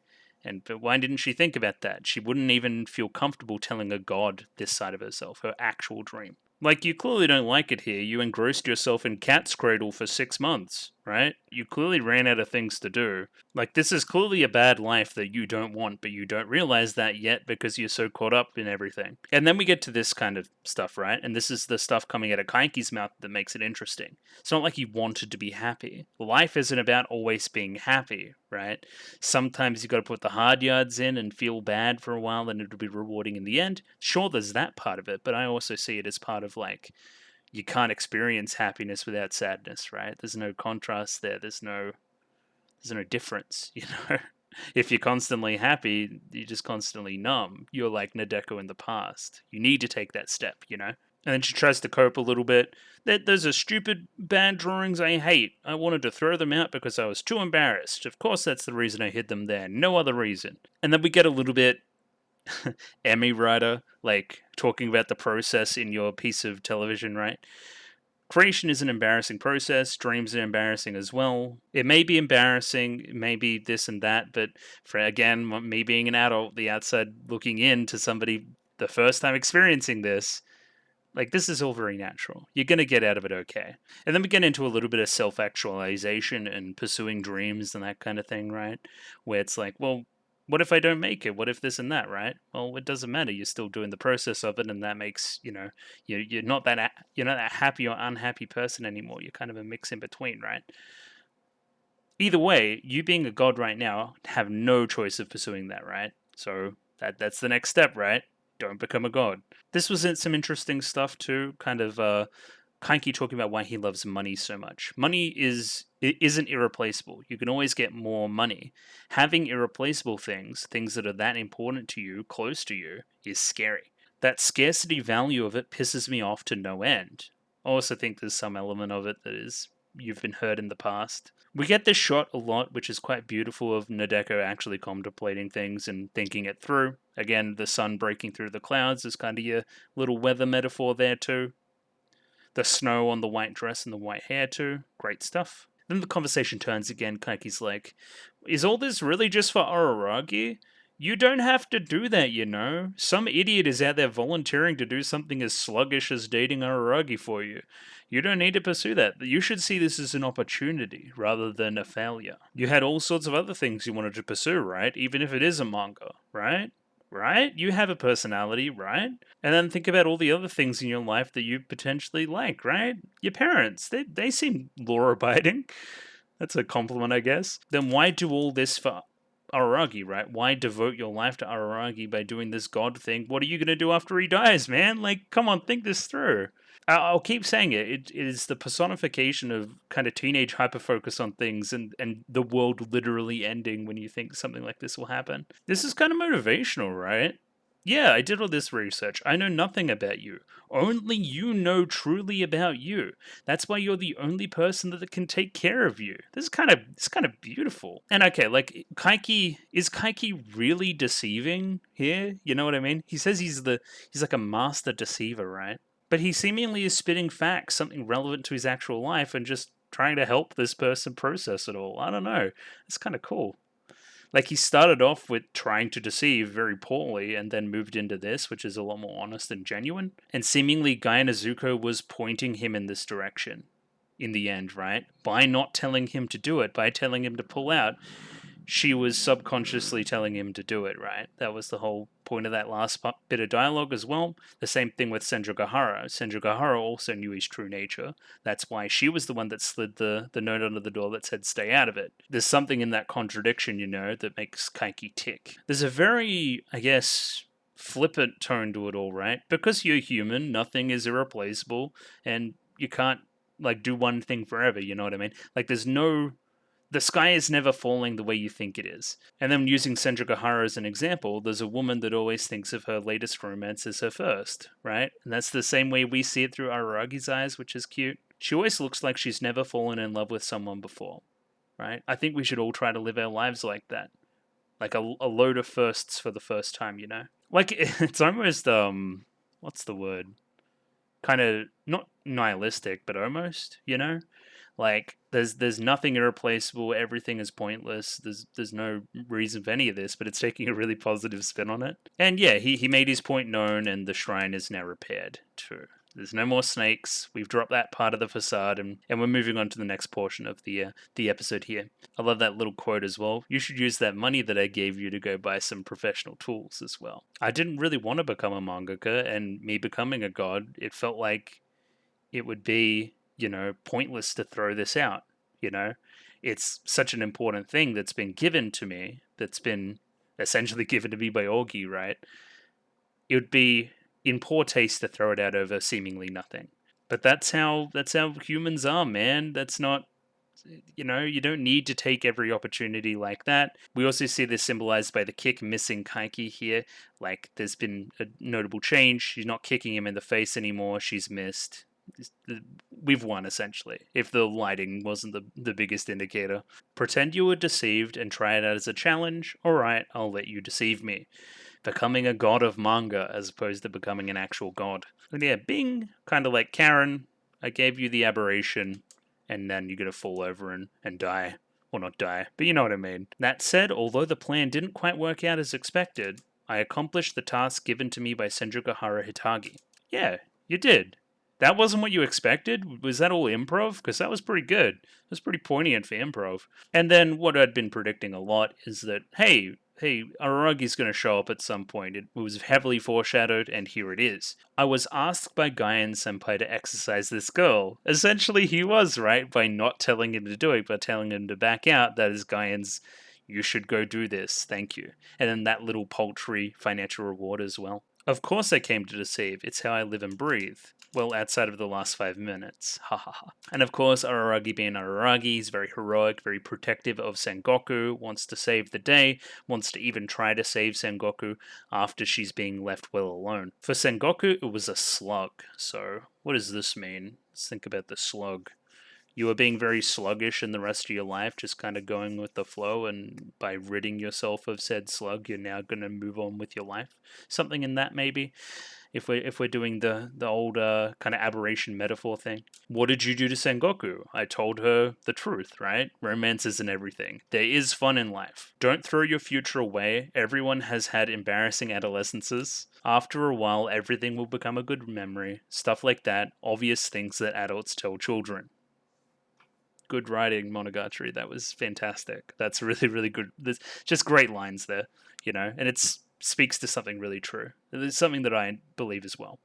But why didn't she think about that? She wouldn't even feel comfortable telling a god this side of herself, her actual dream. Like, you clearly don't like it here. You engrossed yourself in Cat's Cradle for 6 months. right? You clearly ran out of things to do. Like, this is clearly a bad life that you don't want, but you don't realize that yet because you're so caught up in everything. And then we get to this kind of stuff, right? And this is the stuff coming out of Kaiki's mouth that makes it interesting. It's not like he wanted to be happy. Life isn't about always being happy, right? Sometimes you got to put the hard yards in and feel bad for a while, and it'll be rewarding in the end. Sure, there's that part of it, but I also see it as part of, like, you can't experience happiness without sadness, right? There's no contrast there. There's no difference, you know. If you're constantly happy, you're just constantly numb. You're like Nadeko in the past. You need to take that step, you know. And then she tries to cope a little bit. Those are stupid, bad drawings I hate. I wanted to throw them out because I was too embarrassed. Of course, that's the reason I hid them there. No other reason. And then we get a little bit Emmy writer, like, talking about the process in your piece of television, right? Creation is an embarrassing process. Dreams are embarrassing as well. It may be embarrassing, it may be this and that, but for, again, me being an adult, the outside looking in to somebody the first time experiencing this, like, this is all very natural. You're going to get out of it okay. And then we get into a little bit of self-actualization and pursuing dreams and that kind of thing, right? Where it's like, well, what if I don't make it? What if this and that, right? Well, it doesn't matter. You're still doing the process of it, and that makes, you know, you're not that happy or unhappy person anymore. You're kind of a mix in between, right? Either way, you being a god right now have no choice of pursuing that, right? So that's the next step, right? Don't become a god. This was some interesting stuff too, kind of Kaiki talking about why he loves money so much. Money isn't irreplaceable. You can always get more money. Having irreplaceable things that are that important to you, close to you, is scary. That scarcity value of it pisses me off to no end. I also think there's some element of it that is, you've been hurt in the past. We get this shot a lot, which is quite beautiful, of Nadeko actually contemplating things and thinking it through. Again, the sun breaking through the clouds is kind of your little weather metaphor there too. The snow on the white dress and the white hair too. Great stuff. Then the conversation turns again. Kaiki's like, is all this really just for Araragi? You don't have to do that, you know. Some idiot is out there volunteering to do something as sluggish as dating Araragi for you. You don't need to pursue that. You should see this as an opportunity rather than a failure. You had all sorts of other things you wanted to pursue, right? Even if it is a manga, right? Right? You have a personality, right? And then think about all the other things in your life that you potentially like, right? Your parents, they seem law-abiding. That's a compliment, I guess. Then why do all this for Araragi, right? Why devote your life to Araragi by doing this god thing? What are you going to do after he dies, man? Like, come on, think this through. I'll keep saying it. It is the personification of kind of teenage hyper-focus on things and the world literally ending when you think something like this will happen. This is kind of motivational, right? Yeah, I did all this research. I know nothing about you. Only you know truly about you. That's why you're the only person that can take care of you. This is kind of beautiful. And okay, like, is Kaiki really deceiving here? You know what I mean? He says he's like a master deceiver, right? But he seemingly is spitting facts, something relevant to his actual life, and just trying to help this person process it all. I don't know. It's kind of cool. Like, he started off with trying to deceive very poorly and then moved into this, which is a lot more honest and genuine. And seemingly Guy Nezuko was pointing him in this direction in the end, right? By not telling him to do it, by telling him to pull out, she was subconsciously telling him to do it, right? That was the whole point of that last bit of dialogue as well. The same thing with Senju Gahara. Senju Gahara also knew his true nature. That's why she was the one that slid the note under the door that said, stay out of it. There's something in that contradiction, you know, that makes Kaiki tick. There's a very, I guess, flippant tone to it all, right? Because you're human, nothing is irreplaceable, and you can't, like, do one thing forever, you know what I mean? Like, the sky is never falling the way you think it is. And then using Senju Gahara as an example, there's a woman that always thinks of her latest romance as her first, right? And that's the same way we see it through Araragi's eyes, which is cute. She always looks like she's never fallen in love with someone before, right? I think we should all try to live our lives like that. Like a load of firsts for the first time, you know? Like, it's almost, what's the word? Kind of, not nihilistic, but almost, you know? Like, there's nothing irreplaceable, everything is pointless, there's no reason for any of this, but it's taking a really positive spin on it. And yeah, he made his point known, and the shrine is now repaired too. There's no more snakes. We've dropped that part of the facade, and we're moving on to the next portion of the episode here. I love that little quote as well. You should use that money that I gave you to go buy some professional tools as well. I didn't really want to become a mangaka, and me becoming a god, it felt like it would be, pointless to throw this out. It's such an important thing that's been given to me, that's been essentially given to me by Augie, right? It would be in poor taste to throw it out over seemingly nothing. But that's how humans are, man. That's not, you don't need to take every opportunity like that. We also see this symbolized by the kick missing Kaiki here. Like, there's been a notable change. She's not kicking him in the face anymore. She's missed. We've won, essentially, if the lighting wasn't the biggest indicator. Pretend you were deceived and try it out as a challenge. Alright, I'll let you deceive me. Becoming a god of manga as opposed to becoming an actual god. And yeah, being kind of like Karen, I gave you the aberration, and then you're going to fall over and die. Well, not die, but you know what I mean. That said, although the plan didn't quite work out as expected, I accomplished the task given to me by Senjukahara Hitagi. Yeah, you did. That wasn't what you expected? Was that all improv? Because that was pretty good. It was pretty poignant for improv. And then what I'd been predicting a lot is that, hey, Araragi's going to show up at some point. It was heavily foreshadowed, and here it is. I was asked by Guyan Senpai to exercise this girl. Essentially, he was, right? By not telling him to do it, but telling him to back out. That is Guyan's, you should go do this, thank you. And then that little paltry financial reward as well. Of course I came to deceive. It's how I live and breathe. Well, outside of the last 5 minutes. Ha ha ha. And of course, Araragi being Araragi, he's very heroic, very protective of Sengoku, wants to save the day, wants to even try to save Sengoku after she's being left well alone. For Sengoku, it was a slug. So, what does this mean? Let's think about the slug. You were being very sluggish in the rest of your life, just kind of going with the flow, and by ridding yourself of said slug, you're now going to move on with your life. Something in that, maybe, if we're doing the old kind of aberration metaphor thing. What did you do to Sengoku? I told her the truth, right? Romance isn't everything. There is fun in life. Don't throw your future away. Everyone has had embarrassing adolescences. After a while, everything will become a good memory. Stuff like that. Obvious things that adults tell children. Good writing, Monogatari. That was fantastic. That's really, really good. There's just great lines there, and it speaks to something really true. It's something that I believe as well.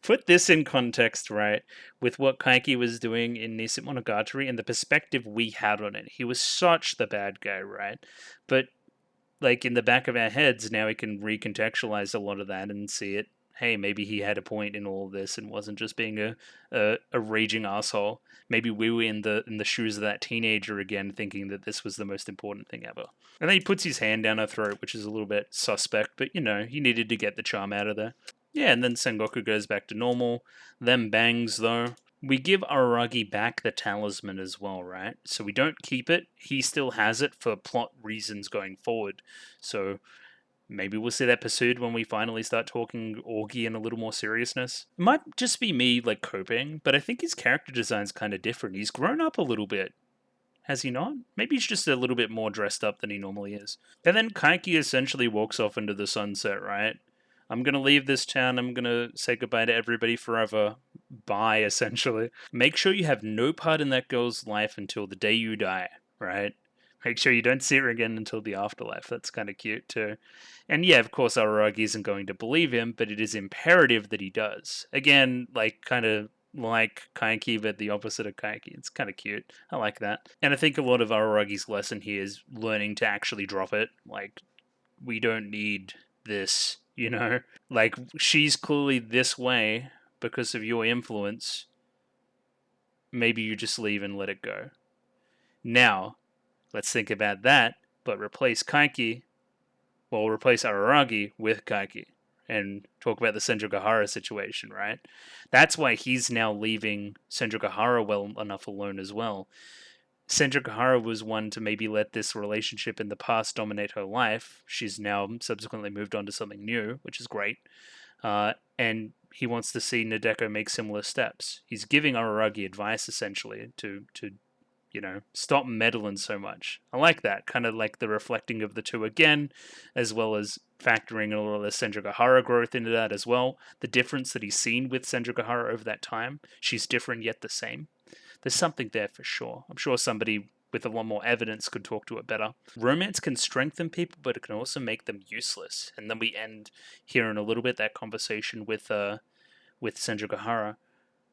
Put this in context, right, with what Kaiki was doing in Nissan Monogatari and the perspective we had on it. He was such the bad guy, right? But, like, in the back of our heads, now we can recontextualize a lot of that and see it. Hey, maybe he had a point in all of this and wasn't just being a raging asshole. Maybe we were in the shoes of that teenager again, thinking that this was the most important thing ever. And then he puts his hand down her throat, which is a little bit suspect, but he needed to get the charm out of there. Yeah, and then Sengoku goes back to normal. Them bangs, though. We give Araragi back the talisman as well, right? So we don't keep it. He still has it for plot reasons going forward. So maybe we'll see that pursued when we finally start talking Augie in a little more seriousness. It might just be me, like, coping, but I think his character design's kind of different. He's grown up a little bit. Has he not? Maybe he's just a little bit more dressed up than he normally is. And then Kaiki essentially walks off into the sunset, right? I'm going to leave this town. I'm going to say goodbye to everybody forever. Bye, essentially. Make sure you have no part in that girl's life until the day you die, right? Make sure you don't see her again until the afterlife. That's kind of cute, too. And yeah, of course, Araragi isn't going to believe him, but it is imperative that he does. Again, kind of like Kaiki, but the opposite of Kaiki. It's kind of cute. I like that. And I think a lot of Araragi's lesson here is learning to actually drop it. Like, we don't need this, Like, she's clearly this way because of your influence. Maybe you just leave and let it go. Now, let's think about that, but replace Araragi with Kaiki and talk about the Senjukahara situation, right? That's why he's now leaving Senjukahara well enough alone as well. Senjukahara was one to maybe let this relationship in the past dominate her life. She's now subsequently moved on to something new, which is great. And he wants to see Nadeko make similar steps. He's giving Araragi advice, essentially, to You know, stop meddling so much. I like that. Kind of like the reflecting of the two again, as well as factoring a lot of the Senjogahara growth into that as well. The difference that he's seen with Senjogahara over that time. She's different yet the same. There's something there for sure. I'm sure somebody with a lot more evidence could talk to it better. Romance can strengthen people, but it can also make them useless. And then we end hearing a little bit that conversation with Senjogahara.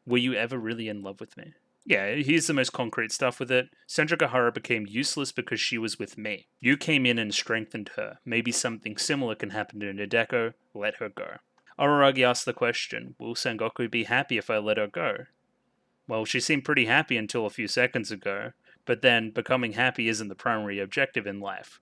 Were you ever really in love with me? Yeah, here's the most concrete stuff with it. Senjogahara became useless because she was with me. You came in and strengthened her. Maybe something similar can happen to Nadeko. Let her go. Araragi asked the question, will Sengoku be happy if I let her go? Well, she seemed pretty happy until a few seconds ago, but then becoming happy isn't the primary objective in life.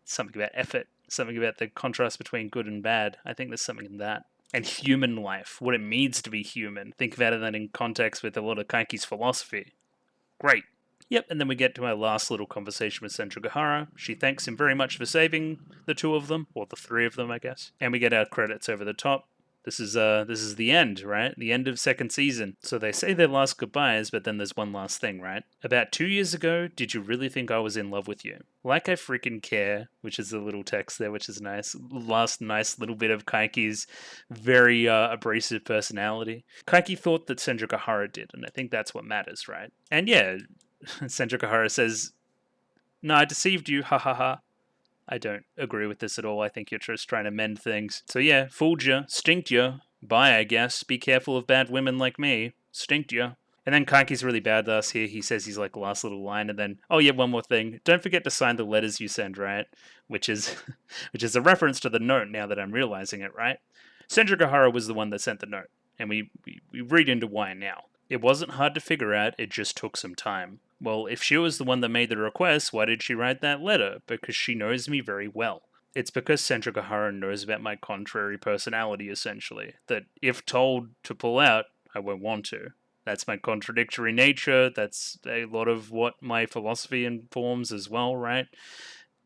It's something about effort, something about the contrast between good and bad. I think there's something in that. And human life, what it means to be human. Think about it in context with a lot of Kaiki's philosophy. Great. Yep, and then we get to our last little conversation with Senjogahara. She thanks him very much for saving the two of them, or the three of them, I guess. And we get our credits over the top. This is the end, right? The end of second season. So they say their last goodbyes, but then there's one last thing, right? About 2 years ago, did you really think I was in love with you? Like I freaking care, which is a little text there, which is nice. Last nice little bit of Kaiki's very abrasive personality. Kaiki thought that Senjogahara did, and I think that's what matters, right? And yeah, Senjogahara says, "No, I deceived you, ha ha ha." I don't agree with this at all. I think you're just trying to mend things. So yeah, fooled you, stinked you. Bye, I guess. Be careful of bad women like me. Stinked you. And then Kaiki's really bad to us here. He says he's like last little line, and then, oh yeah, one more thing. Don't forget to sign the letters you send, right? Which is a reference to the note now that I'm realizing it, right? Senjogahara was the one that sent the note, and we read into why now. It wasn't hard to figure out, it just took some time. Well, if she was the one that made the request, why did she write that letter? Because she knows me very well. It's because Senjogahara knows about my contrary personality, essentially. That if told to pull out, I won't want to. That's my contradictory nature, that's a lot of what my philosophy informs as well, right?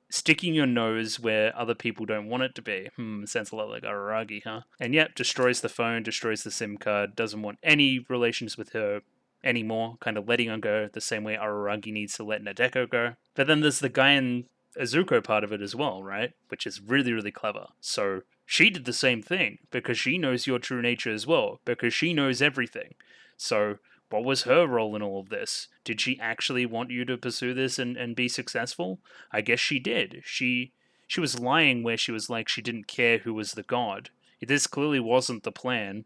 Sticking your nose where other people don't want it to be. Sounds a lot like Araragi, huh? And yep, destroys the phone, destroys the SIM card, doesn't want any relations with her anymore, kind of letting her go the same way Araragi needs to let Nadeko go. But then there's the Guy and Azuko part of it as well, right? Which is really, really clever. So she did the same thing because she knows your true nature as well, because she knows everything. So what was her role in all of this? Did she actually want you to pursue this and be successful? I guess she did. She was lying where she was like she didn't care who was the god. This clearly wasn't the plan,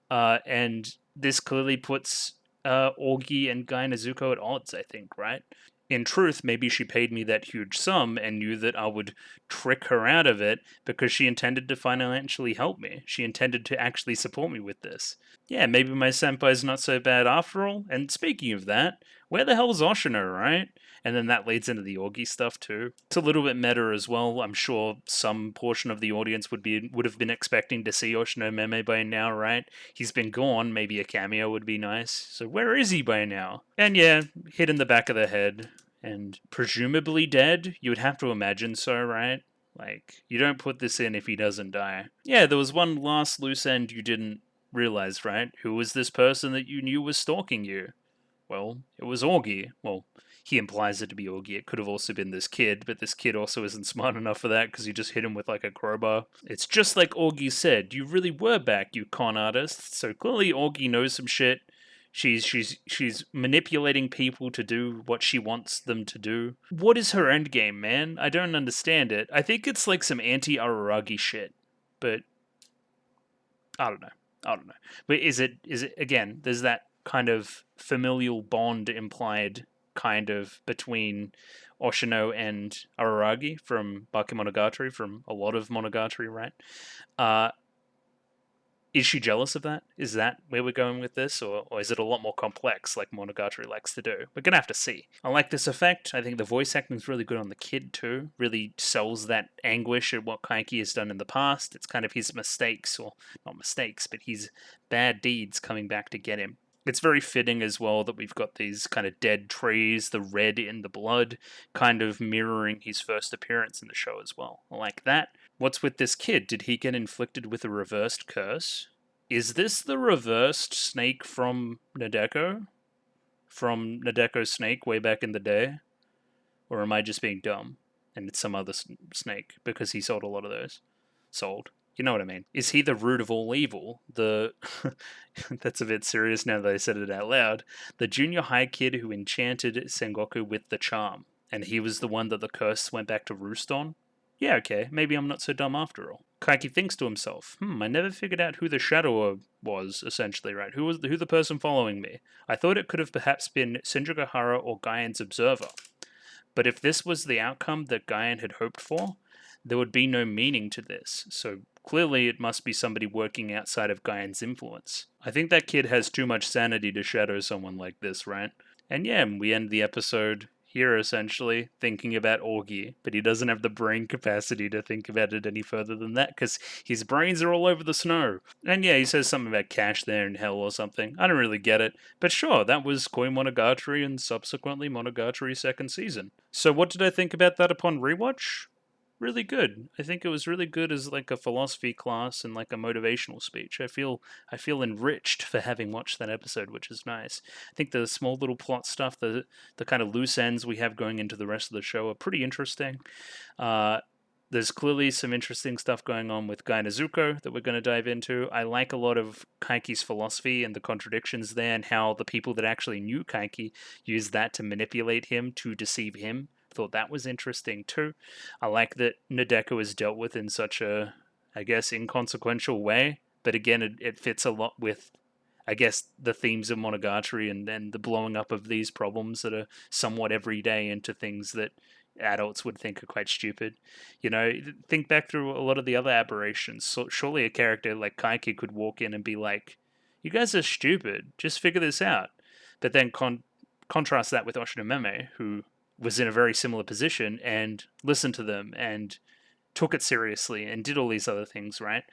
and this clearly puts Orgi and Guy Nezuko at odds, I think, right? In truth, maybe she paid me that huge sum and knew that I would trick her out of it because she intended to financially help me. She intended to actually support me with this. Yeah, maybe my senpai's not so bad after all. And speaking of that, where the hell's Oshino, right? And then that leads into the Orgi stuff too. It's a little bit meta as well. I'm sure some portion of the audience would have been expecting to see Oshino Meme by now, right? He's been gone. Maybe a cameo would be nice. So where is he by now? And yeah, hit in the back of the head. And presumably dead? You would have to imagine so, right? Like, you don't put this in if he doesn't die. Yeah, there was one last loose end you didn't realize, right? Who was this person that you knew was stalking you? Well, it was Augie. Well, he implies it to be Augie. It could have also been this kid, but this kid also isn't smart enough for that because you just hit him with like a crowbar. It's just like Augie said, you really were back, you con artist. So clearly Augie knows some shit. She's manipulating people to do what she wants them to do. What is her endgame, man? I don't understand it. I think it's like some anti-Araragi shit, but I don't know. But is it again? There's that kind of familial bond implied, kind of between Oshino and Araragi from Bakemonogatari, from a lot of Monogatari, right? Is she jealous of that? Is that where we're going with this? Or is it a lot more complex, like Monogatari likes to do? We're going to have to see. I like this effect. I think the voice acting is really good on the kid, too. Really sells that anguish at what Kaiki has done in the past. It's kind of his mistakes, or not mistakes, but his bad deeds coming back to get him. It's very fitting as well that we've got these kind of dead trees, the red in the blood, kind of mirroring his first appearance in the show as well. I like that. What's with this kid? Did he get inflicted with a reversed curse? Is this the reversed snake from Nadeko? from Nadeko Snake way back in the day? Or am I just being dumb? And it's some other snake because he sold a lot of those. Sold. You know what I mean? Is he the root of all evil? The that's a bit serious now that I said it out loud. The junior high kid who enchanted Sengoku with the charm, and he was the one that the curse went back to roost on? Yeah, okay, maybe I'm not so dumb after all. Kaiki thinks to himself, I never figured out who the Shadower was, essentially, right? Who the person following me? I thought it could have perhaps been Senjugahara or Gaian's observer. But if this was the outcome that Gaian had hoped for, there would be no meaning to this. So clearly it must be somebody working outside of Gaian's influence. I think that kid has too much sanity to shadow someone like this, right? And yeah, we end the episode here essentially thinking about Augie, but he doesn't have the brain capacity to think about it any further than that because his brains are all over the snow. And yeah, he says something about cash there in hell or something. I don't really get it, but sure, that was Koimonogatari and subsequently Monogatari second season. So what did I think about that upon rewatch? Really good. I think it was really good as like a philosophy class and like a motivational speech. I feel enriched for having watched that episode, which is nice. I think the small little plot stuff, the kind of loose ends we have going into the rest of the show are pretty interesting. There's clearly some interesting stuff going on with Gai Nezuko that we're going to dive into. I like a lot of Kaiki's philosophy and the contradictions there, and how the people that actually knew Kaiki used that to manipulate him, to deceive him. Thought that was interesting too. I like that Nadeko is dealt with in such a, I guess, inconsequential way. But again, it fits a lot with, I guess, the themes of Monogatari and then the blowing up of these problems that are somewhat everyday into things that adults would think are quite stupid. You know, think back through a lot of the other aberrations. So surely a character like Kaiki could walk in and be like, "You guys are stupid. Just figure this out." But then contrast that with Oshinomeme, who was in a very similar position and listened to them and took it seriously and did all these other things, right?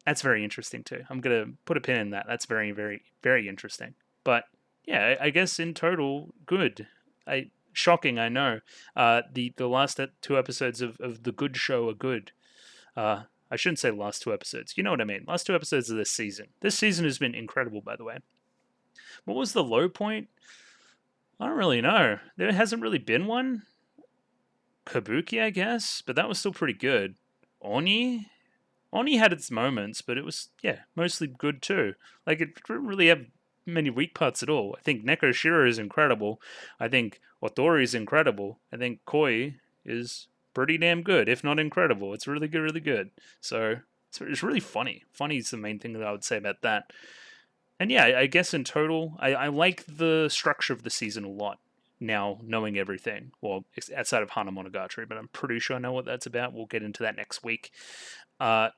That's very interesting too. I'm going to put a pin in that. That's very, very, very interesting. But yeah, I guess in total, good. Shocking, I know. The last two episodes of The Good Show are good. I shouldn't say last two episodes. You know what I mean. Last two episodes of this season. This season has been incredible, by the way. What was the low point? I don't really know. There hasn't really been one. Kabuki, I guess, but that was still pretty good. Oni had its moments, but it was, yeah, mostly good too. Like, it didn't really have many weak parts at all. I think Neko Shiro is incredible. I think Otori is incredible. I think Koi is pretty damn good, if not incredible. It's really good, really good. So it's really funny. Funny is the main thing that I would say about that. And yeah, I guess in total, I like the structure of the season a lot. Now, knowing everything. Well, it's outside of Hana Monogatari, but I'm pretty sure I know what that's about. We'll get into that next week. I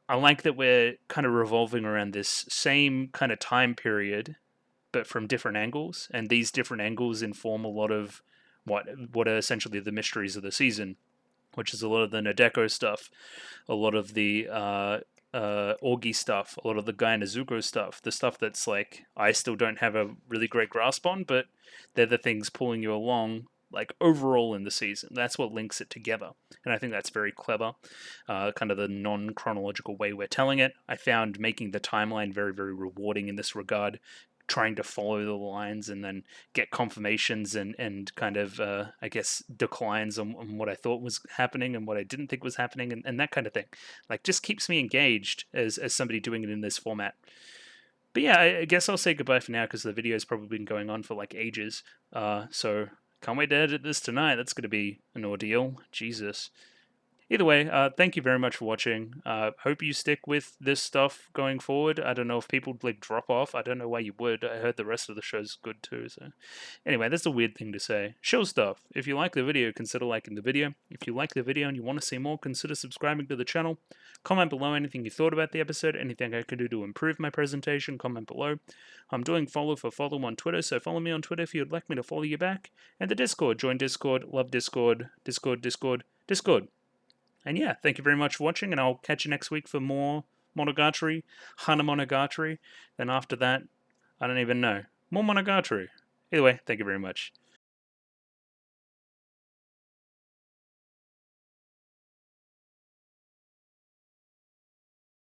like that we're kind of revolving around this same kind of time period, but from different angles. And these different angles inform a lot of what are essentially the mysteries of the season, which is a lot of the Nadeko stuff, a lot of the Augie stuff, a lot of the Gai Nezuko stuff, the stuff that's like I still don't have a really great grasp on, but they're the things pulling you along, like overall in the season. That's what links it together, and I think that's very clever. Kind of the non-chronological way we're telling it. I found making the timeline very, very rewarding in this regard. Trying to follow the lines and then get confirmations and kind of, I guess, declines on what I thought was happening and what I didn't think was happening and that kind of thing. Like, just keeps me engaged as somebody doing it in this format. But yeah, I guess I'll say goodbye for now because the video's probably been going on for like ages. So can't wait to edit this tonight. That's going to be an ordeal. Jesus. Either way, thank you very much for watching. Hope you stick with this stuff going forward. I don't know if people like drop off. I don't know why you would. I heard the rest of the show's good too. So anyway, that's a weird thing to say. Show stuff. If you like the video, consider liking the video. If you like the video and you want to see more, consider subscribing to the channel. Comment below anything you thought about the episode, anything I could do to improve my presentation. Comment below. I'm doing follow for follow on Twitter, so follow me on Twitter if you'd like me to follow you back. And the Discord. Join Discord. Love Discord. Discord. And yeah, thank you very much for watching, and I'll catch you next week for more Monogatari, Hana Monogatari. Then after that, I don't even know. More Monogatari. Either way, thank you very much.